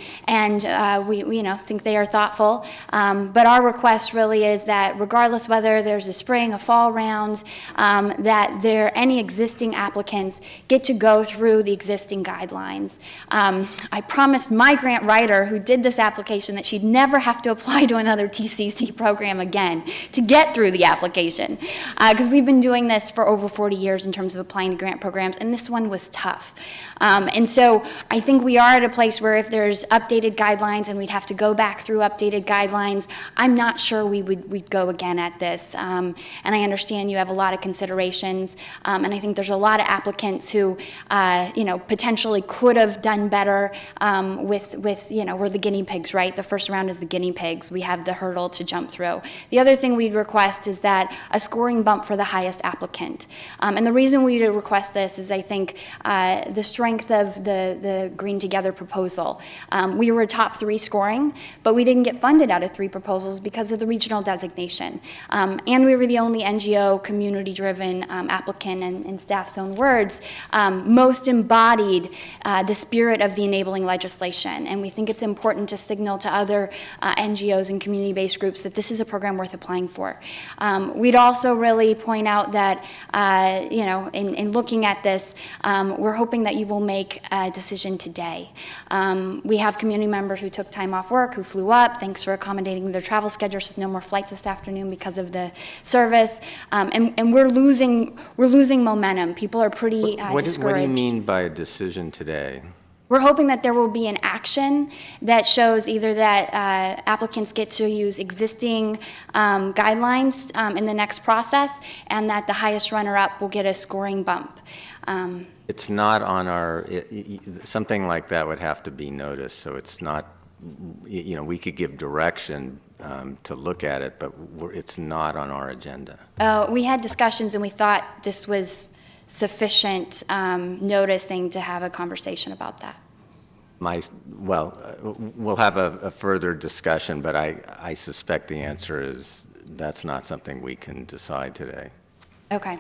we you know, think they are thoughtful, but our request really is that regardless whether there's a spring, a fall round, that any existing applicants get to go through the existing guidelines. I promised my grant writer who did this application that she'd never have to apply to another TCC program again to get through the application, because we've been doing this for over 40 years in terms of applying to grant programs, and this one was tough. And so I think we are at a place where if there's updated guidelines and we'd have to go back through updated guidelines, I'm not sure we'd go again at this. And I understand you have a lot of considerations, and I think there's a lot of applicants who, you know, potentially could have done better with, you know, we're the guinea pigs, right? The first round is the guinea pigs. We have the hurdle to jump through. The other thing we'd request is that a scoring bump for the highest applicant. And the reason we request this is I think the strength of the Green Together proposal. We were top 3 scoring, but we didn't get funded out of 3 proposals because of the regional designation. And we were the only NGO community-driven applicant, and in staff's own words, most embodied the spirit of the enabling legislation. And we think it's important to signal to other NGOs and community-based groups that this is a program worth applying for. We'd also really point out that, you know, in looking at this, we're hoping that you will make a decision today. We have community members who took time off work, who flew up. Thanks for accommodating their travel schedules. There's no more flights this afternoon because of the service. And we're losing momentum. People are pretty discouraged. What do you mean by a decision today? We're hoping that there will be an action that shows either that applicants get to use existing guidelines in the next process, and that the highest runner-up will get a scoring bump. It's not on our, something like that would have to be noticed, so it's not, you know, we could give direction to look at it, but it's not on our agenda. We had discussions and we thought this was sufficient noticing to have a conversation about that. We'll have a further discussion, but I suspect the answer is that's not something we can decide today. Okay.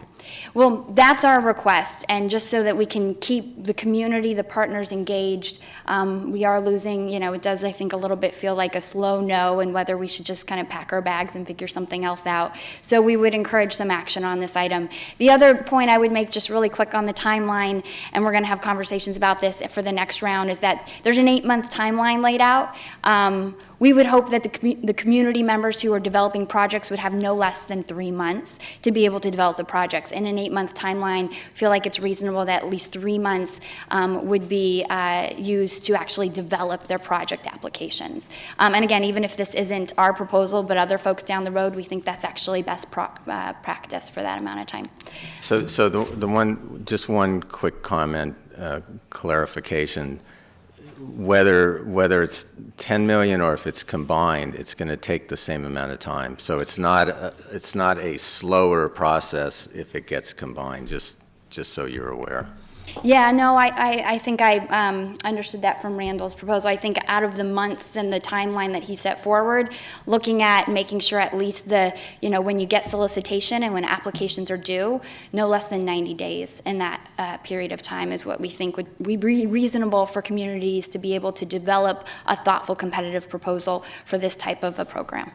Well, that's our request, and just so that we can keep the community, the partners engaged, we are losing, you know, it does, I think, a little bit feel like a slow no, and whether we should just kind of pack our bags and figure something else out. So we would encourage some action on this item. The other point I would make just really quick on the timeline, and we're going to have conversations about this for the next round, is that there's an 8-month timeline laid out. We would hope that the community members who are developing projects would have no less than 3 months to be able to develop the projects. In an 8-month timeline, feel like it's reasonable that at least 3 months would be used to actually develop their project applications. And again, even if this isn't our proposal, but other folks down the road, we think that's actually best practice for that amount of time. So just one quick comment, clarification. Whether it's 10 million or if it's combined, it's going to take the same amount of time. So it's not a slower process if it gets combined, just so you're aware. Yeah, no, I think I understood that from Randall's proposal. I think out of the months and the timeline that he set forward, looking at making sure at least when you get solicitation and when applications are due, no less than 90 days in that period of time is what we think would be reasonable for communities to be able to develop a thoughtful, competitive proposal for this type of a program.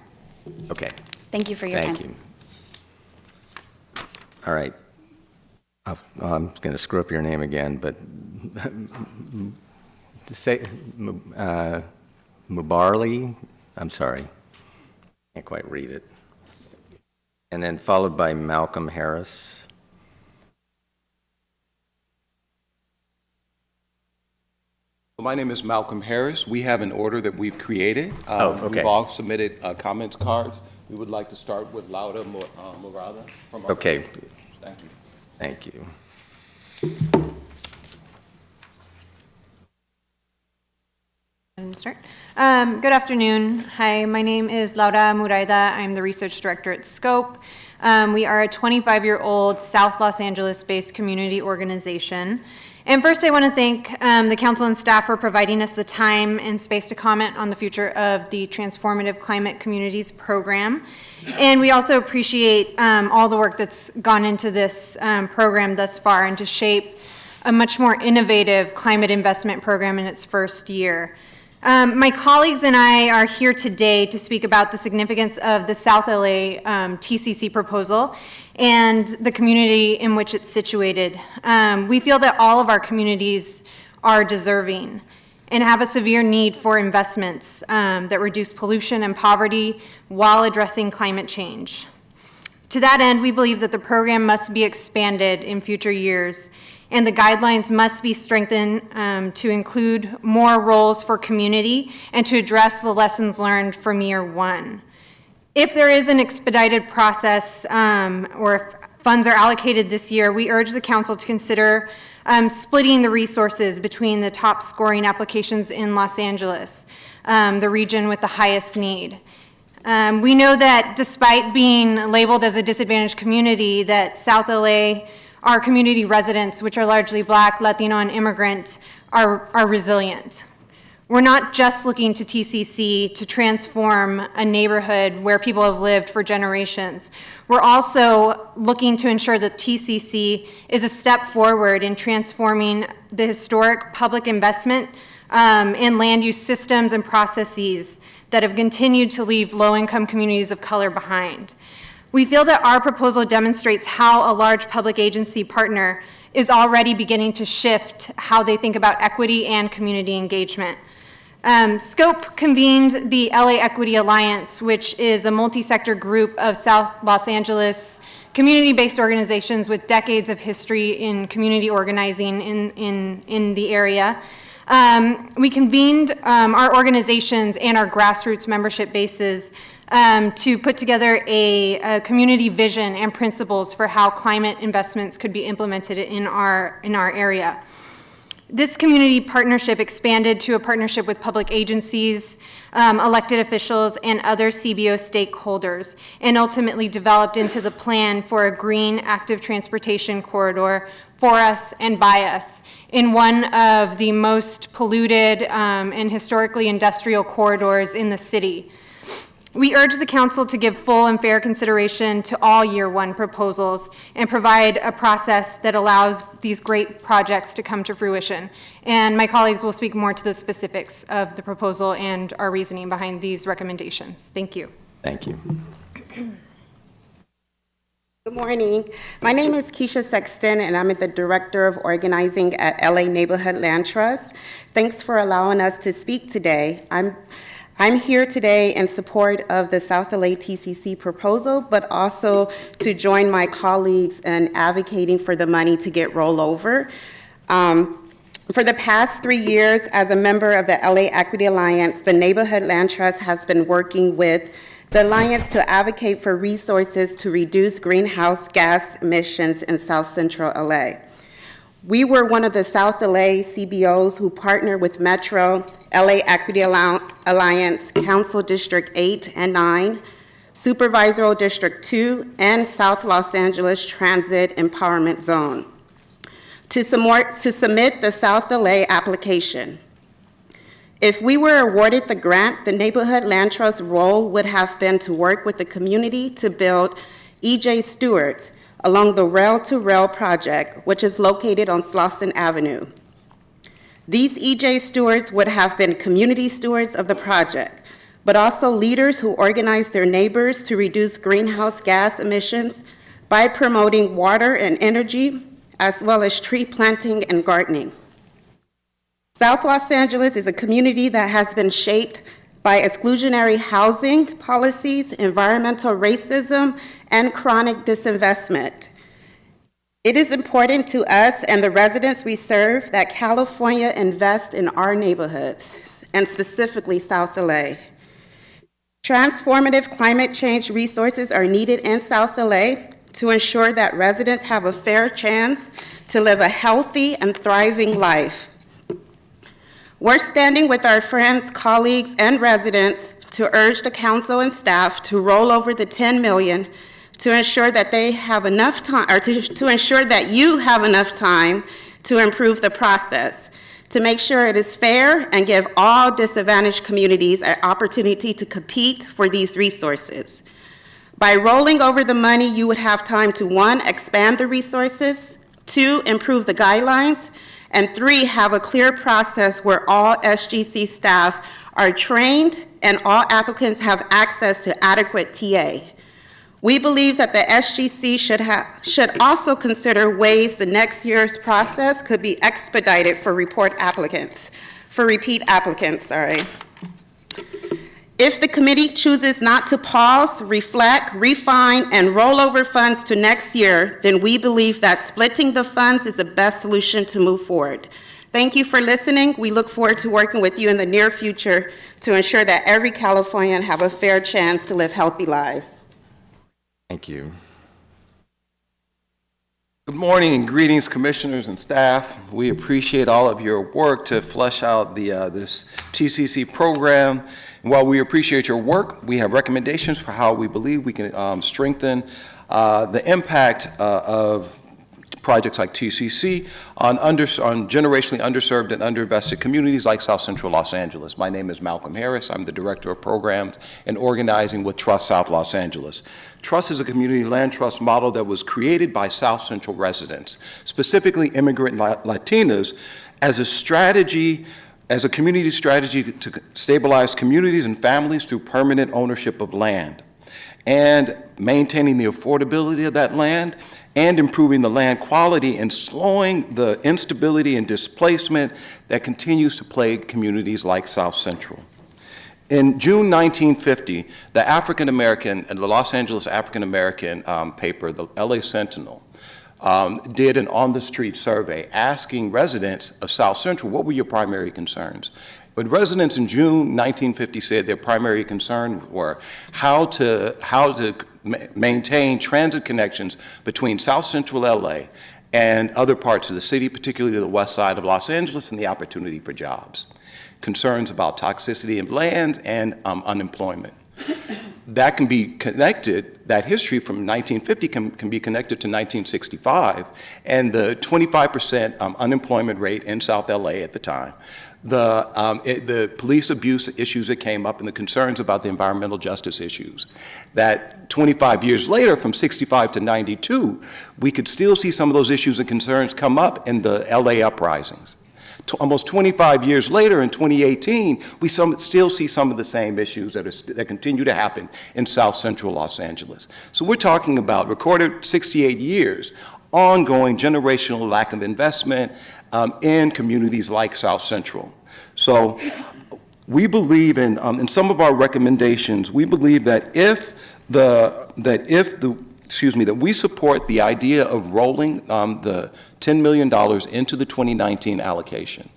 Okay. Thank you for your time. Thank you. All right. I'm going to screw up your name again, but to say Mubarli, I'm sorry, can't quite read it. And then followed by Malcolm Harris. My name is Malcolm Harris. We have an order that we've created. Okay. We've all submitted comments cards. We would like to start with Lauda Murada from our. Okay. Thank you. Thank you. Start. Good afternoon. Hi, my name is Laura Muraida. I'm the research director at SCOPE. We are a 25-year-old South Los Angeles-based community organization. And first, I want to thank the council and staff for providing us the time and space to comment on the future of the Transformative Climate Communities program. And we also appreciate all the work that's gone into this program thus far and to shape a much more innovative climate investment program in its first year. My colleagues and I are here today to speak about the significance of the South LA TCC proposal and the community in which it's situated. We feel that all of our communities are deserving and have a severe need for investments that reduce pollution and poverty while addressing climate change. To that end, we believe that the program must be expanded in future years, and the guidelines must be strengthened to include more roles for community and to address the lessons learned from year one. If there is an expedited process or if funds are allocated this year, we urge the council to consider splitting the resources between the top scoring applications in Los Angeles, the region with the highest need. We know that despite being labeled as a disadvantaged community, that South LA, our community residents, which are largely Black, Latino, and immigrant, are resilient. We're not just looking to TCC to transform a neighborhood where people have lived for generations. We're also looking to ensure that TCC is a step forward in transforming the historic public investment in land use systems and processes that have continued to leave low-income communities of color behind. We feel that our proposal demonstrates how a large public agency partner is already beginning to shift how they think about equity and community engagement. SCOPE convened the LA Equity Alliance, which is a multi-sector group of South Los Angeles community-based organizations with decades of history in community organizing in the area. We convened our organizations and our grassroots membership bases to put together a community vision and principles for how climate investments could be implemented in our area. This community partnership expanded to a partnership with public agencies, elected officials, and other CBO stakeholders, and ultimately developed into the plan for a green active transportation corridor for us and by us in one of the most polluted and historically industrial corridors in the city. We urge the council to give full and fair consideration to all year one proposals and provide a process that allows these great projects to come to fruition. And my colleagues will speak more to the specifics of the proposal and our reasoning behind these recommendations. Thank you. Thank you. Good morning. My name is Keisha Sexton, and I'm the Director of Organizing at LA Neighborhood Land Trust. Thanks for allowing us to speak today. I'm here today in support of the South LA TCC proposal, but also to join my colleagues in advocating for the money to get rolled over. For the past 3 years, as a member of the LA Equity Alliance, the Neighborhood Land Trust has been working with the Alliance to advocate for resources to reduce greenhouse gas emissions in South Central LA. We were one of the South LA CBOs who partnered with Metro, LA Equity Alliance, Council District 8 and 9, Supervisory District 2, and South Los Angeles Transit Empowerment Zone to submit the South LA application. If we were awarded the grant, the Neighborhood Land Trust's role would have been to work with the community to build E.J. Stewart's along the Rail-to-Rail project, which is located on Slauson Avenue. These E.J. Stewarts would have been community stewards of the project, but also leaders who organize their neighbors to reduce greenhouse gas emissions by promoting water and energy, as well as tree planting and gardening. South Los Angeles is a community that has been shaped by exclusionary housing policies, environmental racism, and chronic disinvestment. It is important to us and the residents we serve that California invest in our neighborhoods, and specifically South LA. Transformative climate change resources are needed in South LA to ensure that residents have a fair chance to live a healthy and thriving life. We're standing with our friends, colleagues, and residents to urge the council and staff to roll over the $10 million to ensure that they have enough time, or to ensure that you have enough time to improve the process, to make sure it is fair and give all disadvantaged communities an opportunity to compete for these resources. By rolling over the money, you would have time to 1, expand the resources, 2, improve the guidelines, and 3, have a clear process where all SGC staff are trained and all applicants have access to adequate TA. We believe that the SGC should also consider ways the next year's process could be expedited for repeat applicants. If the committee chooses not to pause, reflect, refine, and roll over funds to next year, then we believe that splitting the funds is the best solution to move forward. Thank you for listening. We look forward to working with you in the near future to ensure that every Californian have a fair chance to live healthy lives. Thank you. Good morning and greetings, commissioners and staff. We appreciate all of your work to flesh out this TCC program. And while we appreciate your work, we have recommendations for how we believe we can strengthen the impact of projects like TCC on generationally underserved and underinvested communities like South Central Los Angeles. My name is Malcolm Harris. I'm the Director of Programs and Organizing with Trust South Los Angeles. Trust is a community land trust model that was created by South Central residents, specifically immigrant Latinas, as a strategy, as a community strategy to stabilize communities and families through permanent ownership of land and maintaining the affordability of that land and improving the land quality and slowing the instability and displacement that continues to plague communities like South Central. In June 1950, the Los Angeles African American paper, the LA Sentinel, did an on-the-street survey asking residents of South Central, what were your primary concerns? But residents in June 1950 said their primary concerns were how to maintain transit connections between South Central LA and other parts of the city, particularly the west side of Los Angeles, and the opportunity for jobs. Concerns about toxicity of land and unemployment. That can be connected, that history from 1950 can be connected to 1965 and the 25% unemployment rate in South LA at the time. The police abuse issues that came up and the concerns about the environmental justice issues. That 25 years later, from 65 to 92, we could still see some of those issues and concerns come up in the LA uprisings. Almost 25 years later, in 2018, we still see some of the same issues that continue to happen in South Central Los Angeles. So we're talking about recorded 68 years, ongoing generational lack of investment in communities like South Central. So we believe in some of our recommendations, we believe that that we support the idea of rolling the $10 million into the 2019 allocation.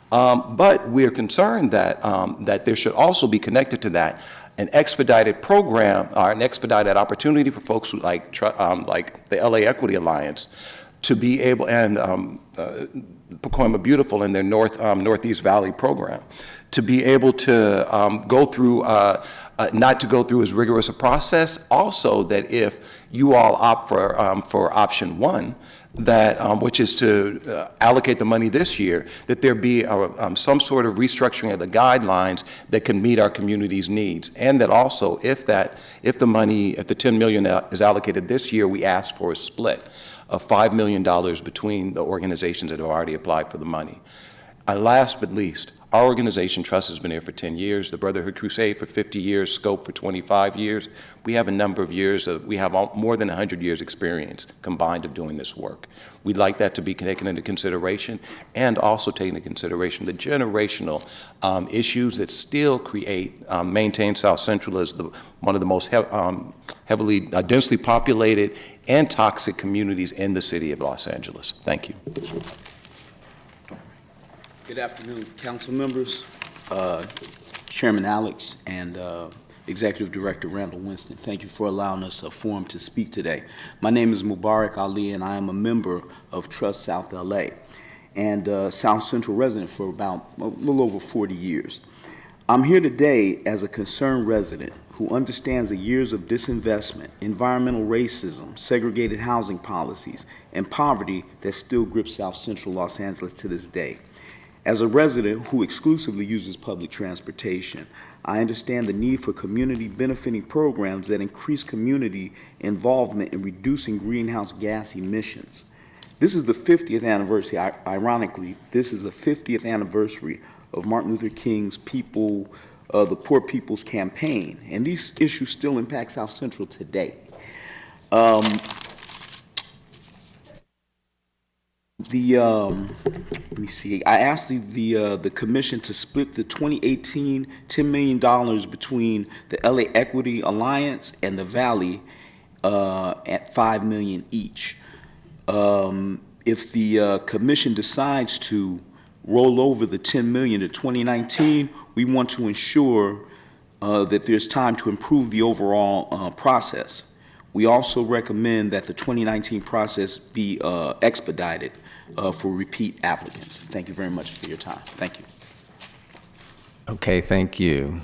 But we're concerned that there should also be connected to that an expedited program or an expedited opportunity for folks who like the LA Equity Alliance to be able, and Pacoima Beautiful in their Northeast Valley program, to be able to go through, not to go through as rigorous a process. Also, that if you all opt for option one, that which is to allocate the money this year, that there be some sort of restructuring of the guidelines that can meet our community's needs, and that also if the $10 million is allocated this year, we ask for a split of $5 million between the organizations that have already applied for the money. And last but least, our organization, Trust, has been here for 10 years, the Brotherhood Crusade for 50 years, Scope for 25 years. We have a number of years, we have more than 100 years experience combined of doing this work. We'd like that to be taken into consideration, and also take into consideration the generational issues that still maintain South Central as one of the most heavily, densely populated and toxic communities in the city of Los Angeles. Thank you. Good afternoon, council members, Chairman Alex, and Executive Director Randall Winston. Thank you for allowing us a forum to speak today. My name is Mubarak Ali, and I am a member of Trust South LA and South Central resident for about a little over 40 years. I'm here today as a concerned resident who understands the years of disinvestment, environmental racism, segregated housing policies, and poverty that still grips South Central Los Angeles to this day. As a resident who exclusively uses public transportation, I understand the need for community benefiting programs that increase community involvement in reducing greenhouse gas emissions. This is the 50th anniversary, ironically, this is the 50th anniversary of Martin Luther King's the Poor People's Campaign, and these issues still impact South Central today. Let me see. I asked the commission to split the 2018 $10 million between the LA Equity Alliance and the Valley at $5 million each. If the commission decides to roll over the $10 million to 2019, we want to ensure that there's time to improve the overall process. We also recommend that the 2019 process be expedited for repeat applicants. Thank you very much for your time. Thank you. Okay, thank you.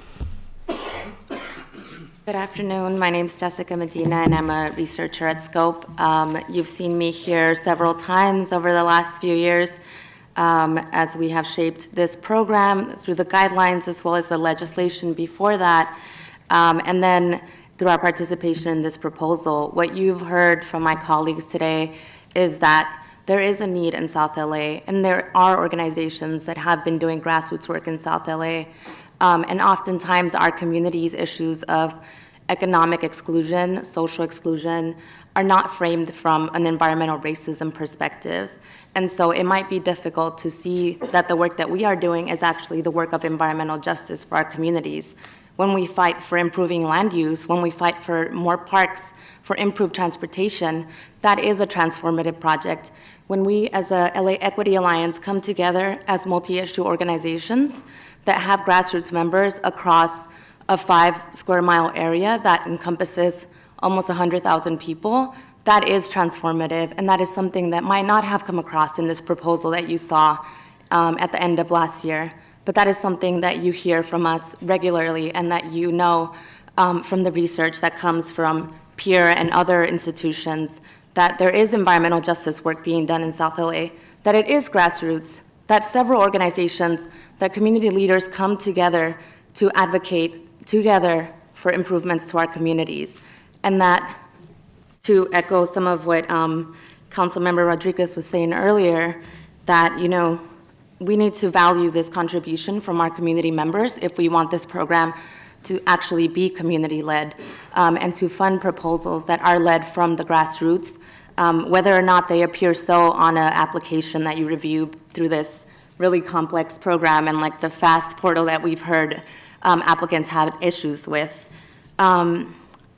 Good afternoon. My name is Jessica Medina, and I'm a researcher at Scope. You've seen me here several times over the last few years as we have shaped this program through the guidelines as well as the legislation before that, and then through our participation in this proposal. What you've heard from my colleagues today is that there is a need in South LA, and there are organizations that have been doing grassroots work in South LA. And oftentimes our community's issues of economic exclusion, social exclusion, are not framed from an environmental racism perspective. And so it might be difficult to see that the work that we are doing is actually the work of environmental justice for our communities. When we fight for improving land use, when we fight for more parks, for improved transportation, that is a transformative project. When we as a LA Equity Alliance come together as multi-issue organizations that have grassroots members across a 5 square mile area that encompasses almost 100,000 people, that is transformative, and that is something that might not have come across in this proposal that you saw at the end of last year. But that is something that you hear from us regularly, and that you know from the research that comes from Peer and other institutions, that there is environmental justice work being done in South LA, that it is grassroots, that several organizations, that community leaders come together to advocate together for improvements to our communities. And that, to echo some of what Councilmember Rodriguez was saying earlier, that, you know, we need to value this contribution from our community members if we want this program to actually be community-led, and to fund proposals that are led from the grassroots, whether or not they appear so on an application that you review through this really complex program and like the FAST portal that we've heard applicants have issues with. Our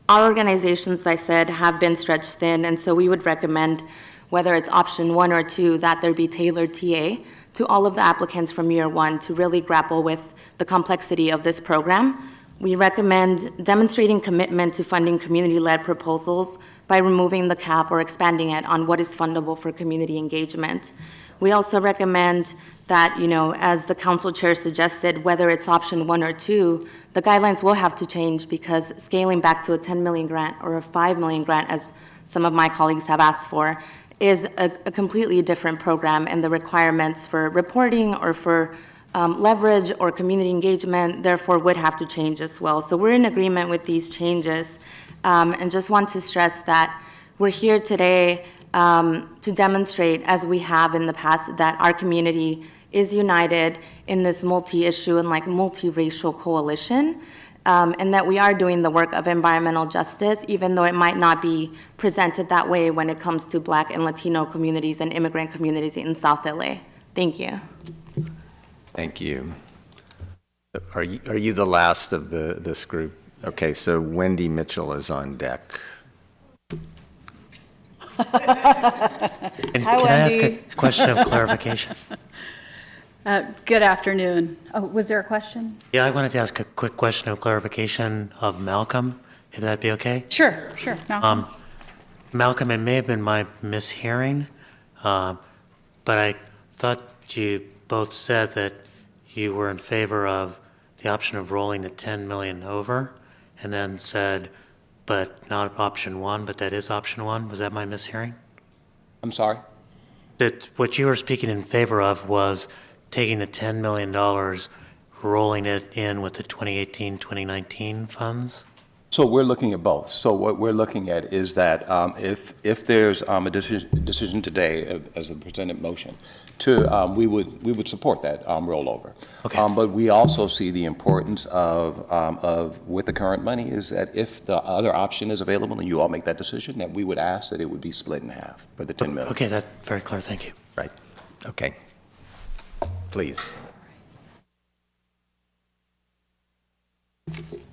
organizations, as I said, have been stretched thin, and so we would recommend, whether it's option 1 or 2, that there be tailored TA to all of the applicants from year 1 to really grapple with the complexity of this program. We recommend demonstrating commitment to funding community-led proposals by removing the cap or expanding it on what is fundable for community engagement. We also recommend that, as the council chair suggested, whether it's option 1 or 2, the guidelines will have to change because scaling back to a 10 million grant or a 5 million grant, as some of my colleagues have asked for, is a completely different program, and the requirements for reporting or for leverage or community engagement, therefore, would have to change as well. So we're in agreement with these changes, and just want to stress that we're here today to demonstrate, as we have in the past, that our community is united in this multi-issue and multiracial coalition, and that we are doing the work of environmental justice, even though it might not be presented that way when it comes to Black and Latino communities and immigrant communities in South LA. Thank you. Thank you. Are you the last of this group? Okay, so Wendy Mitchell is on deck. And can I ask a question of clarification? Good afternoon. Oh, was there a question? Yeah, I wanted to ask a quick question of clarification of Malcolm, if that'd be okay. Sure. Malcolm. Malcolm, it may have been my mishearing, but I thought you both said that you were in favor of the option of rolling the 10 million over, and then said, but not option 1, but that is option 1. Was that my mishearing? I'm sorry? That what you were speaking in favor of was taking the $10 million, rolling it in with the 2018-2019 funds? So we're looking at both. So what we're looking at is that if there's a decision today, as a presented motion, we would support that rollover. Okay. But we also see the importance of with the current money is that if the other option is available and you all make that decision, that we would ask that it would be split in half for the 10 million. Okay, that's very clear. Thank you. Right. Okay. Please.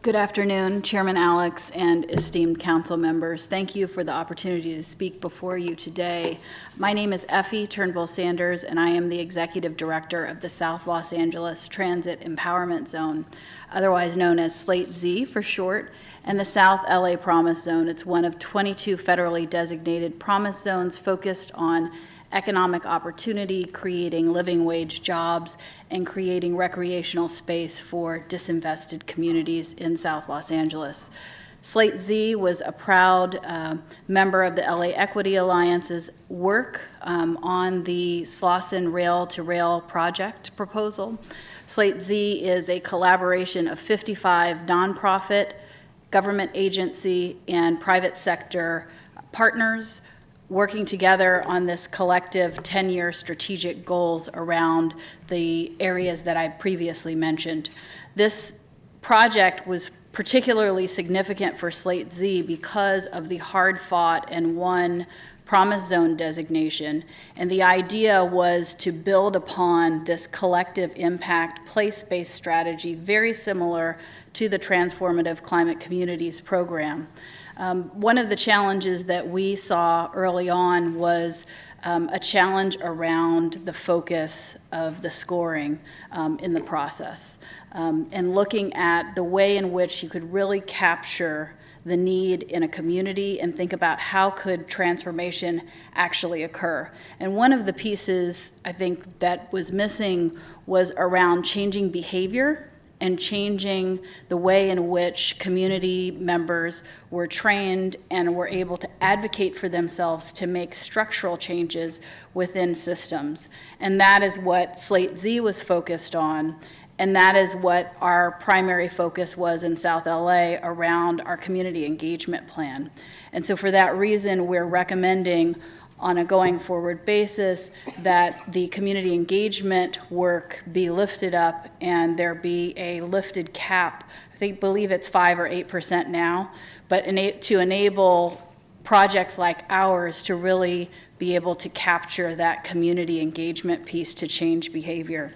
Good afternoon, Chairman Alex and esteemed council members. Thank you for the opportunity to speak before you today. My name is Effie Turnbull Sanders, and I am the Executive Director of the South Los Angeles Transit Empowerment Zone, otherwise known as SLATE-Z for short, and the South LA Promise Zone. It's one of 22 federally designated promise zones focused on economic opportunity, creating living wage jobs, and creating recreational space for disinvested communities in South Los Angeles. SLATE-Z was a proud member of the LA Equity Alliance's work on the Slauson Rail-to-Rail project proposal. SLATE-Z is a collaboration of 55 nonprofit, government agency, and private sector partners working together on this collective 10-year strategic goals around the areas that I previously mentioned. This project was particularly significant for SLATE-Z because of the hard-fought and won Promise Zone designation, and the idea was to build upon this collective impact place-based strategy very similar to the Transformative Climate Communities program. One of the challenges that we saw early on was a challenge around the focus of the scoring in the process, and looking at the way in which you could really capture the need in a community and think about how could transformation actually occur. And one of the pieces I think that was missing was around changing behavior and changing the way in which community members were trained and were able to advocate for themselves to make structural changes within systems. And that is what SLATE-Z was focused on, and that is what our primary focus was in South LA around our community engagement plan. And so for that reason, we're recommending on a going forward basis that the community engagement work be lifted up and there be a lifted cap. I believe it's 5 or 8% now, but to enable projects like ours to really be able to capture that community engagement piece to change behavior.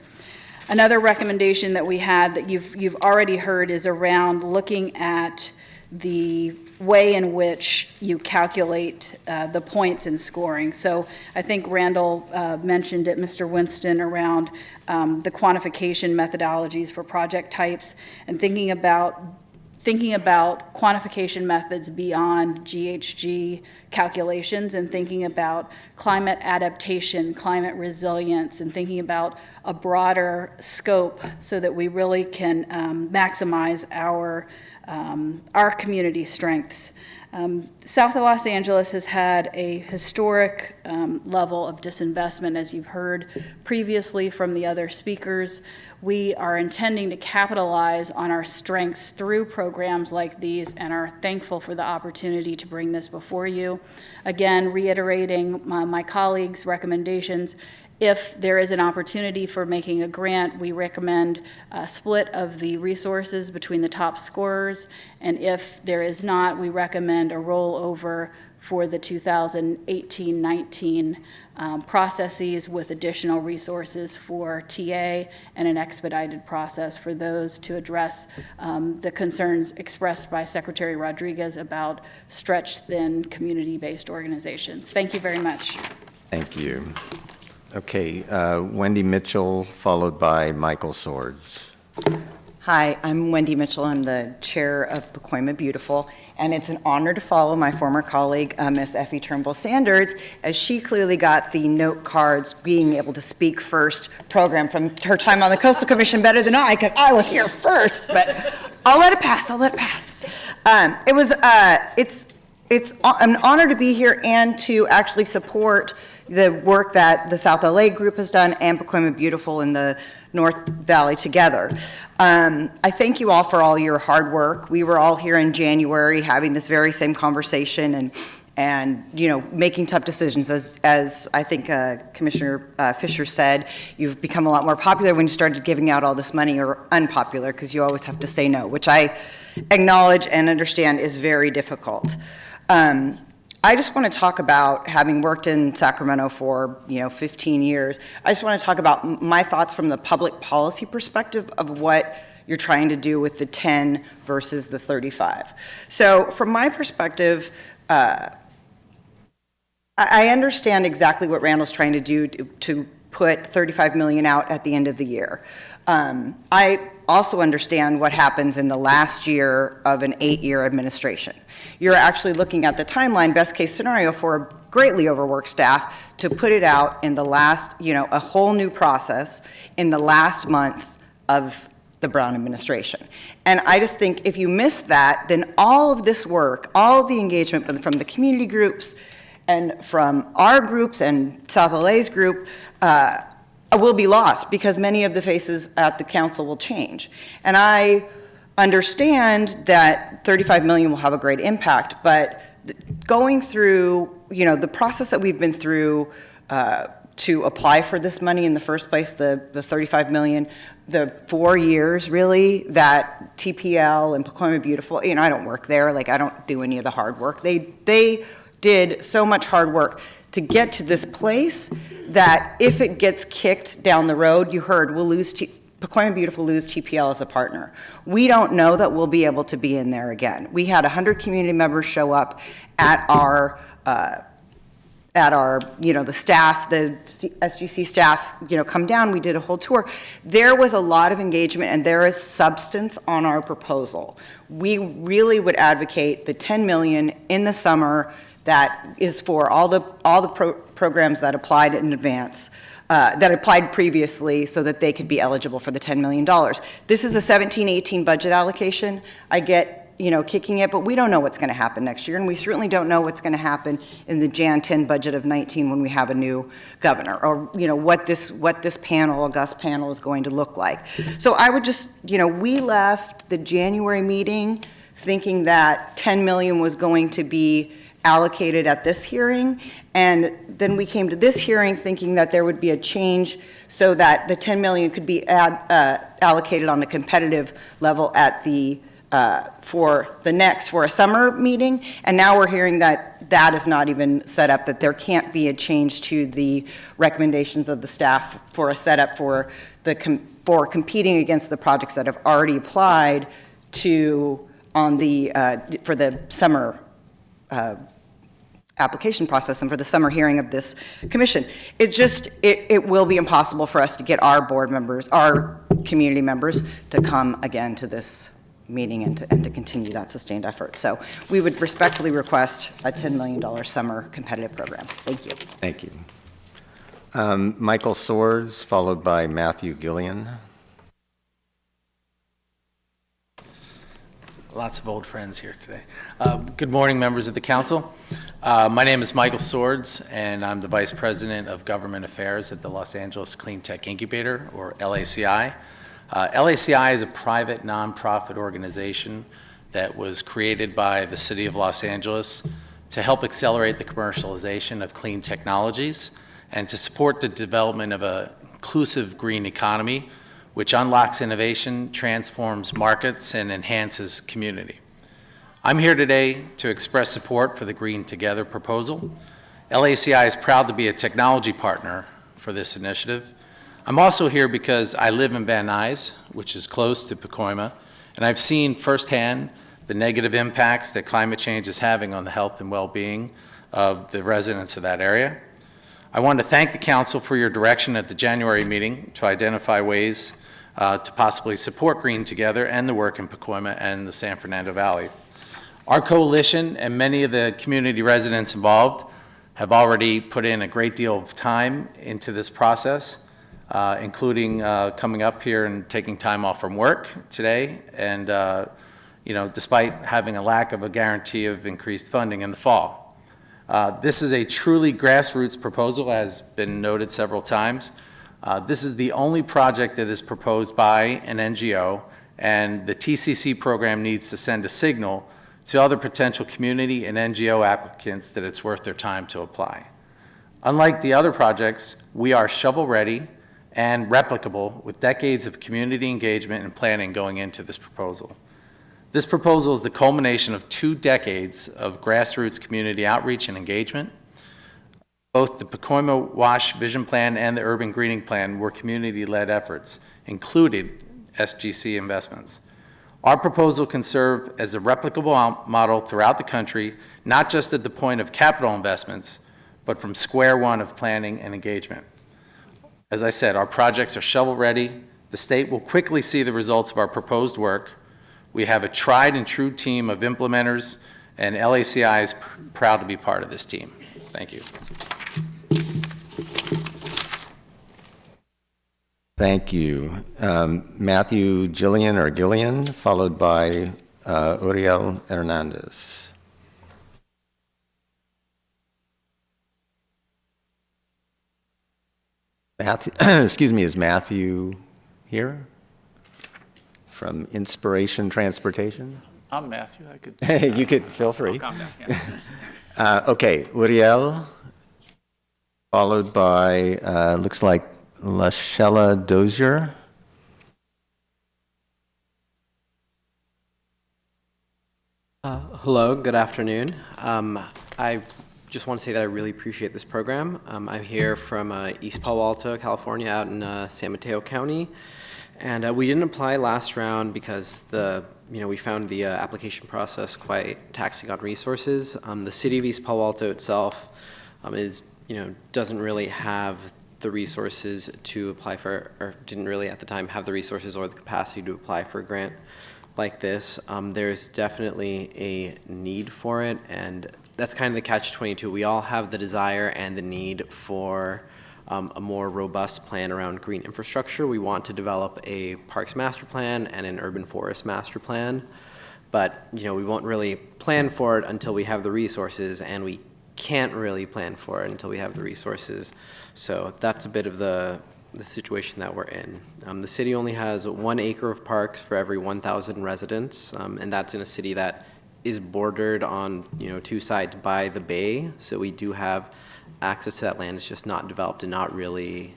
Another recommendation that we had that you've already heard is around looking at the way in which you calculate the points in scoring. So I think Randall mentioned it, Mr. Winston, around the quantification methodologies for project types and thinking about quantification methods beyond GHG calculations and thinking about climate adaptation, climate resilience, and thinking about a broader scope so that we really can maximize our community strengths. South of Los Angeles has had a historic level of disinvestment, as you've heard previously from the other speakers. We are intending to capitalize on our strengths through programs like these and are thankful for the opportunity to bring this before you. Again, reiterating my colleagues' recommendations, if there is an opportunity for making a grant, we recommend a split of the resources between the top scorers. And if there is not, we recommend a rollover for the 2018-19 processes with additional resources for TA and an expedited process for those to address the concerns expressed by Secretary Rodriguez about stretched-thin community-based organizations. Thank you very much. Thank you. Okay, Wendy Mitchell, followed by Michael Swords. Hi, I'm Wendy Mitchell. I'm the chair of Pacoima Beautiful, and it's an honor to follow my former colleague, Miss Effie Turnbull Sanders, as she clearly got the note cards being able to speak first program from her time on the Coastal Commission better than I, because I was here first, but I'll let it pass, It's an honor to be here and to actually support the work that the South LA group has done and Pacoima Beautiful in the North Valley together. I thank you all for all your hard work. We were all here in January having this very same conversation and you know, making tough decisions. As I think Commissioner Fisher said, you've become a lot more popular when you started giving out all this money, or unpopular because you always have to say no, which I acknowledge and understand is very difficult. I just want to talk about, having worked in Sacramento for 15 years, I just want to talk about my thoughts from the public policy perspective of what you're trying to do with the 10 versus the 35. So from my perspective, I understand exactly what Randall's trying to do to put $35 million out at the end of the year. I also understand what happens in the last year of an 8-year administration. You're actually looking at the timeline, best case scenario, for a greatly overworked staff to put it out in the last, a whole new process in the last month of the Brown administration. And I just think if you miss that, then all of this work, all of the engagement from the community groups and from our groups and South LA's group, will be lost because many of the faces at the council will change. And I understand that $35 million will have a great impact, but going through, the process that we've been through to apply for this money in the first place, the $35 million, the 4 years really that TPL and Pacoima Beautiful, I don't work there, I don't do any of the hard work. They did so much hard work to get to this place that if it gets kicked down the road, you heard, we'll lose Pacoima Beautiful lose TPL as a partner. We don't know that we'll be able to be in there again. We had 100 community members show up at our the staff, the SGC staff, come down. We did a whole tour. There was a lot of engagement and there is substance on our proposal. We really would advocate the $10 million in the summer that is for all the programs that applied in advance, that applied previously so that they could be eligible for the $10 million. This is a 17-18 budget allocation. I get, kicking it, but we don't know what's going to happen next year, and we certainly don't know what's going to happen in the Jan 10 budget of 19 when we have a new governor, or what this panel, August panel, is going to look like. So I would just, we left the January meeting thinking that $10 million was going to be allocated at this hearing, and then we came to this hearing thinking that there would be a change so that the $10 million could be allocated on a competitive level at the for a summer meeting, and now we're hearing that that is not even set up, that there can't be a change to the recommendations of the staff for a setup for for competing against the projects that have already applied to for the summer application process and for the summer hearing of this commission. It will be impossible for us to get our board members, our community members, to come again to this meeting and to continue that sustained effort. So we would respectfully request a $10 million summer competitive program. Thank you. Thank you. Michael Swords, followed by Matthew Gillian. Lots of old friends here today. Good morning, members of the council. My name is Michael Swords, and I'm the Vice President of Government Affairs at the Los Angeles Clean Tech Incubator, or LACI. LACI is a private nonprofit organization that was created by the City of Los Angeles to help accelerate the commercialization of clean technologies and to support the development of an inclusive green economy which unlocks innovation, transforms markets, and enhances community. I'm here today to express support for the Green Together proposal. LACI is proud to be a technology partner for this initiative. I'm also here because I live in Van Nuys, which is close to Pacoima, and I've seen firsthand the negative impacts that climate change is having on the health and well-being of the residents of that area. I want to thank the council for your direction at the January meeting to identify ways to possibly support Green Together and the work in Pacoima and the San Fernando Valley. Our coalition and many of the community residents involved have already put in a great deal of time into this process, including coming up here and taking time off from work today, and despite having a lack of a guarantee of increased funding in the fall. This is a truly grassroots proposal, as has been noted several times. This is the only project that is proposed by an NGO, and the TCC program needs to send a signal to other potential community and NGO applicants that it's worth their time to apply. Unlike the other projects, we are shovel-ready and replicable with decades of community engagement and planning going into this proposal. This proposal is the culmination of 2 decades of grassroots community outreach and engagement. Both the Pacoima Wash Vision Plan and the Urban Greening Plan were community-led efforts, included SGC investments. Our proposal can serve as a replicable model throughout the country, not just at the point of capital investments, but from square one of planning and engagement. As I said, our projects are shovel-ready. The state will quickly see the results of our proposed work. We have a tried and true team of implementers, and LACI is proud to be part of this team. Thank you. Thank you. Matthew Gillian, followed by Uriel Hernandez. Matthew, excuse me, is Matthew here from Inspiration Transportation? I'm Matthew. I could. You could feel free. I'll calm down, yeah. Okay, Uriel, followed by looks like Lashella Dozier. Hello, good afternoon. I just want to say that I really appreciate this program. I'm here from East Palo Alto, California, out in San Mateo County. And we didn't apply last round because we found the application process quite taxing on resources. The city of East Palo Alto itself doesn't really have the resources to apply for, or didn't really at the time have the resources or the capacity to apply for a grant like this. There's definitely a need for it, and that's kind of the catch-22. We all have the desire and the need for a more robust plan around green infrastructure. We want to develop a parks master plan and an urban forest master plan, but we won't really plan for it until we have the resources, and we can't really plan for it until we have the resources. So that's a bit of the situation that we're in. The city only has 1 acre of parks for every 1,000 residents, and that's in a city that is bordered on 2 sides by the bay. So we do have access to that land. It's just not developed and not really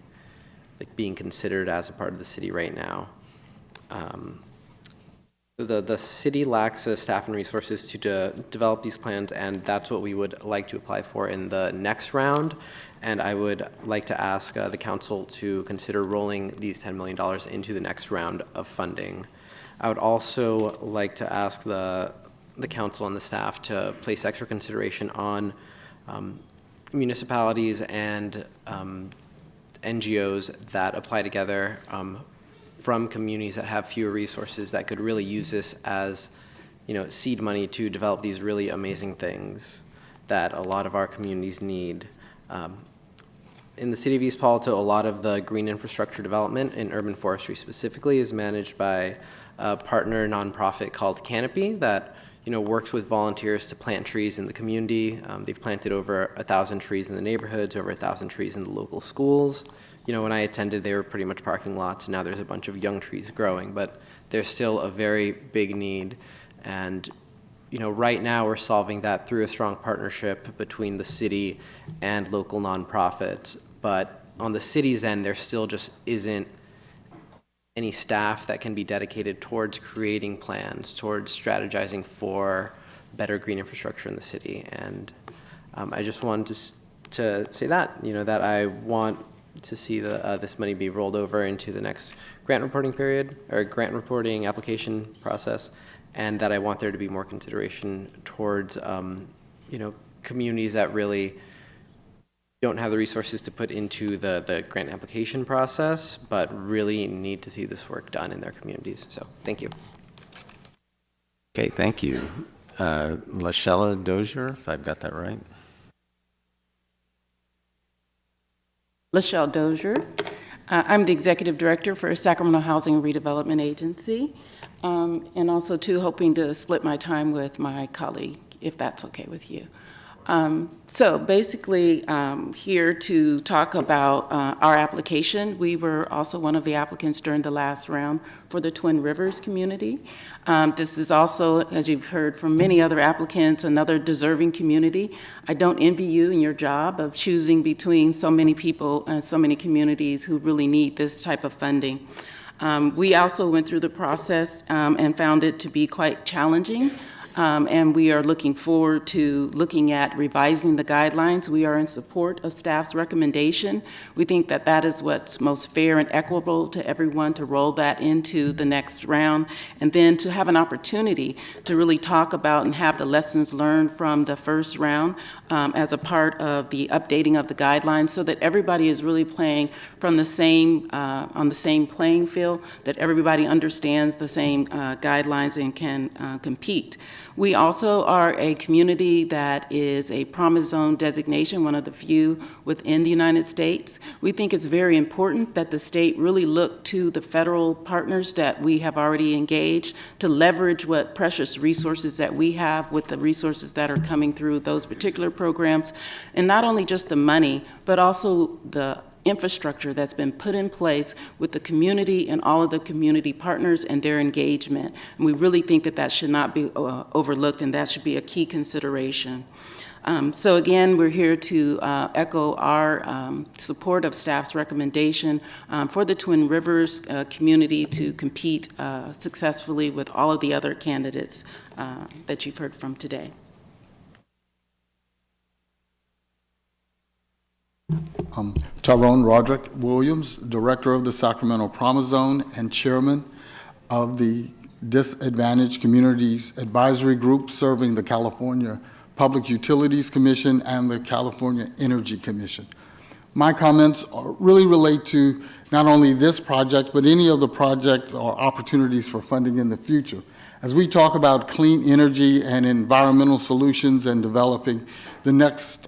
being considered as a part of the city right now. The city lacks staff and resources to develop these plans, and that's what we would like to apply for in the next round. And I would like to ask the council to consider rolling these $10 million into the next round of funding. I would also like to ask the council and the staff to place extra consideration on municipalities and NGOs that apply together from communities that have fewer resources that could really use this as, seed money to develop these really amazing things that a lot of our communities need. In the city of East Palo Alto, a lot of the green infrastructure development in urban forestry specifically is managed by a partner nonprofit called Canopy that works with volunteers to plant trees in the community. They've planted over 1,000 trees in the neighborhoods, over 1,000 trees in the local schools. When I attended, they were pretty much parking lots, and now there's a bunch of young trees growing, but there's still a very big need. And right now we're solving that through a strong partnership between the city and local nonprofits. But on the city's end, there still just isn't any staff that can be dedicated towards creating plans, towards strategizing for better green infrastructure in the city. And I just wanted to say that, that I want to see this money be rolled over into the next grant reporting period, or grant reporting application process, and that I want there to be more consideration towards, communities that really don't have the resources to put into the grant application process, but really need to see this work done in their communities. So, thank you. Okay, thank you. Lashella Dozier, if I've got that right. Lachelle Dozier. I'm the Executive Director for Sacramento Housing Redevelopment Agency, and also, too, hoping to split my time with my colleague, if that's okay with you. So basically, here to talk about our application. We were also one of the applicants during the last round for the Twin Rivers community. This is also, as you've heard from many other applicants, another deserving community. I don't envy you in your job of choosing between so many people and so many communities who really need this type of funding. We also went through the process and found it to be quite challenging. And we are looking forward to looking at revising the guidelines. We are in support of staff's recommendation. We think that that is what's most fair and equitable to everyone, to roll that into the next round, and then to have an opportunity to really talk about and have the lessons learned from the first round as a part of the updating of the guidelines, so that everybody is really playing from the same, on the same playing field, that everybody understands the same guidelines and can compete. We also are a community that is a Promise Zone designation, one of the few within the United States. We think it's very important that the state really look to the federal partners that we have already engaged to leverage what precious resources that we have with the resources that are coming through those particular programs. And not only just the money, but also the infrastructure that's been put in place with the community and all of the community partners and their engagement. And we really think that that should not be overlooked, and that should be a key consideration. So again, we're here to echo our support of staff's recommendation for the Twin Rivers community to compete successfully with all of the other candidates that you've heard from today. Tyrone Roderick Williams, Director of the Sacramento Promise Zone and Chairman of the Disadvantaged Communities Advisory Group serving the California Public Utilities Commission and the California Energy Commission. My comments really relate to not only this project, but any of the projects or opportunities for funding in the future. As we talk about clean energy and environmental solutions and developing the next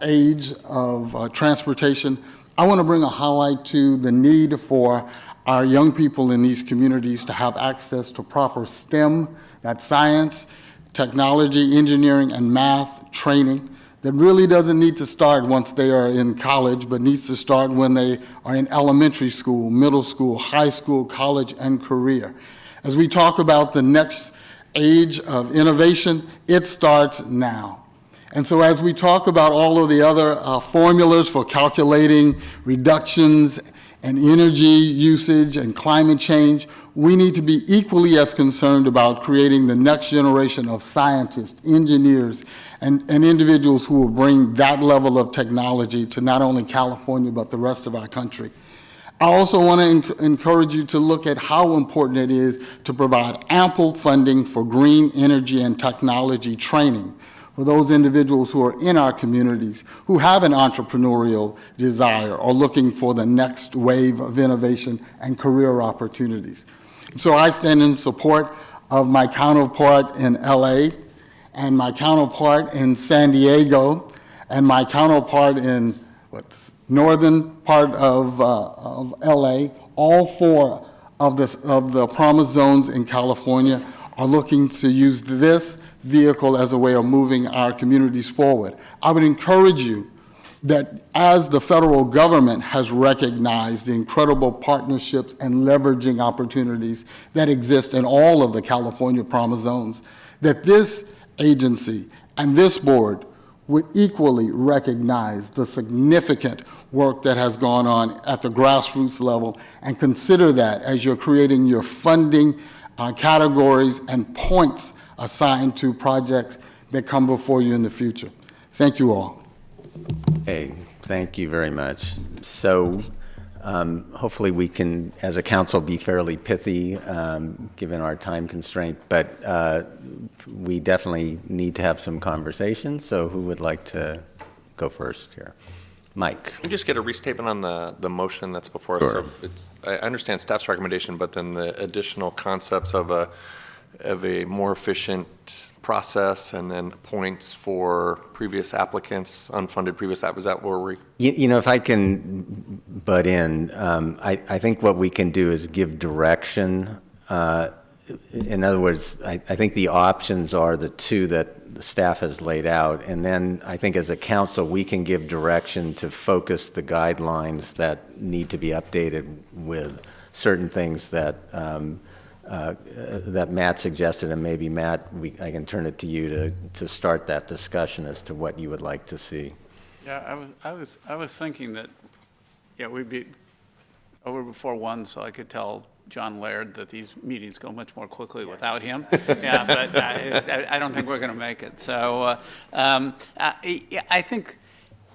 age of transportation, I want to bring a highlight to the need for our young people in these communities to have access to proper STEM, that's science, technology, engineering, and math training that really doesn't need to start once they are in college, but needs to start when they are in elementary school, middle school, high school, college, and career. As we talk about the next age of innovation, it starts now. And so as we talk about all of the other formulas for calculating reductions and energy usage and climate change, we need to be equally as concerned about creating the next generation of scientists, engineers, and individuals who will bring that level of technology to not only California, but the rest of our country. I also want to encourage you to look at how important it is to provide ample funding for green energy and technology training for those individuals who are in our communities who have an entrepreneurial desire or looking for the next wave of innovation and career opportunities. So I stand in support of my counterpart in LA and my counterpart in San Diego and my counterpart in northern part of LA. All four of the promise zones in California are looking to use this vehicle as a way of moving our communities forward. I would encourage you that as the federal government has recognized the incredible partnerships and leveraging opportunities that exist in all of the California promise zones, that this agency and this board would equally recognize the significant work that has gone on at the grassroots level and consider that as you're creating your funding categories and points assigned to projects that come before you in the future. Thank you all. Hey, thank you very much. So hopefully we can, as a council, be fairly pithy given our time constraint, but we definitely need to have some conversations. So who would like to go first here? Mike. Can we just get a restatement on the motion that's before us? Sure. So I understand staff's recommendation, but then the additional concepts of a more efficient process and then points for previous applicants, unfunded previous applicants, is that where we? You know, if I can butt in, I think what we can do is give direction. In other words, I think the options are the two that the staff has laid out. And then I think as a council, we can give direction to focus the guidelines that need to be updated with certain things that that Matt suggested, and maybe Matt, I can turn it to you to start that discussion as to what you would like to see. Yeah, I was thinking that, yeah, we'd be over before 1, so I could tell John Laird that these meetings go much more quickly without him. Yeah, but I don't think we're going to make it. So I think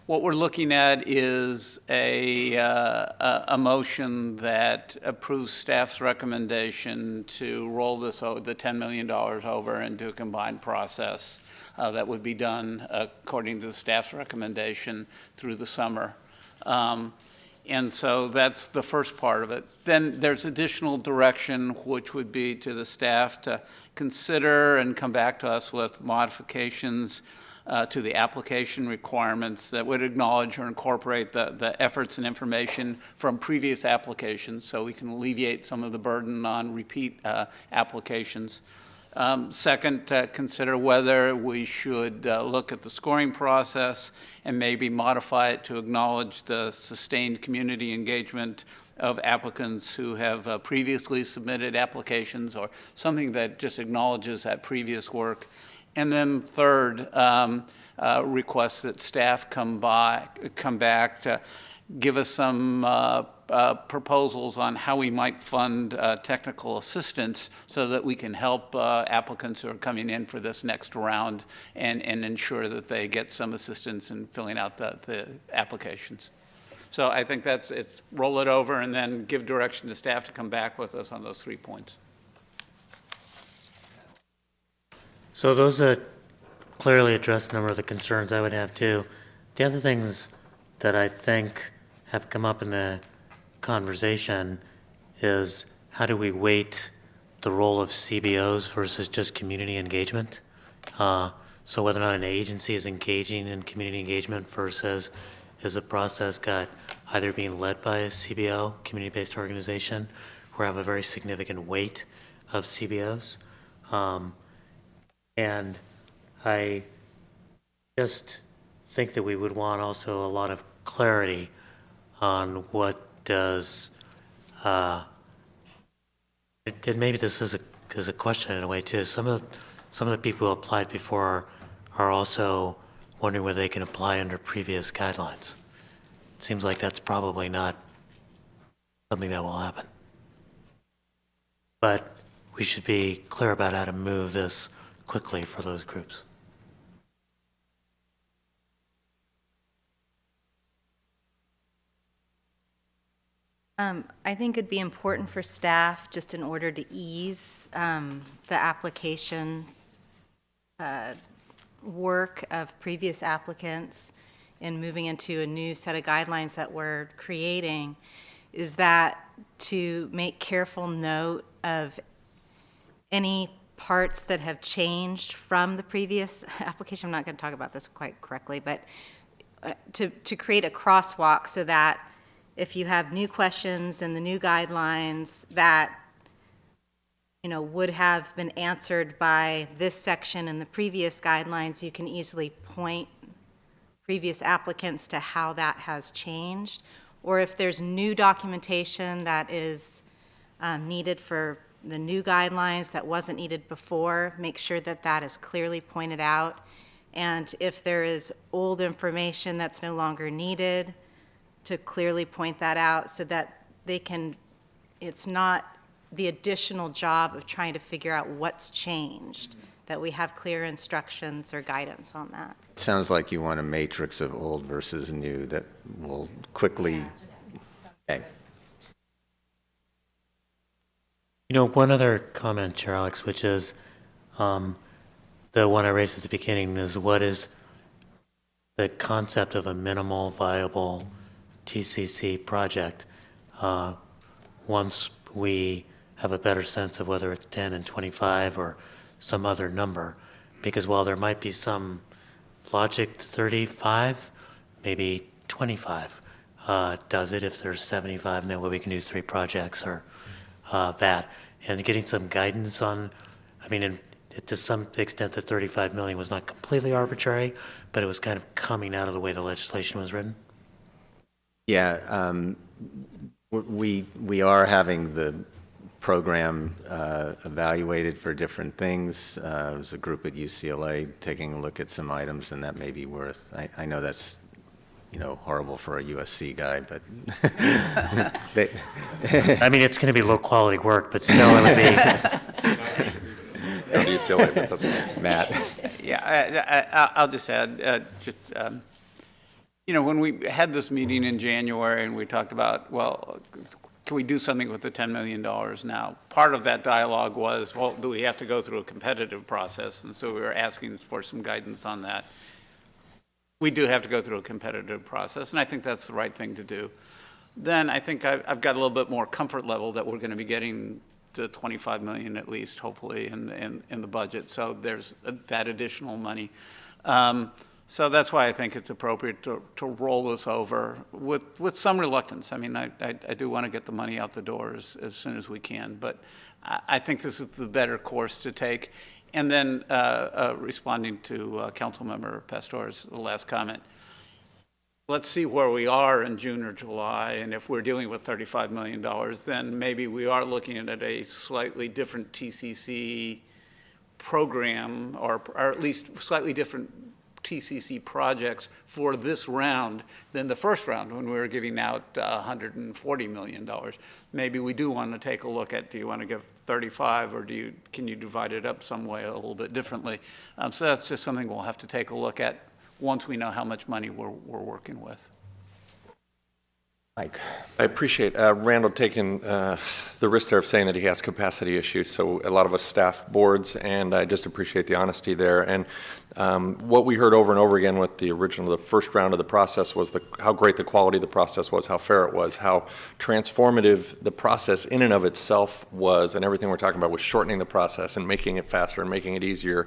what we're looking at is a motion that approves staff's recommendation to roll this, the $10 million over into a combined process that would be done according to the staff's recommendation through the summer. And so that's the first part of it. Then there's additional direction, which would be to the staff to consider and come back to us with modifications to the application requirements that would acknowledge or incorporate the efforts and information from previous applications so we can alleviate some of the burden on repeat applications. Second, consider whether we should look at the scoring process and maybe modify it to acknowledge the sustained community engagement of applicants who have previously submitted applications or something that just acknowledges that previous work. And then third, request that staff come back to give us some proposals on how we might fund technical assistance so that we can help applicants who are coming in for this next round and ensure that they get some assistance in filling out the applications. So I think it's roll it over and then give direction to staff to come back with us on those 3 points. So those clearly address a number of the concerns I would have too. The other things that I think have come up in the conversation is how do we weight the role of CBOs versus just community engagement? So whether or not an agency is engaging in community engagement versus is the process got either being led by a CBO, community-based organization, or have a very significant weight of CBOs. And I just think that we would want also a lot of clarity on what does, and maybe this is a question in a way too. Some of the people who applied before are also wondering whether they can apply under previous guidelines. It seems like that's probably not something that will happen. but we should be clear about how to move this quickly for those groups. I think it'd be important for staff, just in order to ease the application work of previous applicants in moving into a new set of guidelines that we're creating, is that to make careful note of any parts that have changed from the previous application. I'm not going to talk about this quite correctly, but to create a crosswalk so that if you have new questions in the new guidelines that, you know, would have been answered by this section in the previous guidelines, you can easily point previous applicants to how that has changed. Or if there's new documentation that is needed for the new guidelines that wasn't needed before, make sure that that is clearly pointed out. And if there is old information that's no longer needed, to clearly point that out so that they can, it's not the additional job of trying to figure out what's changed, that we have clear instructions or guidance on that. Sounds like you want a matrix of old versus new that will quickly. Okay. You know, one other comment, Chair Alex, which is the one I raised at the beginning, is what is the concept of a minimal viable TCC project once we have a better sense of whether it's 10 and 25 or some other number. Because while there might be some logic to 35, maybe 25 does it if there's 75, and then we can do 3 projects or that. And getting some guidance on, I mean, to some extent, the 35 million was not completely arbitrary, but it was kind of coming out of the way the legislation was written. Yeah, we are having the program evaluated for different things. There's a group at UCLA taking a look at some items, and that may be worth, I know that's, you know, horrible for a USC guy, but I mean, it's going to be low-quality work, but still it would be. UCLA, but that's okay. Matt. Yeah, I'll just add, you know, when we had this meeting in January and we talked about, well, can we do something with the $10 million now? Part of that dialogue was, well, do we have to go through a competitive process? And so we were asking for some guidance on that. We do have to go through a competitive process, and I think that's the right thing to do. Then I think I've got a little bit more comfort level that we're going to be getting to 25 million at least, hopefully, in the budget. So there's that additional money. So that's why I think it's appropriate to roll this over with some reluctance. I mean, I do want to get the money out the door as soon as we can, but I think this is the better course to take. And then responding to Councilmember Pastor's last comment, let's see where we are in June or July, and if we're dealing with $35 million, then maybe we are looking at a slightly different TCC program, or at least slightly different TCC projects for this round than the first round when we were giving out $140 million. Maybe we do want to take a look at, do you want to give 35 or can you divide it up some way a little bit differently? So that's just something we'll have to take a look at once we know how much money we're working with. Mike. I appreciate Randall taking the risk there of saying that he has capacity issues. So a lot of us staff boards, and I just appreciate the honesty there. And what we heard over and over again with the first round of the process was how great the quality of the process was, how fair it was, how transformative the process in and of itself was, and everything we're talking about was shortening the process and making it faster and making it easier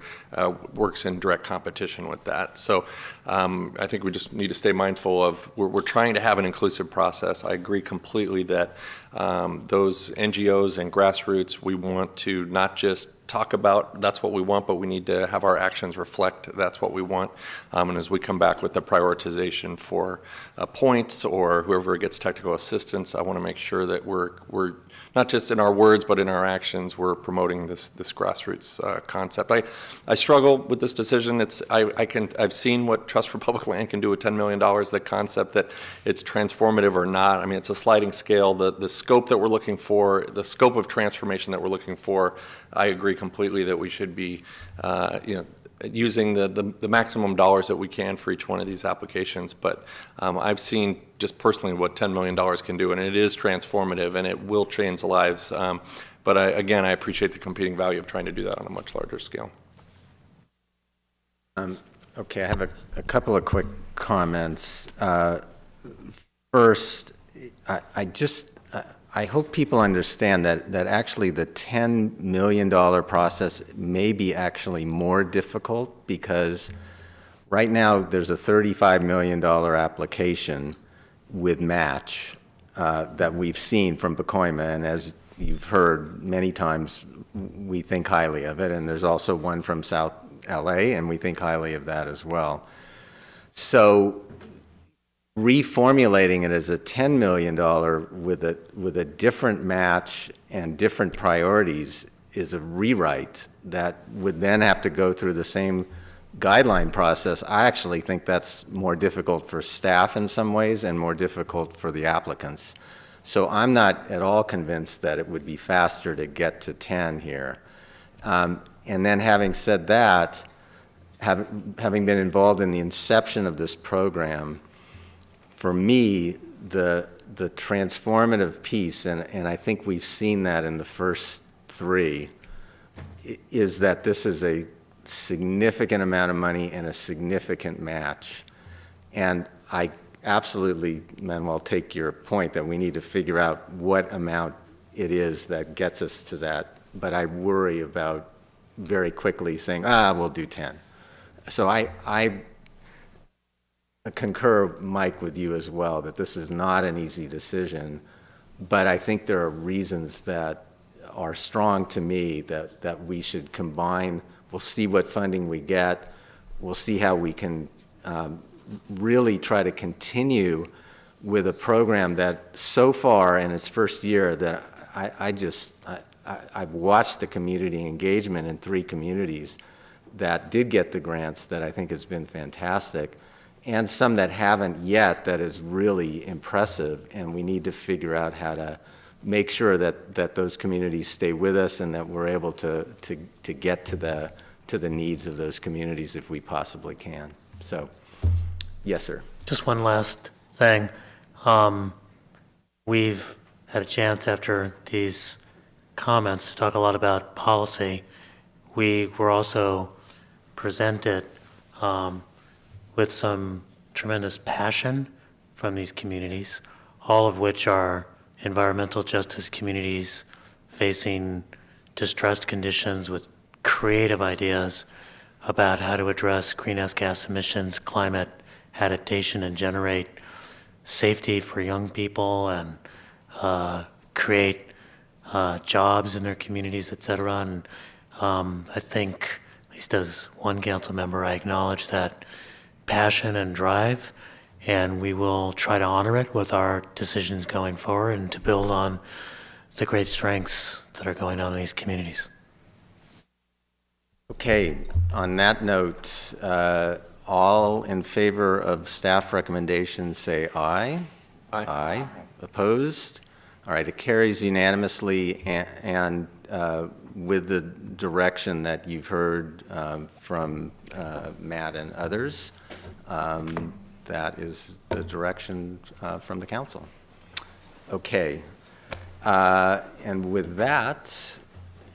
works in direct competition with that. So I think we just need to stay mindful of we're trying to have an inclusive process. I agree completely that those NGOs and grassroots, we want to not just talk about that's what we want, but we need to have our actions reflect that's what we want. And as we come back with the prioritization for points or whoever gets technical assistance, I want to make sure that we're not just in our words, but in our actions, we're promoting this grassroots concept. I struggle with this decision. I've seen what Trust for Public Land can do with $10 million. The concept that it's transformative or not. I mean, it's a sliding scale. The scope that we're looking for, the scope of transformation that we're looking for, I agree completely that we should be, using the maximum dollars that we can for each one of these applications. But I've seen just personally what $10 million can do, and it is transformative, and it will change lives. But again, I appreciate the competing value of trying to do that on a much larger scale. Okay, I have a couple of quick comments. First, I hope people understand that actually the $10 million process may be actually more difficult, because right now there's a $35 million application with match that we've seen from Pacoima, and as you've heard many times, we think highly of it, and there's also one from South LA, and we think highly of that as well. So reformulating it as a $10 million with a different match and different priorities is a rewrite that would then have to go through the same guideline process. I actually think that's more difficult for staff in some ways and more difficult for the applicants. So I'm not at all convinced that it would be faster to get to 10 here. And then having said that, having been involved in the inception of this program, for me, the transformative piece, and I think we've seen that in the first three, is that this is a significant amount of money and a significant match. And I absolutely, Manuel, take your point that we need to figure out what amount it is that gets us to that. But I worry about very quickly saying, we'll do 10. So I concur, Mike, with you as well, that this is not an easy decision, but I think there are reasons that are strong to me that we should combine. We'll see what funding we get. We'll see how we can really try to continue with a program that so far in its first year that I've watched the community engagement in 3 communities that did get the grants that I think has been fantastic, and some that haven't yet that is really impressive, and we need to figure out how to make sure that those communities stay with us and that we're able to get to the needs of those communities if we possibly can. So, yes, sir. Just one last thing. We've had a chance after these comments to talk a lot about policy. We were also presented with some tremendous passion from these communities, all of which are environmental justice communities facing distressed conditions with creative ideas about how to address greenhouse gas emissions, climate adaptation, and generate safety for young people and create jobs in their communities, et cetera. And I think, at least as one council member, I acknowledge that passion and drive, and we will try to honor it with our decisions going forward and to build on the great strengths that are going on in these communities. Okay, on that note, all in favor of staff recommendations say aye. Aye. Aye. Opposed? All right, it carries unanimously, and with the direction that you've heard from Matt and others. That is the direction from the council. Okay. And with that,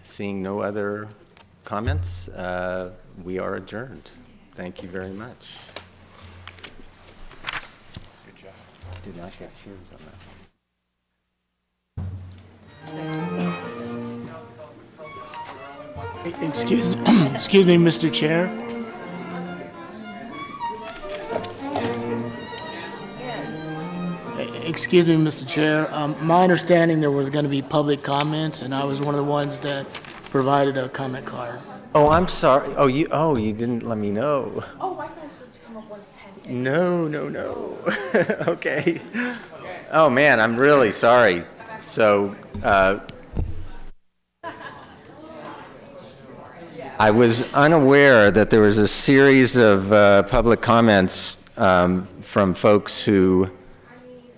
seeing no other comments, we are adjourned. Thank you very much. Good job. Did not get cheers on that. Excuse me, Mr. Chair. Excuse me, Mr. Chair. My understanding there was going to be public comments, and I was one of the ones that provided a comment card. Oh, I'm sorry. You didn't let me know. Oh, I thought I was supposed to come up once 10. No. Okay. Oh, man, I'm really sorry. So, I was unaware that there was a series of public comments from folks who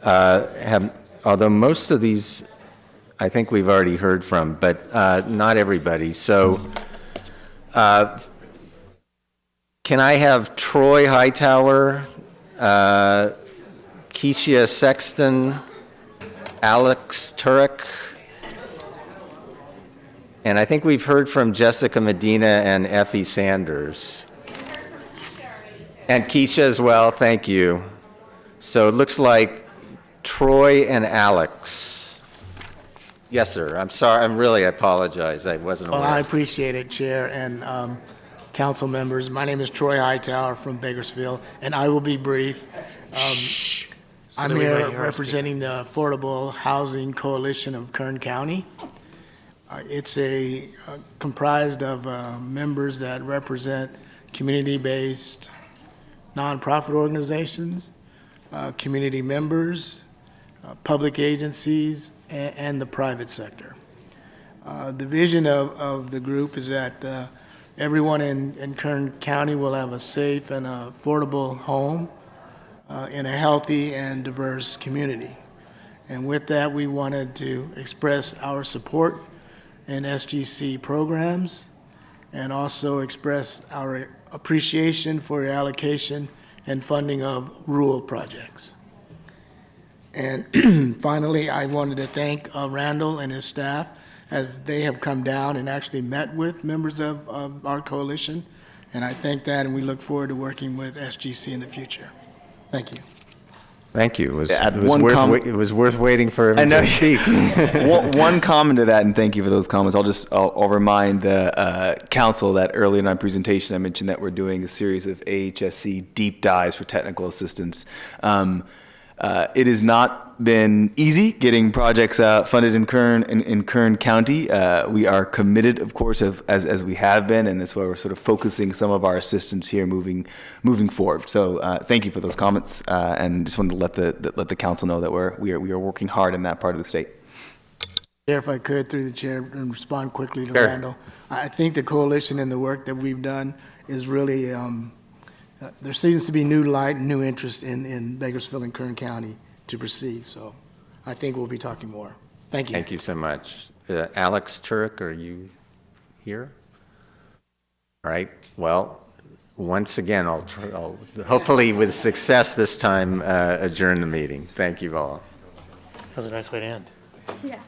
have, although most of these I think we've already heard from, but not everybody. So can I have Troy Hightower, Keisha Sexton, Alex Turek, and I think we've heard from Jessica Medina and Effie Sanders. And Keisha as well, thank you. So it looks like Troy and Alex. Yes, sir. I'm sorry. I apologize. I wasn't aware. Well, I appreciate it, Chair and council members. My name is Troy Hightower from Bakersfield, and I will be brief. I'm here representing the Affordable Housing Coalition of Kern County. It's comprised of members that represent community-based nonprofit organizations, community members, public agencies, and the private sector. The vision of the group is that everyone in Kern County will have a safe and affordable home in a healthy and diverse community. And with that, we wanted to express our support in SGC programs and also express our appreciation for the allocation and funding of rural projects. And finally, I wanted to thank Randall and his staff as they have come down and actually met with members of our coalition. And I thank that, and we look forward to working with SGC in the future. Thank you. Thank you. It was worth waiting for him to speak. One comment to that, and thank you for those comments. I'll remind the council that earlier in my presentation I mentioned that we're doing a series of AHSC deep dives for technical assistance. It has not been easy getting projects funded in Kern County. We are committed, of course, as we have been, and that's why we're sort of focusing some of our assistance here moving forward. So thank you for those comments, and just wanted to let the council know that we are working hard in that part of the state. Chair, if I could, through the chair, and respond quickly to Sure. Randall. I think the coalition and the work that we've done is really, there seems to be new light and new interest in Bakersfield and Kern County to proceed. So I think we'll be talking more. Thank you. Thank you so much. Alex Turek, are you here? All right. Well, once again, I'll hopefully with success this time adjourn the meeting. Thank you all. That was a nice way to end. Yeah.